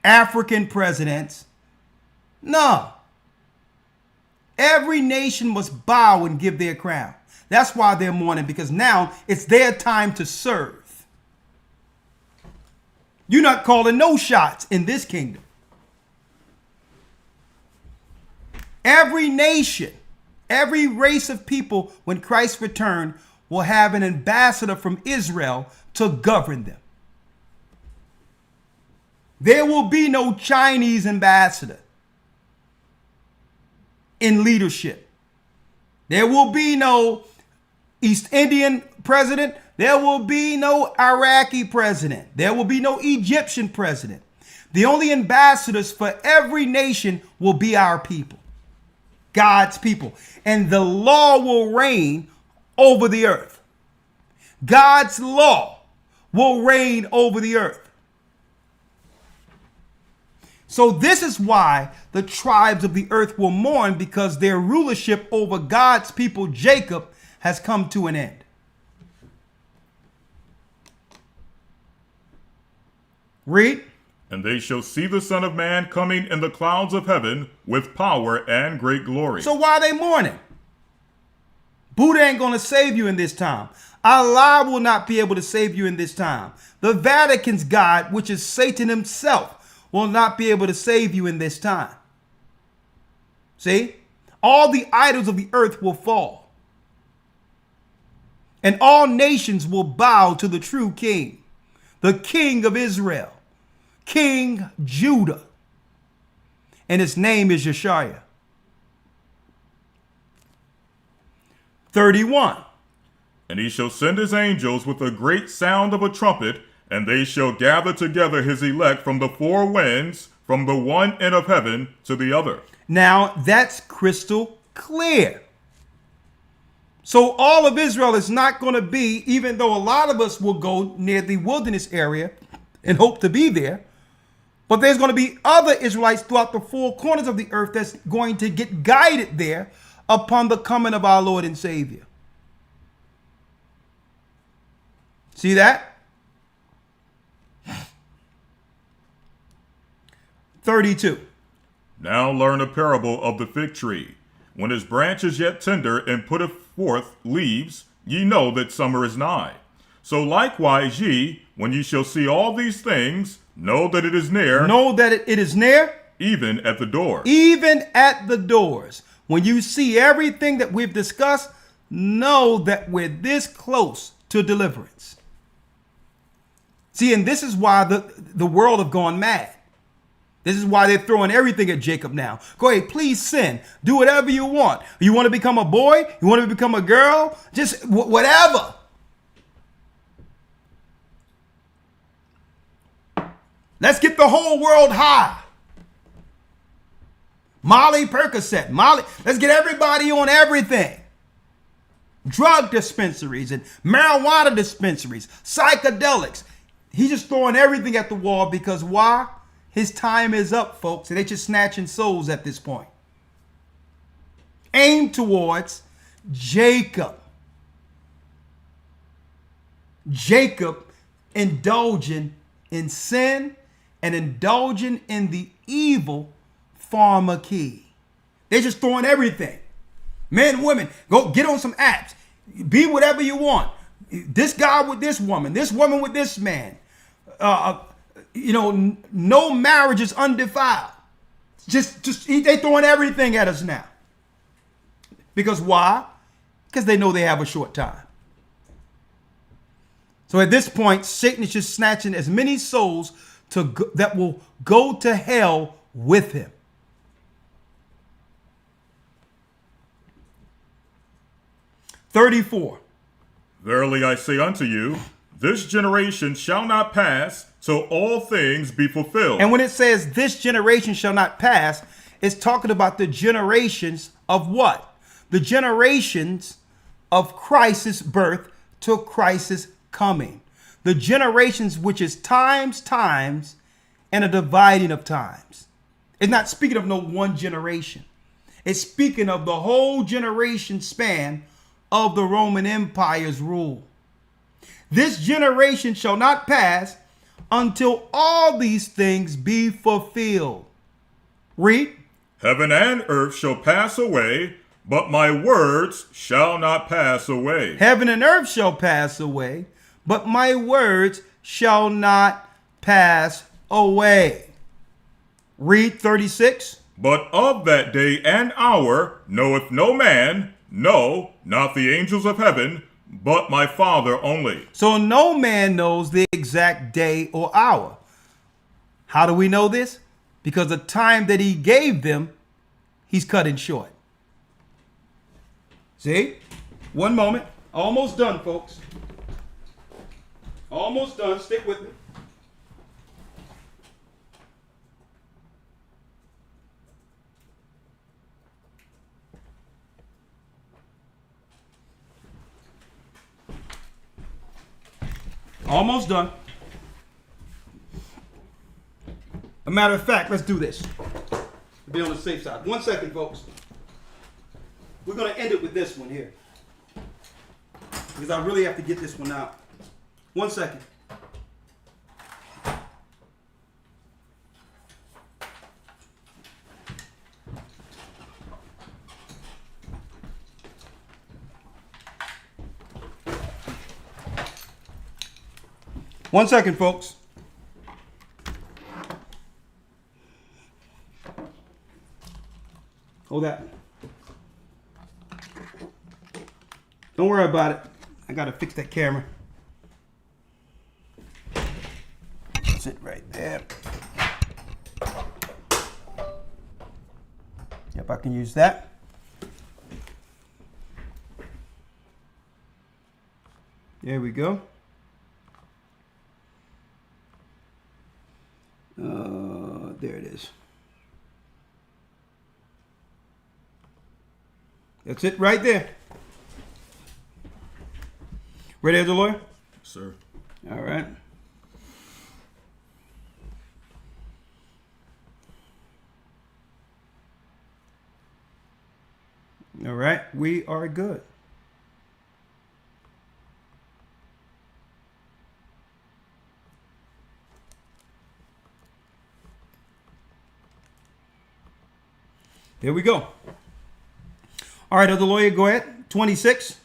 African presidents. No. Every nation must bow and give their crown. That's why they're mourning, because now it's their time to serve. You're not calling no shots in this kingdom. Every nation, every race of people, when Christ returns, will have an ambassador from Israel to govern them. There will be no Chinese ambassador in leadership. There will be no East Indian president. There will be no Iraqi president. There will be no Egyptian president. The only ambassadors for every nation will be our people, God's people. And the law will reign over the earth. God's law will reign over the earth. So this is why the tribes of the earth will mourn, because their rulership over God's people, Jacob, has come to an end. Read. And they shall see the Son of Man coming in the clouds of heaven with power and great glory. So why are they mourning? Buddha ain't going to save you in this time. Allah will not be able to save you in this time. The Vatican's God, which is Satan himself, will not be able to save you in this time. See? All the idols of the earth will fall. And all nations will bow to the true king, the King of Israel, King Judah. And his name is Yeshua. 31. And he shall send his angels with a great sound of a trumpet, and they shall gather together his elect from the four winds, from the one end of heaven to the other. Now that's crystal clear. So all of Israel is not going to be, even though a lot of us will go near the wilderness area and hope to be there, but there's going to be other Israelites throughout the four corners of the earth that's going to get guided there upon the coming of our Lord and Savior. See that? 32. Now learn a parable of the fig tree. When his branch is yet tender and putteth forth leaves, ye know that summer is nigh. So likewise ye, when ye shall see all these things, know that it is near. Know that it is near. Even at the door. Even at the doors. When you see everything that we've discussed, know that we're this close to deliverance. See, and this is why the world have gone mad. This is why they're throwing everything at Jacob now. Go ahead, please sin. Do whatever you want. You want to become a boy? You want to become a girl? Just whatever. Let's get the whole world high. Molly, Percocet, Molly. Let's get everybody on everything. Drug dispensaries and marijuana dispensaries, psychedelics. He's just throwing everything at the wall because why? His time is up, folks, and they're just snatching souls at this point. Aim towards Jacob. Jacob indulging in sin and indulging in the evil pharmacy. They're just throwing everything. Men, women, go get on some apps. Be whatever you want. This guy with this woman with this man. No marriage is undefiled. Just they throwing everything at us now. Because why? Because they know they have a short time. So at this point, Satan is just snatching as many souls that will go to hell with him. (34) Verily I say unto you, this generation shall not pass till all things be fulfilled. And when it says this generation shall not pass, it's talking about the generations of what? The generations of Christ's birth to Christ's coming. The generations which is times, and a dividing of times. It's not speaking of no one generation. It's speaking of the whole generation span of the Roman Empire's rule. This generation shall not pass until all these things be fulfilled. Read. Heaven and earth shall pass away, but my words shall not pass away. Heaven and earth shall pass away, but my words shall not pass away. Read 36. But of that day and hour knoweth no man, no, not the angels of heaven, but my Father only. So no man knows the exact day or hour. How do we know this? Because the time that he gave them, he's cutting short. See? One moment. Almost done, folks. Almost done. Stick with me. Almost done. A matter of fact, let's do this. Be on the safe side. 1 second, folks. We're going to end it with this one here. Because I really have to get this one out. 1 second. One second, folks. Hold that. Don't worry about it. I gotta fix that camera. That's it right there. Yep, I can use that. There we go. There it is. That's it right there. Ready, Elder Lawyer? Sir. All right. All right, we are good. There we go. All right, Elder Lawyer, go ahead. 26.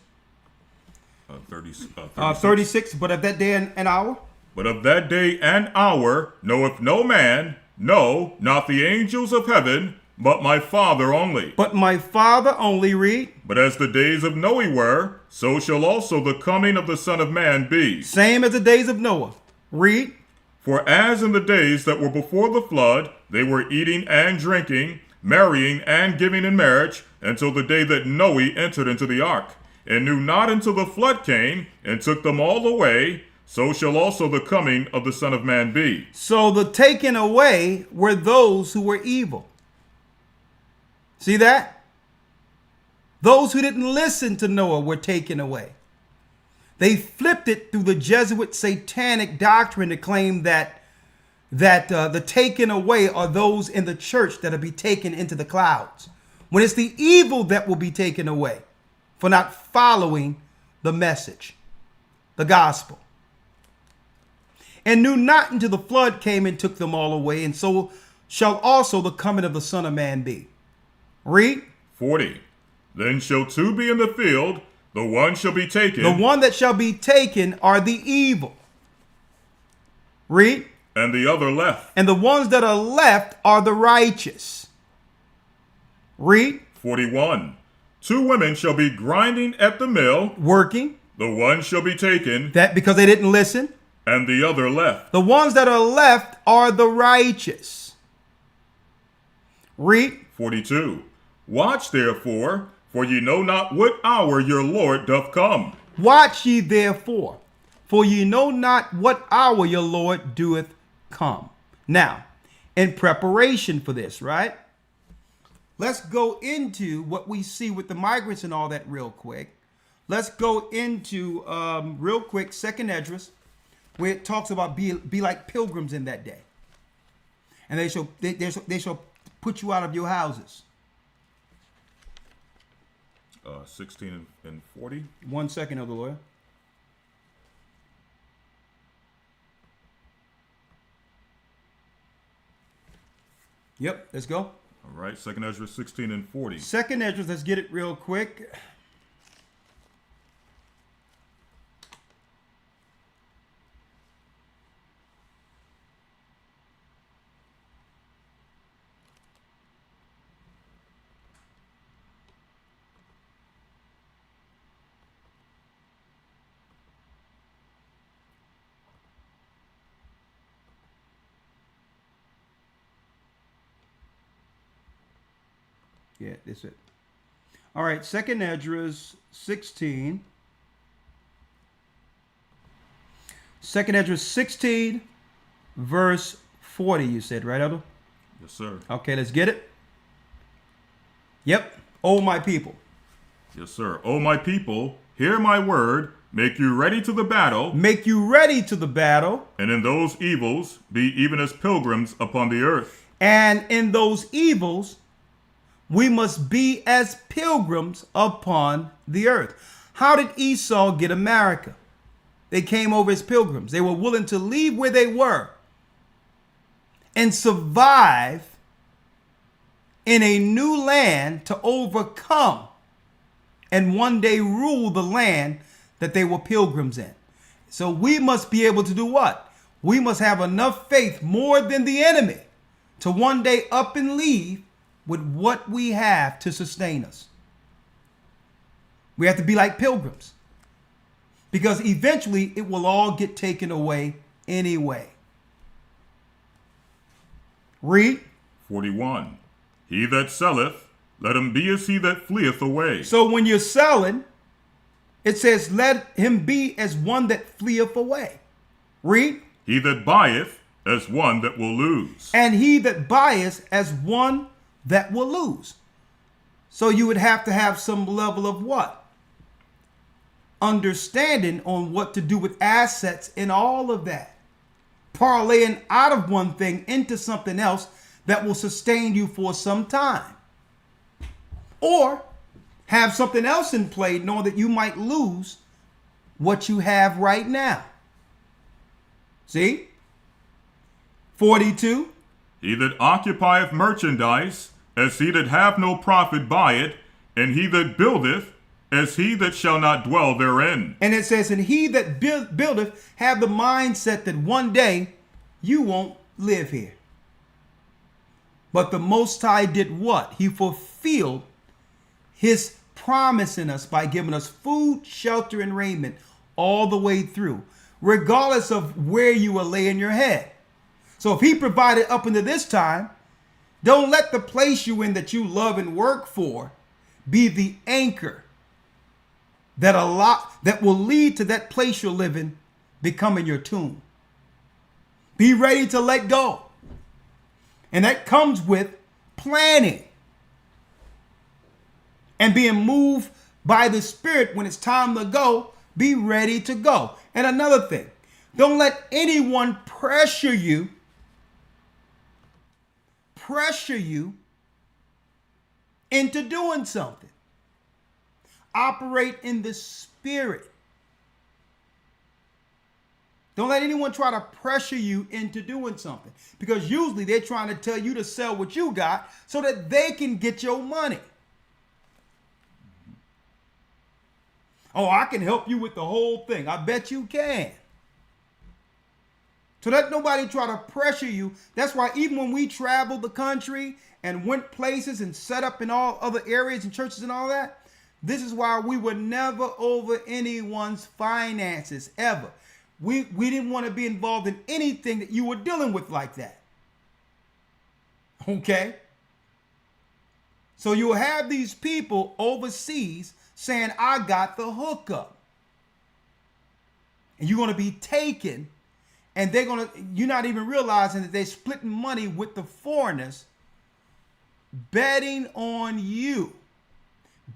36, but of that day and hour? But of that day and hour knoweth no man, no, not the angels of heaven, but my Father only. But my Father only, read. But as the days of Noe were, so shall also the coming of the Son of Man be. Same as the days of Noah. Read. For as in the days that were before the flood, they were eating and drinking, marrying and giving in marriage, until the day that Noe entered into the ark, and knew not until the flood came, and took them all away, so shall also the coming of the Son of Man be. So the taken away were those who were evil. See that? Those who didn't listen to Noah were taken away. They flipped it through the Jesuit satanic doctrine to claim that the taken away are those in the church that will be taken into the clouds, when it's the evil that will be taken away for not following the message, the gospel. And knew not until the flood came and took them all away, and so shall also the coming of the Son of Man be. Read. 40. Then shall two be in the field, the one shall be taken. The one that shall be taken are the evil. Read. And the other left. And the ones that are left are the righteous. Read. 41. Two women shall be grinding at the mill. Working. The one shall be taken. That because they didn't listen. And the other left. The ones that are left are the righteous. Read. 42. Watch therefore, for ye know not what hour your Lord doth come. Watch ye therefore, for ye know not what hour your Lord doeth come. Now, in preparation for this, right? Let's go into what we see with the migrants and all that real quick. Let's go into real quick, 2nd Esdras, where it talks about be like pilgrims in that day, and they shall put you out of your houses. 16 and 40. 1 second, Elder Lawyer. Yep, let's go. All right, 2nd Ezra 16 and 40. 2nd Esdras, let's get it real quick. Yeah, that's it. All right, 2nd Esdras 16. 2nd Esdras 16, verse 40, you said, right, Elder? Yes, sir. Okay, let's get it. Yep. O my people. Yes, sir. O my people, hear my word, make you ready to the battle. Make you ready to the battle. And in those evils, be even as pilgrims upon the earth. And in those evils, we must be as pilgrims upon the earth. How did Esau get America? They came over as pilgrims. They were willing to leave where they were and survive in a new land to overcome and one day rule the land that they were pilgrims in. So we must be able to do what? We must have enough faith more than the enemy to one day up and leave with what we have to sustain us. We have to be like pilgrims, because eventually it will all get taken away anyway. Read. 41. He that selleth, let him be as he that fleeth away. So when you're selling, it says, let him be as one that fleeth away. Read. He that buyeth, as one that will lose. And he that buyeth, as one that will lose. So you would have to have some level of what? Understanding on what to do with assets and all of that. Parlaying out of one thing into something else that will sustain you for some time. Or have something else in play knowing that you might lose what you have right now. See? 42. He that occupieth merchandise, as he that have no profit by it, and he that buildeth, as he that shall not dwell therein. And it says, and he that buildeth have the mindset that one day you won't live here. But the Most High did what? He fulfilled his promise in us by giving us food, shelter, and raiment all the way through, regardless of where you were laying your head. So if he provided up into this time, don't let the place you in that you love and work for be the anchor that will lead to that place you're living becoming your tomb. Be ready to let go. And that comes with planning and being moved by the Spirit when it's time to go. Be ready to go. And another thing, don't let anyone pressure you into doing something. Operate in the Spirit. Don't let anyone try to pressure you into doing something, because usually they're trying to tell you to sell what you got so that they can get your money. Oh, I can help you with the whole thing. I bet you can. So let nobody try to pressure you. That's why even when we traveled the country and went places and set up in all other areas and churches and all that, this is why we were never over anyone's finances, ever. We didn't want to be involved in anything that you were dealing with like that. Okay? So you'll have these people overseas saying, I got the hookup. And you're going to be taken, and you're not even realizing that they're splitting money with the foreigners, betting on you,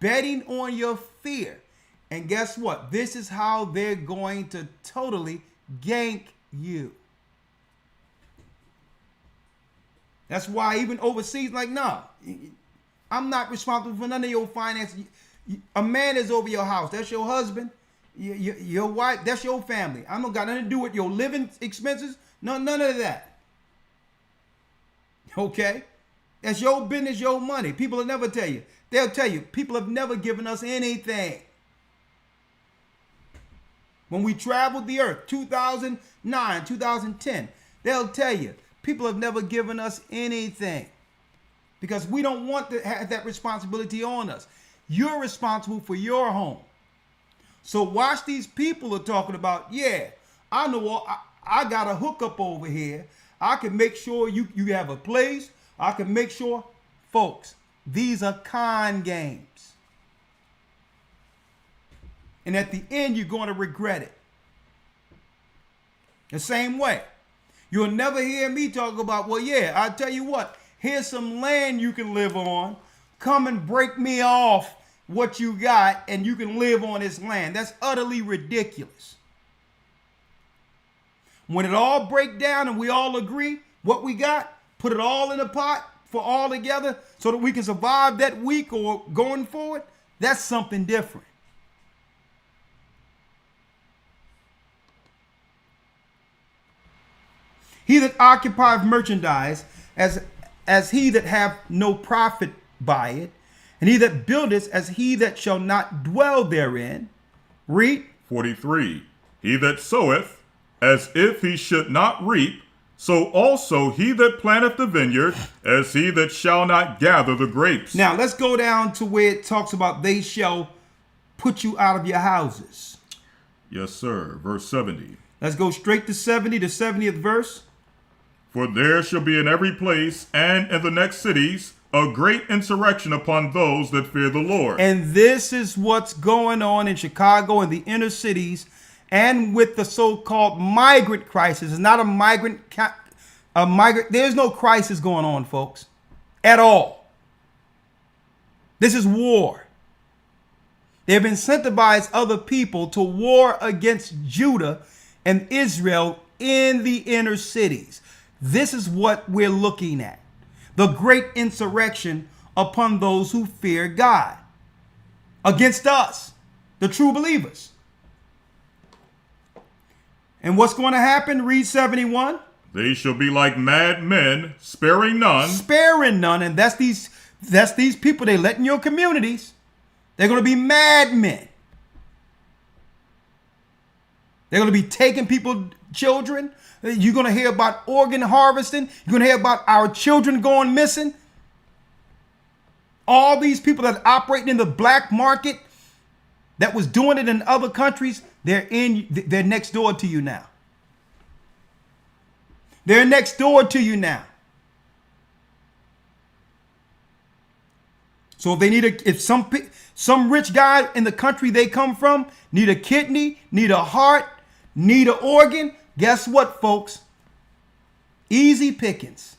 betting on your fear. And guess what? This is how they're going to totally gank you. That's why even overseas, like, no, I'm not responsible for none of your finances. A man is over your house. That's your husband. Your wife, that's your family. I don't got nothing to do with your living expenses. None of that. Okay? That's your business, your money. People will never tell you. They'll tell you, people have never given us anything. When we traveled the earth, 2009, 2010, they'll tell you, people have never given us anything, because we don't want to have that responsibility on us. You're responsible for your home. So watch these people are talking about, yeah, I know I got a hookup over here. I can make sure you have a place. I can make sure, folks, these are con games. And at the end, you're going to regret it. The same way. You'll never hear me talk about, well, yeah, I'll tell you what, here's some land you can live on. Come and break me off what you got, and you can live on this land. That's utterly ridiculous. When it all break down and we all agree what we got, put it all in a pot for all together so that we can survive that week or going forward, that's something different. He that occupieth merchandise as he that hath no profit by it, and he that buildeth as he that shall not dwell therein. Read. 43. He that soweth as if he should not reap, so also he that planteth the vineyard as he that shall not gather the grapes. Now let's go down to where it talks about they shall put you out of your houses. Yes, sir. Verse 70. Let's go straight to 70, the 70th verse. For there shall be in every place and in the next cities a great insurrection upon those that fear the Lord. And this is what's going on in Chicago and the inner cities, and with the so-called migrant crisis. It's not a migrant. There's no crisis going on, folks, at all. This is war. They've incentivized other people to war against Judah and Israel in the inner cities. This is what we're looking at. The great insurrection upon those who fear God. Against us, the true believers. And what's going to happen? Read 71. They shall be like mad men, sparing none. Sparing none. And that's these people they let in your communities. They're going to be madmen. They're going to be taking people's children. You're going to hear about organ harvesting. You're going to hear about our children going missing. All these people that are operating in the black market that was doing it in other countries, they're next door to you now. They're next door to you now. So if some rich guy in the country they come from need a kidney, need a heart, need an organ, guess what, folks? Easy pickings.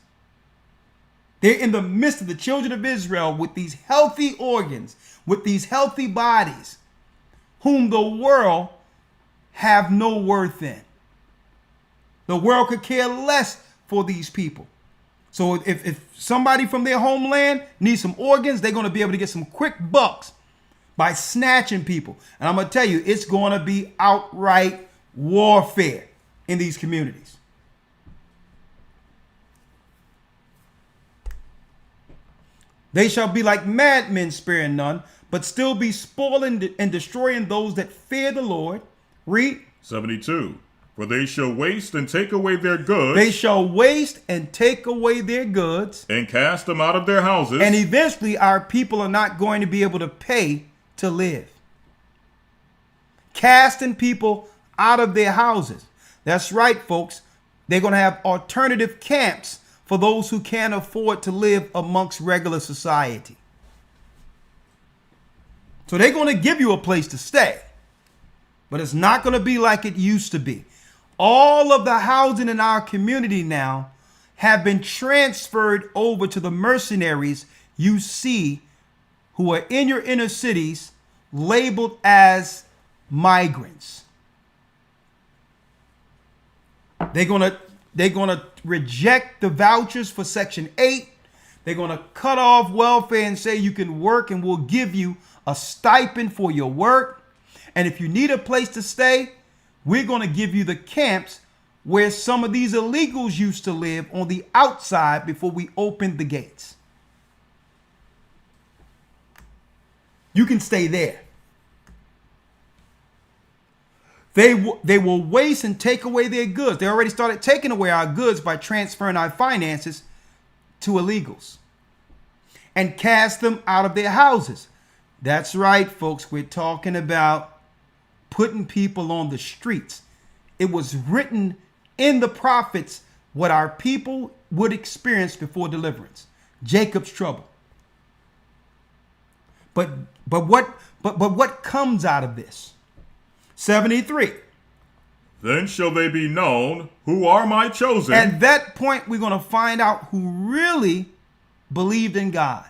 They're in the midst of the children of Israel with these healthy organs, with these healthy bodies, whom the world have no worth in. The world could care less for these people. So if somebody from their homeland needs some organs, they're going to be able to get some quick bucks by snatching people. And I'm going to tell you, it's going to be outright warfare in these communities. They shall be like madmen, sparing none, but still be spoiling and destroying those that fear the Lord. Read. 72. For they shall waste and take away their goods. They shall waste and take away their goods. And cast them out of their houses. And eventually our people are not going to be able to pay to live. Casting people out of their houses. That's right, folks. They're going to have alternative camps for those who can't afford to live amongst regular society. So they're going to give you a place to stay, but it's not going to be like it used to be. All of the housing in our community now have been transferred over to the mercenaries you see who are in your inner cities labeled as migrants. They're going to reject the vouchers for Section 8. They're going to cut off welfare and say you can work and we'll give you a stipend for your work. And if you need a place to stay, we're going to give you the camps where some of these illegals used to live on the outside before we opened the gates. You can stay there. They will waste and take away their goods. They already started taking away our goods by transferring our finances to illegals and cast them out of their houses. That's right, folks. We're talking about putting people on the streets. It was written in the prophets what our people would experience before deliverance. Jacob's trouble. But what comes out of this? 73. Then shall they be known who are my chosen. At that point, we're going to find out who really believed in God,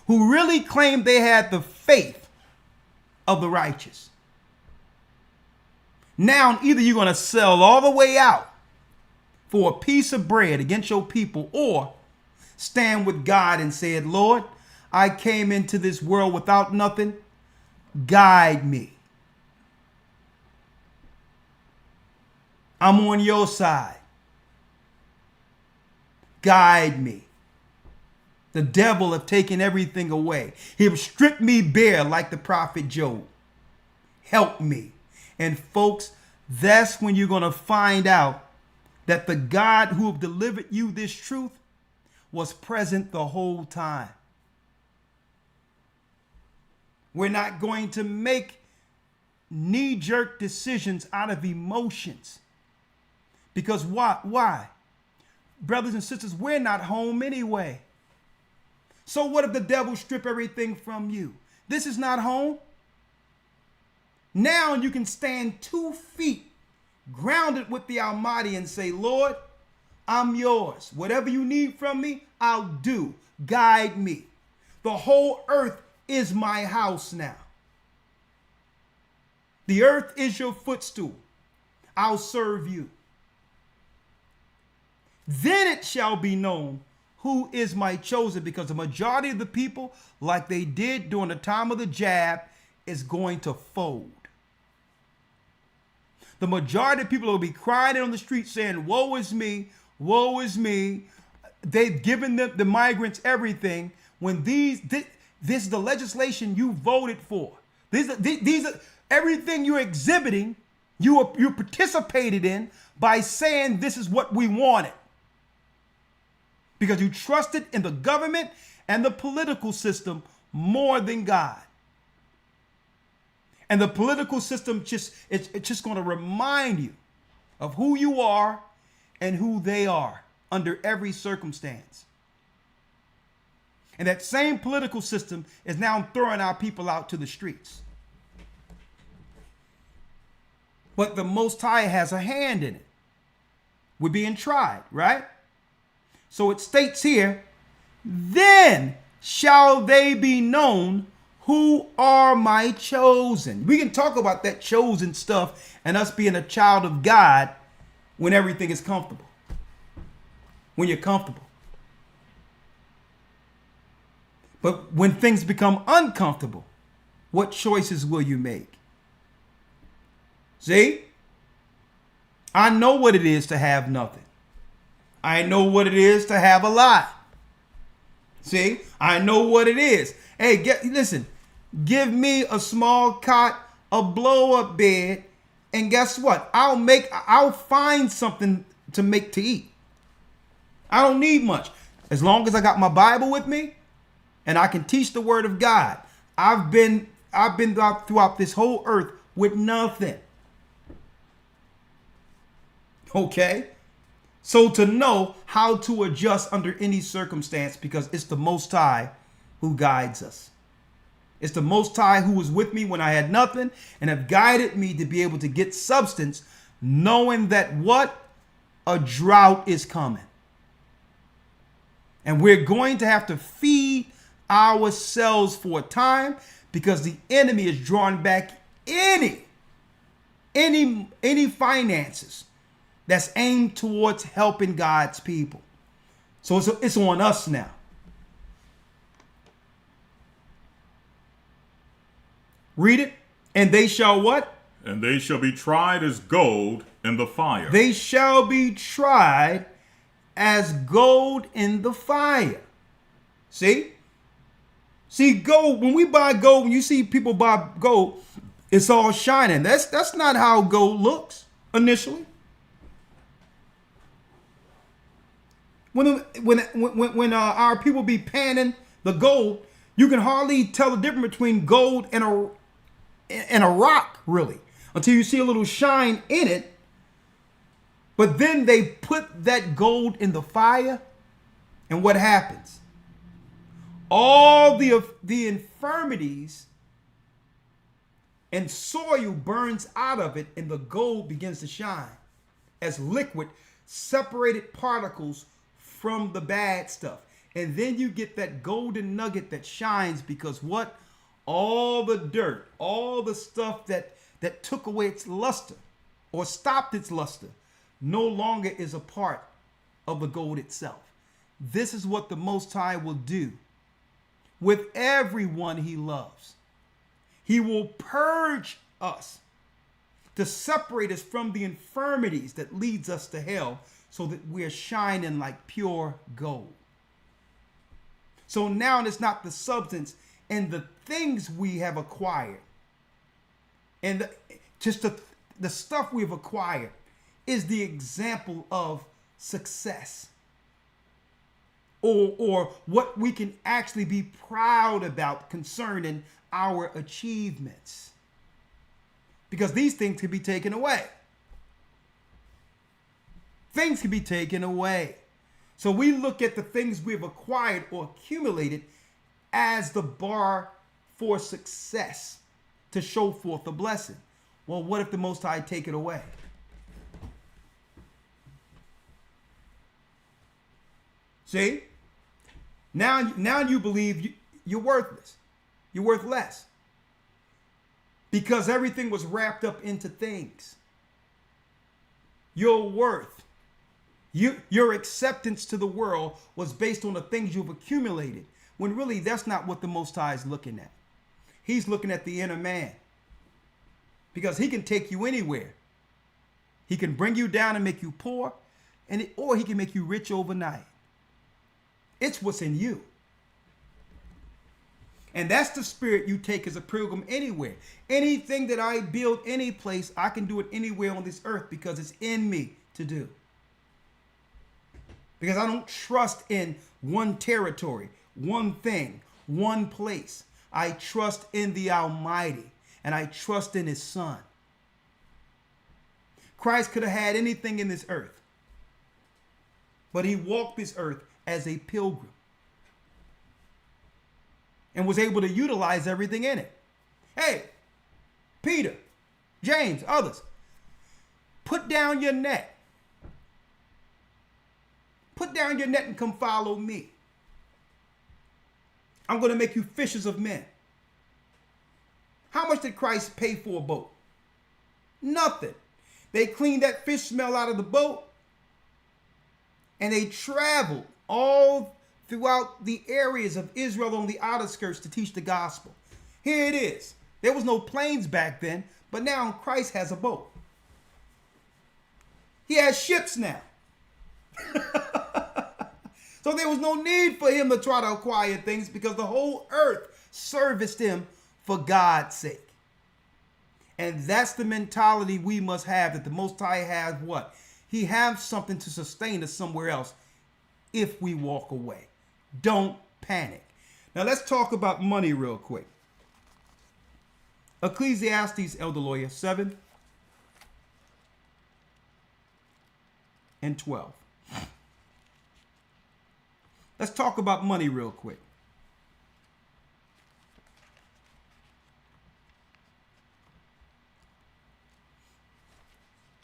who really claimed they had the faith of the righteous. Now, either you're going to sell all the way out for a piece of bread against your people, or stand with God and say, Lord, I came into this world without nothing. Guide me. I'm on your side. Guide me. The devil have taken everything away. He have stripped me bare like the prophet Job. Help me. And folks, that's when you're going to find out that the God who have delivered you this truth was present the whole time. We're not going to make knee-jerk decisions out of emotions. Because why? Brothers and sisters, we're not home anyway. So what if the devil strip everything from you? This is not home. Now you can stand 2 feet grounded with the Almighty and say, Lord, I'm yours. Whatever you need from me, I'll do. Guide me. The whole earth is my house now. The earth is your footstool. I'll serve you. Then it shall be known who is my chosen, because the majority of the people, like they did during the time of the jab, is going to fold. The majority of people will be crying on the street saying, woe is me, woe is me. They've given the migrants everything, when this is the legislation you voted for. These are everything you're exhibiting, you participated in by saying this is what we wanted. Because you trusted in the government and the political system more than God. And the political system it's just going to remind you of who you are and who they are under every circumstance. And that same political system is now throwing our people out to the streets. But the Most High has a hand in it. We're being tried, right? So it states here, then shall they be known who are my chosen. We can talk about that chosen stuff and us being a child of God when everything is comfortable. When you're comfortable. But when things become uncomfortable, what choices will you make? See? I know what it is to have nothing. I know what it is to have a lot. See, I know what it is. Hey, listen, give me a small cot, a blow-up bed, and guess what? I'll find something to make to eat. I don't need much. As long as I got my Bible with me and I can teach the word of God. I've been throughout this whole earth with nothing. Okay? So to know how to adjust under any circumstance, because it's the Most High who guides us. It's the Most High who was with me when I had nothing and have guided me to be able to get substance, knowing that what? A drought is coming. And we're going to have to feed ourselves for a time because the enemy is drawing back any finances that's aimed towards helping God's people. So it's on us now. Read it. And they shall what? And they shall be tried as gold in the fire. They shall be tried as gold in the fire. See? See, gold, when we buy gold, when you see people buy gold, it's all shining. That's not how gold looks initially. When our people be panning the gold, you can hardly tell the difference between gold and a rock, really, until you see a little shine in it. But then they put that gold in the fire, and what happens? All the infirmities and soil burns out of it, and the gold begins to shine as liquid, separated particles from the bad stuff. And then you get that golden nugget that shines because what? All the dirt, all the stuff that took away its luster or stopped its luster no longer is a part of the gold itself. This is what the Most High will do with everyone he loves. He will purge us to separate us from the infirmities that leads us to hell so that we're shining like pure gold. So now it's not the substance and the things we have acquired and the stuff we've acquired is the example of success or what we can actually be proud about concerning our achievements. Because these things can be taken away. Things can be taken away. So we look at the things we've acquired or accumulated as the bar for success to show forth the blessing. Well, what if the Most High take it away? See? Now you believe you're worthless. You're worth less. Because everything was wrapped up into things. Your worth, your acceptance to the world was based on the things you've accumulated. When really that's not what the Most High is looking at. He's looking at the inner man. Because he can take you anywhere. He can bring you down and make you poor, or he can make you rich overnight. It's what's in you. And that's the spirit you take as a pilgrim anywhere. Anything that I build any place, I can do it anywhere on this earth because it's in me to do. Because I don't trust in one territory, one thing, one place. I trust in the Almighty and I trust in his Son. Christ could have had anything in this earth, but he walked this earth as a pilgrim and was able to utilize everything in it. Hey, Peter, James, others, put down your net. Put down your net and come follow me. I'm going to make you fishers of men. How much did Christ pay for a boat? Nothing. They cleaned that fish smell out of the boat and they traveled all throughout the areas of Israel on the outer skirts to teach the gospel. Here it is. There was no planes back then, but now Christ has a boat. He has ships now. So there was no need for him to try to acquire things because the whole earth serviced him for God's sake. And that's the mentality we must have, that the Most High has what? He has something to sustain us somewhere else if we walk away. Don't panic. Now let's talk about money real quick. Ecclesiastes, Elder Lawya, 7 and 12. Let's talk about money real quick.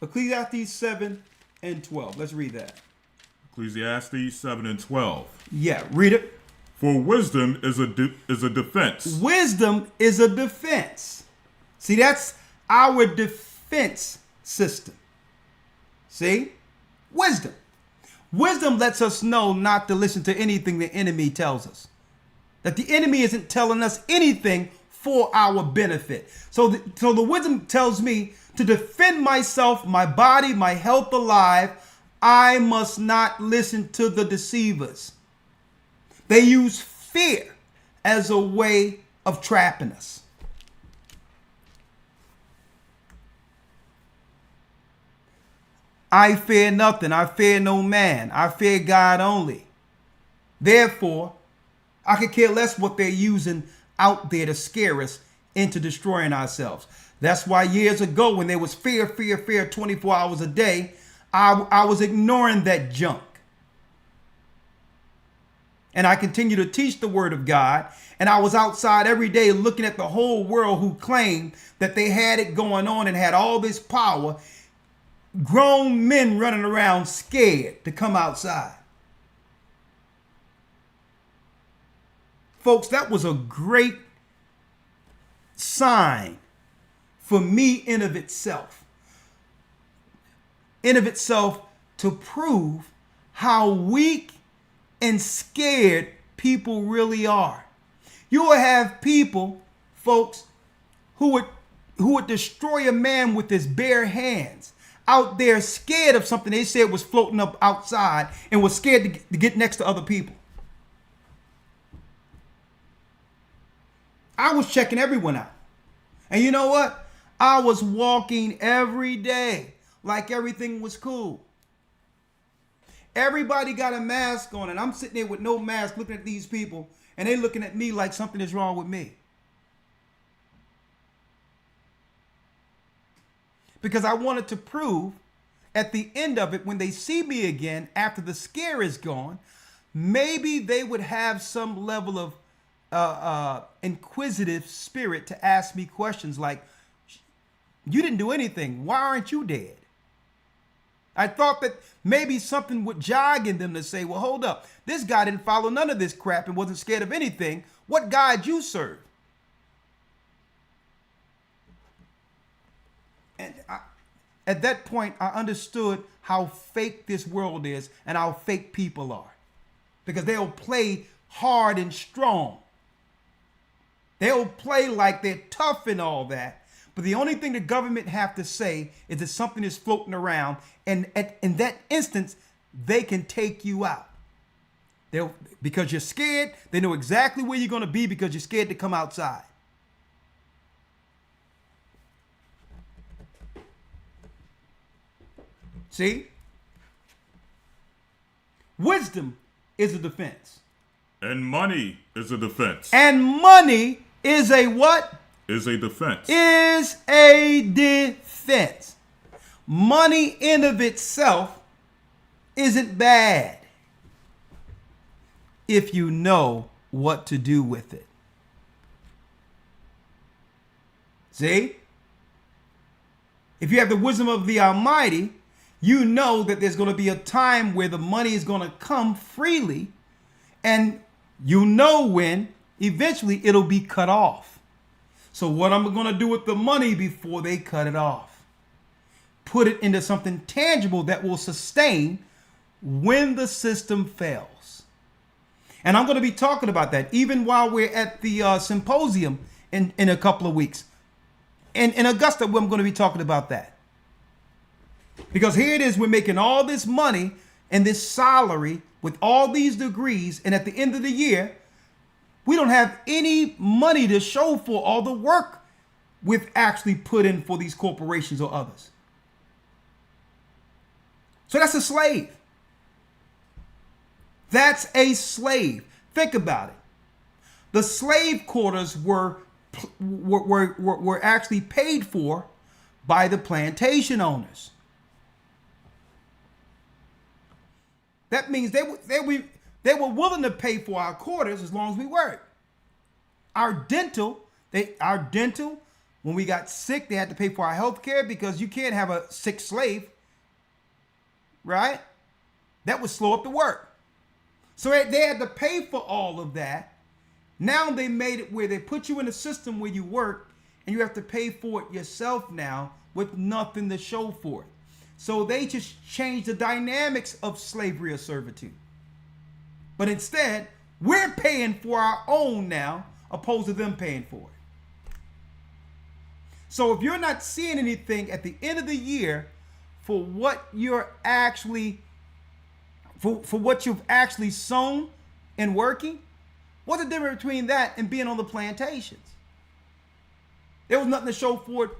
Ecclesiastes 7 and 12. Let's read that. Ecclesiastes 7 and 12. Yeah, read it. For wisdom is a defense. Wisdom is a defense. See, that's our defense system. See? Wisdom. Wisdom lets us know not to listen to anything the enemy tells us. That the enemy isn't telling us anything for our benefit. So the wisdom tells me to defend myself, my body, my health alive. I must not listen to the deceivers. They use fear as a way of trapping us. I fear nothing. I fear no man. I fear God only. Therefore, I could care less what they're using out there to scare us into destroying ourselves. That's why years ago, when there was fear 24 hours a day, I was ignoring that junk. And I continue to teach the word of God. And I was outside every day looking at the whole world who claimed that they had it going on and had all this power. Grown men running around scared to come outside. Folks, that was a great sign for me in of itself. In of itself, to prove how weak and scared people really are. You will have people, folks, who would destroy a man with his bare hands, out there scared of something they said was floating up outside and was scared to get next to other people. I was checking everyone out. And you know what? I was walking every day like everything was cool. Everybody got a mask on and I'm sitting there with no mask looking at these people and they looking at me like something is wrong with me. Because I wanted to prove at the end of it, when they see me again, after the scare is gone, maybe they would have some level of inquisitive spirit to ask me questions like, you didn't do anything. Why aren't you dead? I thought that maybe something would jog in them to say, well, hold up. This guy didn't follow none of this crap and wasn't scared of anything. What God you serve? And at that point, I understood how fake this world is and how fake people are. Because they'll play hard and strong. They'll play like they're tough and all that. But the only thing the government have to say is that something is floating around. And in that instance, they can take you out. Because you're scared, they know exactly where you're going to be because you're scared to come outside. See? Wisdom is a defense. And money is a defense. And money is a what? Is a defense. Is a defense. Money in of itself isn't bad if you know what to do with it. See? If you have the wisdom of the Almighty, you know that there's going to be a time where the money is going to come freely, and you know when eventually it'll be cut off. So what I'm going to do with the money before they cut it off? Put it into something tangible that will sustain when the system fails. And I'm going to be talking about that even while we're at the symposium in a couple of weeks. In Augusta, I'm going to be talking about that. Because here it is, we're making all this money and this salary with all these degrees, and at the end of the year, we don't have any money to show for all the work we've actually put in for these corporations or others. So that's a slave. That's a slave. Think about it. The slave quarters were actually paid for by the plantation owners. That means they were willing to pay for our quarters as long as we worked. Our dental, when we got sick, they had to pay for our health care because you can't have a sick slave, right? That would slow up the work. So they had to pay for all of that. Now they made it where they put you in a system where you work and you have to pay for it yourself now with nothing to show for it. So they just changed the dynamics of slavery or servitude. But instead, we're paying for our own now, opposed to them paying for it. So if you're not seeing anything at the end of the year for what you're actually, for what you've actually sown and working, what's the difference between that and being on the plantations? There was nothing to show for it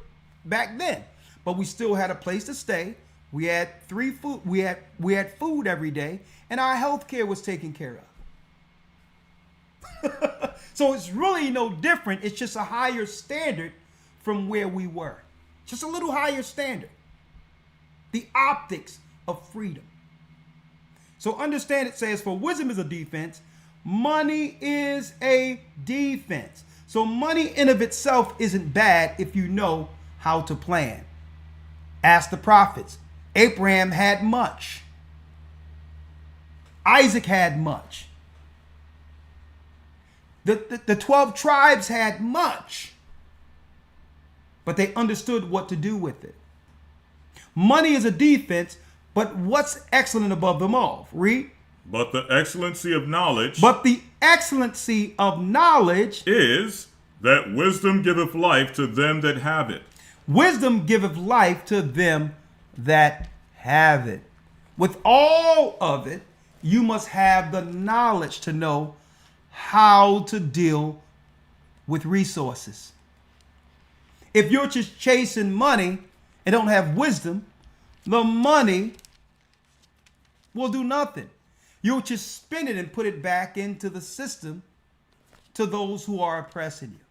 back then, but we still had a place to stay. We had we had food every day, and our health care was taken care of. So it's really no different. It's just a higher standard from where we were. Just a little higher standard. The optics of freedom. So understand it says, for wisdom is a defense, money is a defense. So money in of itself isn't bad if you know how to plan. Ask the prophets. Abraham had much. Isaac had much. The 12 tribes had much. But they understood what to do with it. Money is a defense, but what's excellent above them all? Read. But the excellency of knowledge. But the excellency of knowledge is that wisdom giveth life to them that have it. Wisdom giveth life to them that have it. With all of it, you must have the knowledge to know how to deal with resources. If you're just chasing money and don't have wisdom, the money will do nothing. You'll just spend it and put it back into the system to those who are oppressing you.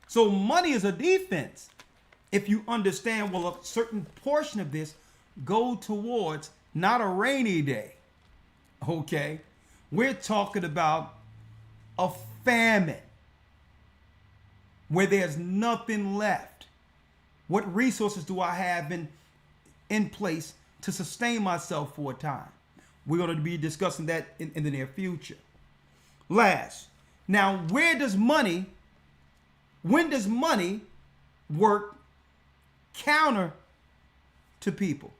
So money is a defense. If you understand, well, a certain portion of this go towards not a rainy day. Okay? We're talking about a famine where there's nothing left. What resources do I have in place to sustain myself for a time? We're going to be discussing that in the near future. Last, now when does money work counter to people?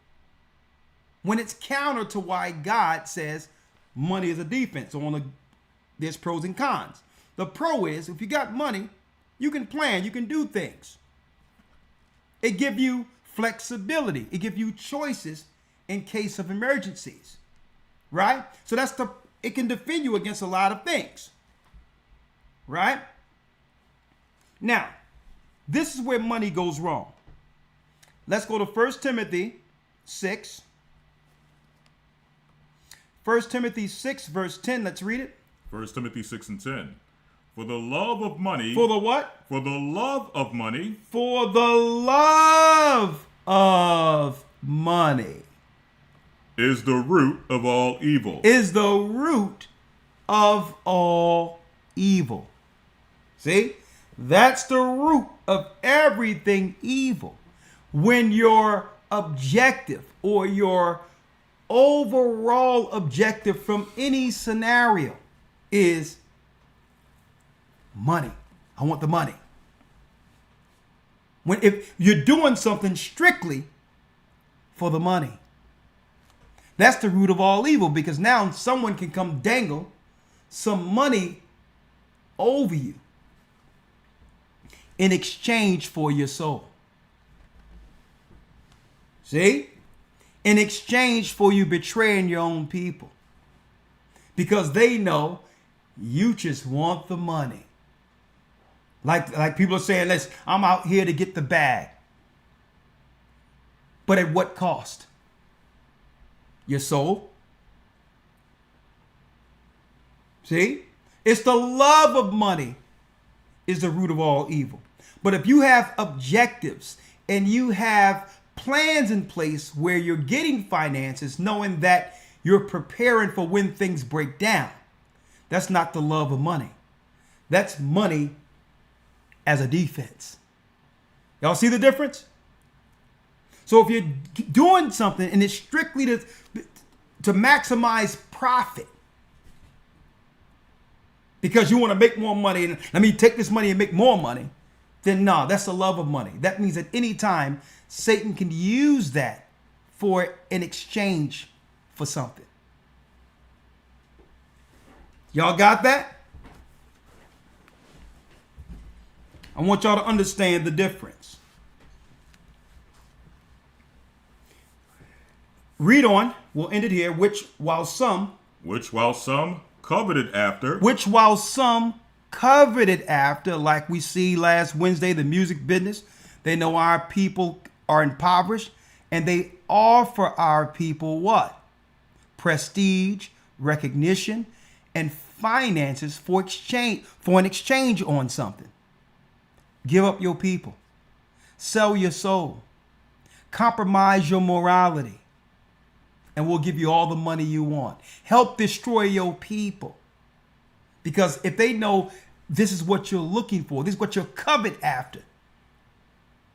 When it's counter to why God says money is a defense. So there's pros and cons. The pro is, if you got money, you can plan, you can do things. It gives you flexibility. It gives you choices in case of emergencies, right? So it can defend you against a lot of things, right? Now, this is where money goes wrong. Let's go to 1 Timothy 6. 1 Timothy 6, verse 10. Let's read it. 1 Timothy 6 and 10. For the love of money. For the what? For the love of money. For the love of money. Is the root of all evil. Is the root of all evil. See? That's the root of everything evil. When your objective or your overall objective from any scenario is money. I want the money. If you're doing something strictly for the money, that's the root of all evil, because now someone can come dangle some money over you in exchange for your soul. See? In exchange for you betraying your own people. Because they know you just want the money. Like people are saying, I'm out here to get the bag. But at what cost? Your soul? See? It's the love of money is the root of all evil. But if you have objectives and you have plans in place where you're getting finances, knowing that you're preparing for when things break down, that's not the love of money. That's money as a defense. Y'all see the difference? So if you're doing something and it's strictly to maximize profit, because you want to make more money and let me take this money and make more money, then no, that's the love of money. That means at any time, Satan can use that for an exchange for something. Y'all got that? I want y'all to understand the difference. Read on. We'll end it here. Which while some coveted after. Which while some coveted after, like we see last Wednesday, the music business, they know our people are impoverished, and they offer our people what? Prestige, recognition, and finances for an exchange on something. Give up your people. Sell your soul. Compromise your morality. And we'll give you all the money you want. Help destroy your people. Because if they know this is what you're looking for, this is what you're covet after.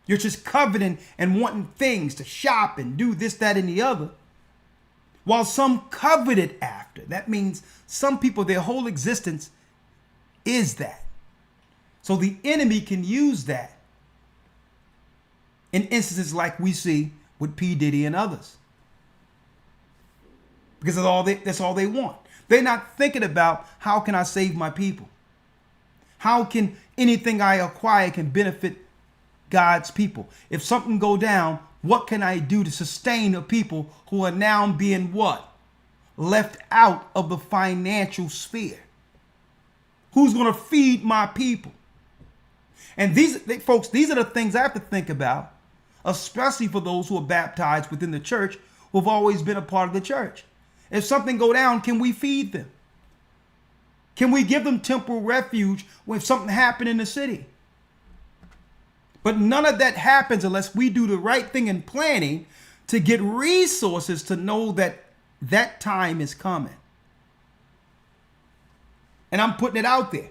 You're just coveting and wanting things to shop and do this, that, and the other. While some coveted after. That means some people, their whole existence is that. So the enemy can use that in instances like we see with P. Diddy and others. Because that's all they want. They're not thinking about how can I save my people? How can anything I acquire can benefit God's people? If something go down, what can I do to sustain the people who are now being what? Left out of the financial sphere. Who's going to feed my people? And these folks, these are the things I have to think about, especially for those who are baptized within the church, who have always been a part of the church. If something go down, can we feed them? Can we give them temporal refuge when something happened in the city? But none of that happens unless we do the right thing in planning to get resources to know that that time is coming. And I'm putting it out there.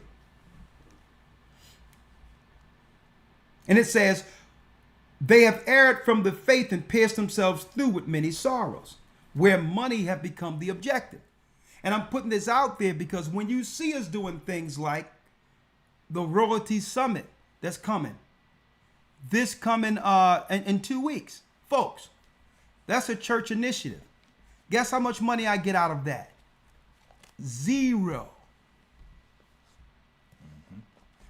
And it says, they have erred from the faith and pierced themselves through with many sorrows, where money have become the objective. And I'm putting this out there because when you see us doing things like the Royalty Summit that's coming, this coming in 2 weeks, folks, that's a church initiative. Guess how much money I get out of that? Zero.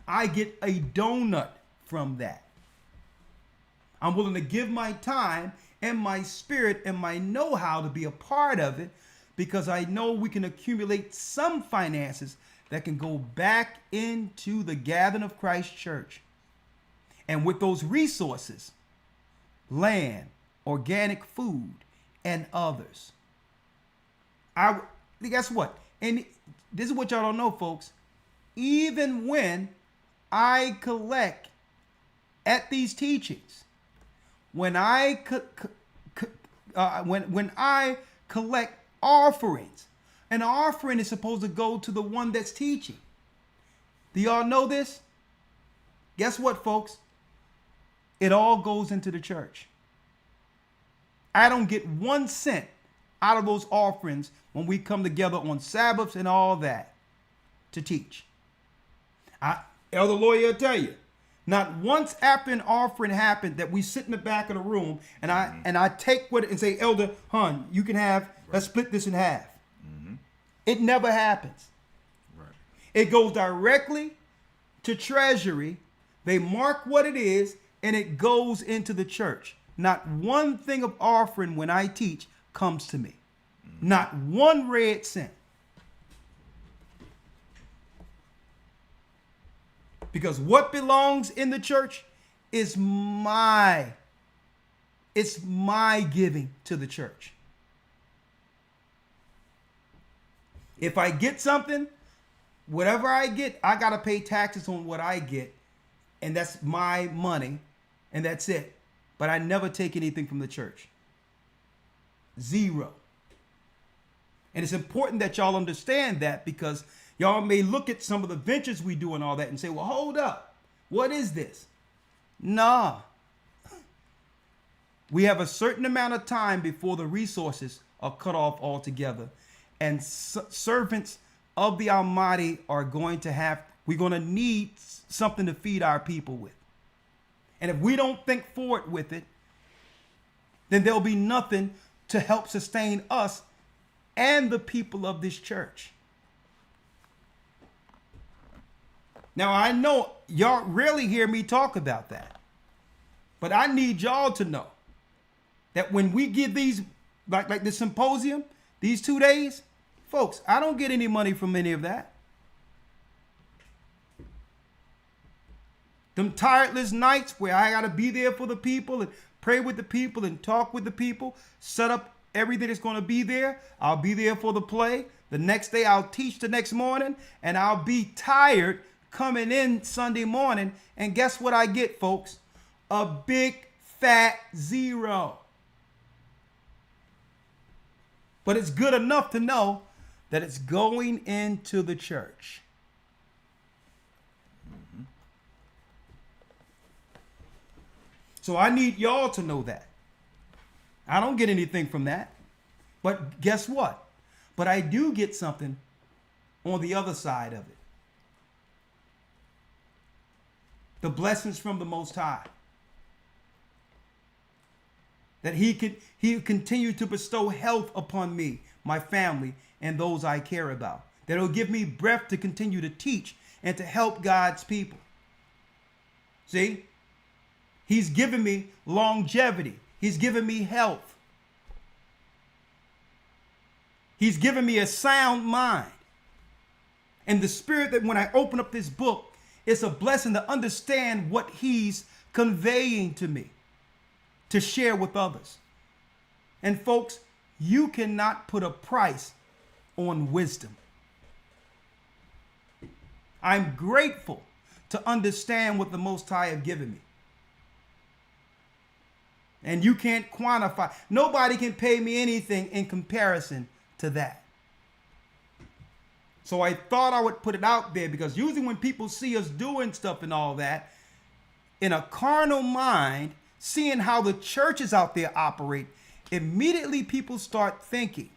I get a donut from that. I'm willing to give my time and my spirit and my know-how to be a part of it because I know we can accumulate some finances that can go back into the gathering of Christ Church. And with those resources, land, organic food, and others. Guess what? And this is what y'all don't know, folks. Even when I collect at these teachings, when I collect offerings, an offering is supposed to go to the one that's teaching. Do y'all know this? Guess what, folks? It all goes into the church. I don't get 1 cent out of those offerings when we come together on Sabbaths and all that to teach. Elder Lawya will tell you, not once after an offering happened that we sit in the back of the room and I take what and say, Elder, hon, you can have, let's split this in half. Mm-hmm. It never happens. Right. It goes directly to Treasury. They mark what it is and it goes into the church. not one thing of offering when I teach comes to me. Not one red cent. Because what belongs in the church is it's my giving to the church. If I get something, whatever I get, I got to pay taxes on what I get. And that's my money. And that's it. But I never take anything from the church. Zero. And it's important that y'all understand that, because y'all may look at some of the ventures we do and all that and say, well, hold up. What is this? Nah. We have a certain amount of time before the resources are cut off altogether. And servants of the Almighty we're going to need something to feed our people with. And if we don't think forward with it, then there'll be nothing to help sustain us and the people of this church. Now, I know y'all rarely hear me talk about that, but I need y'all to know that when we give these, like the symposium, these 2 days, folks, I don't get any money from any of that. Them tireless nights where I got to be there for the people and pray with the people and talk with the people, set up everything that's going to be there. I'll be there for the play. The next day I'll teach the next morning, and I'll be tired coming in Sunday morning. And guess what I get, folks? A big fat zero. But it's good enough to know that it's going into the church. So I need y'all to know that. I don't get anything from that. But guess what? But I do get something on the other side of it. The blessings from the Most High. That he continue to bestow health upon me, my family, and those I care about. That he'll give me breath to continue to teach and to help God's people. See? He's given me longevity. He's given me health. He's given me a sound mind. And the spirit that when I open up this book, it's a blessing to understand what he's conveying to me, to share with others. And folks, you cannot put a price on wisdom. I'm grateful to understand what the Most High have given me. And you can't quantify. Nobody can pay me anything in comparison to that. So I thought I would put it out there, because usually when people see us doing stuff and all that, in a carnal mind, seeing how the churches out there operate, immediately people start thinking,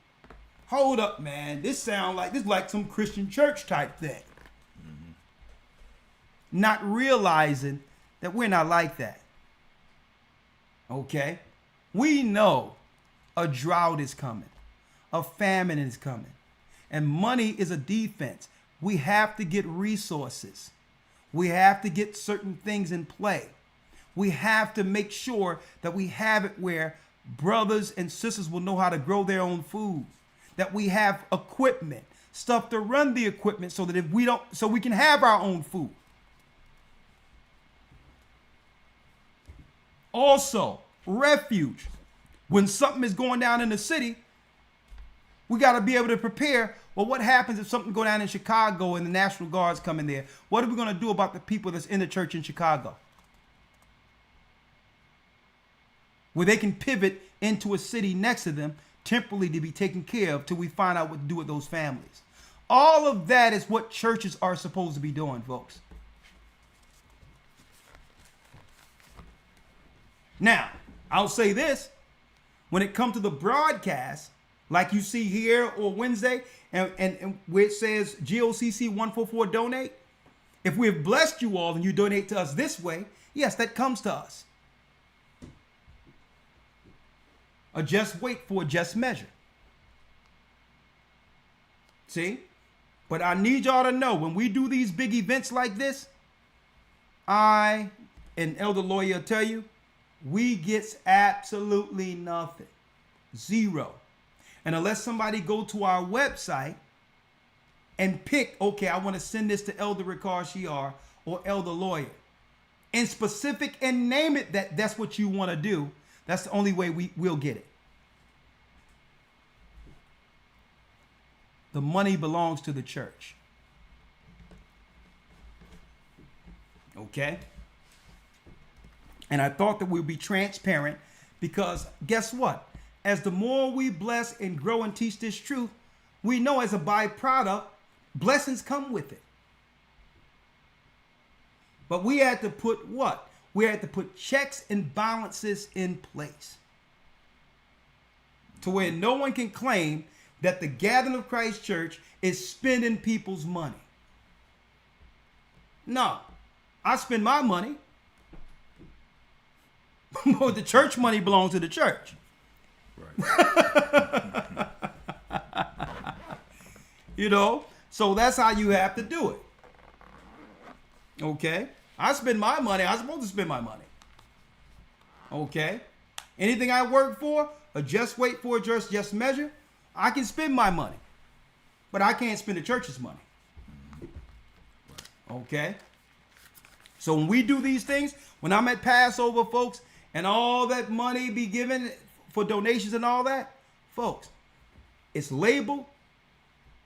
hold up, man, this is like some Christian church type thing. Mm-hmm. Not realizing that we're not like that. Okay? We know a drought is coming. A famine is coming. And money is a defense. We have to get resources. We have to get certain things in play. We have to make sure that we have it where brothers and sisters will know how to grow their own food. That we have equipment, stuff to run the equipment so that we can have our own food. Also, refuge. When something is going down in the city, we got to be able to prepare. Well, what happens if something go down in Chicago and the National Guards come in there? What are we going to do about the people that's in the church in Chicago? Where they can pivot into a city next to them temporarily to be taken care of till we find out what to do with those families. All of that is what churches are supposed to be doing, folks. Now, I'll say this. When it comes to the broadcast, like you see here or Wednesday, and where it says GOCC 144 donate, if we have blessed you all and you donate to us this way, yes, that comes to us. A just weight for a just measure. See? But I need y'all to know, when we do these big events like this, I and Elder Lawya tell you, we gets absolutely nothing. Zero. And unless somebody go to our website and pick, okay, I want to send this to Elder Rawchaa or Elder Lawya, and specific and name it that's what you want to do, that's the only way we'll get it. The money belongs to the church. Okay? And I thought that we'd be transparent because guess what? As the more we bless and grow and teach this truth, we know as a byproduct, blessings come with it. But we had to put what? We had to put checks and balances in place to where no one can claim that the Gathering of Christ Church is spending people's money. No, I spend my money. The church money belongs to the church. Right. You know, so that's how you have to do it. Okay? I spend my money. I'm supposed to spend my money. Okay? Anything I work for, or just wait for, just measure, I can spend my money. But I can't spend the church's money. Okay? So when we do these things, when I'm at Passover, folks, and all that money be given for donations and all that, folks, it's labeled.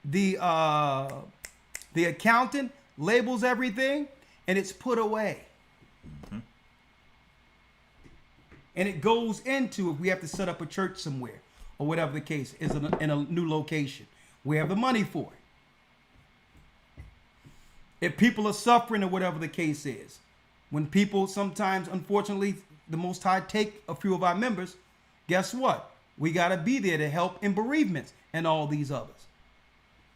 The accountant labels everything, and it's put away. Mm-hmm. And it goes into if we have to set up a church somewhere or whatever the case is in a new location. We have the money for it. If people are suffering or whatever the case is, when people sometimes, unfortunately, the Most High take a few of our members, guess what? We got to be there to help in bereavements and all these others.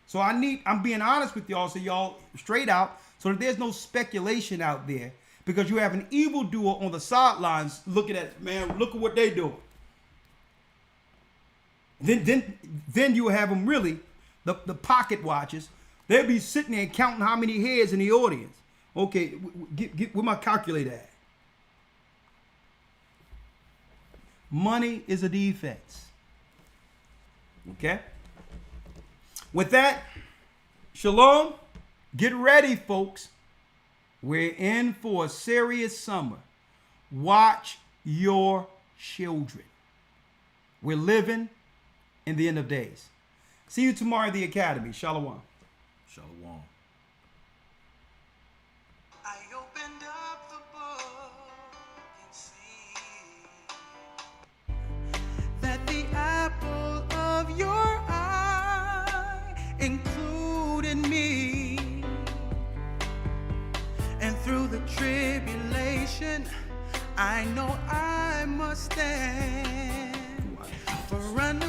So I'm being honest with y'all, so y'all straight out, so that there's no speculation out there, because you have an evildoer on the sidelines looking at, man, look at what they doing. Then you have them really, the pocket watchers. They'll be sitting there counting how many heads in the audience. Okay, get where my calculator at? Money is a defense. Okay? With that, shalom. Get ready, folks. We're in for a serious summer. Watch your children. We're living in the end of days. See you tomorrow at the Academy. Shalom. Shalom. I opened up the book and see that the apple of your eye included me, and through the tribulation I know I must stand, for under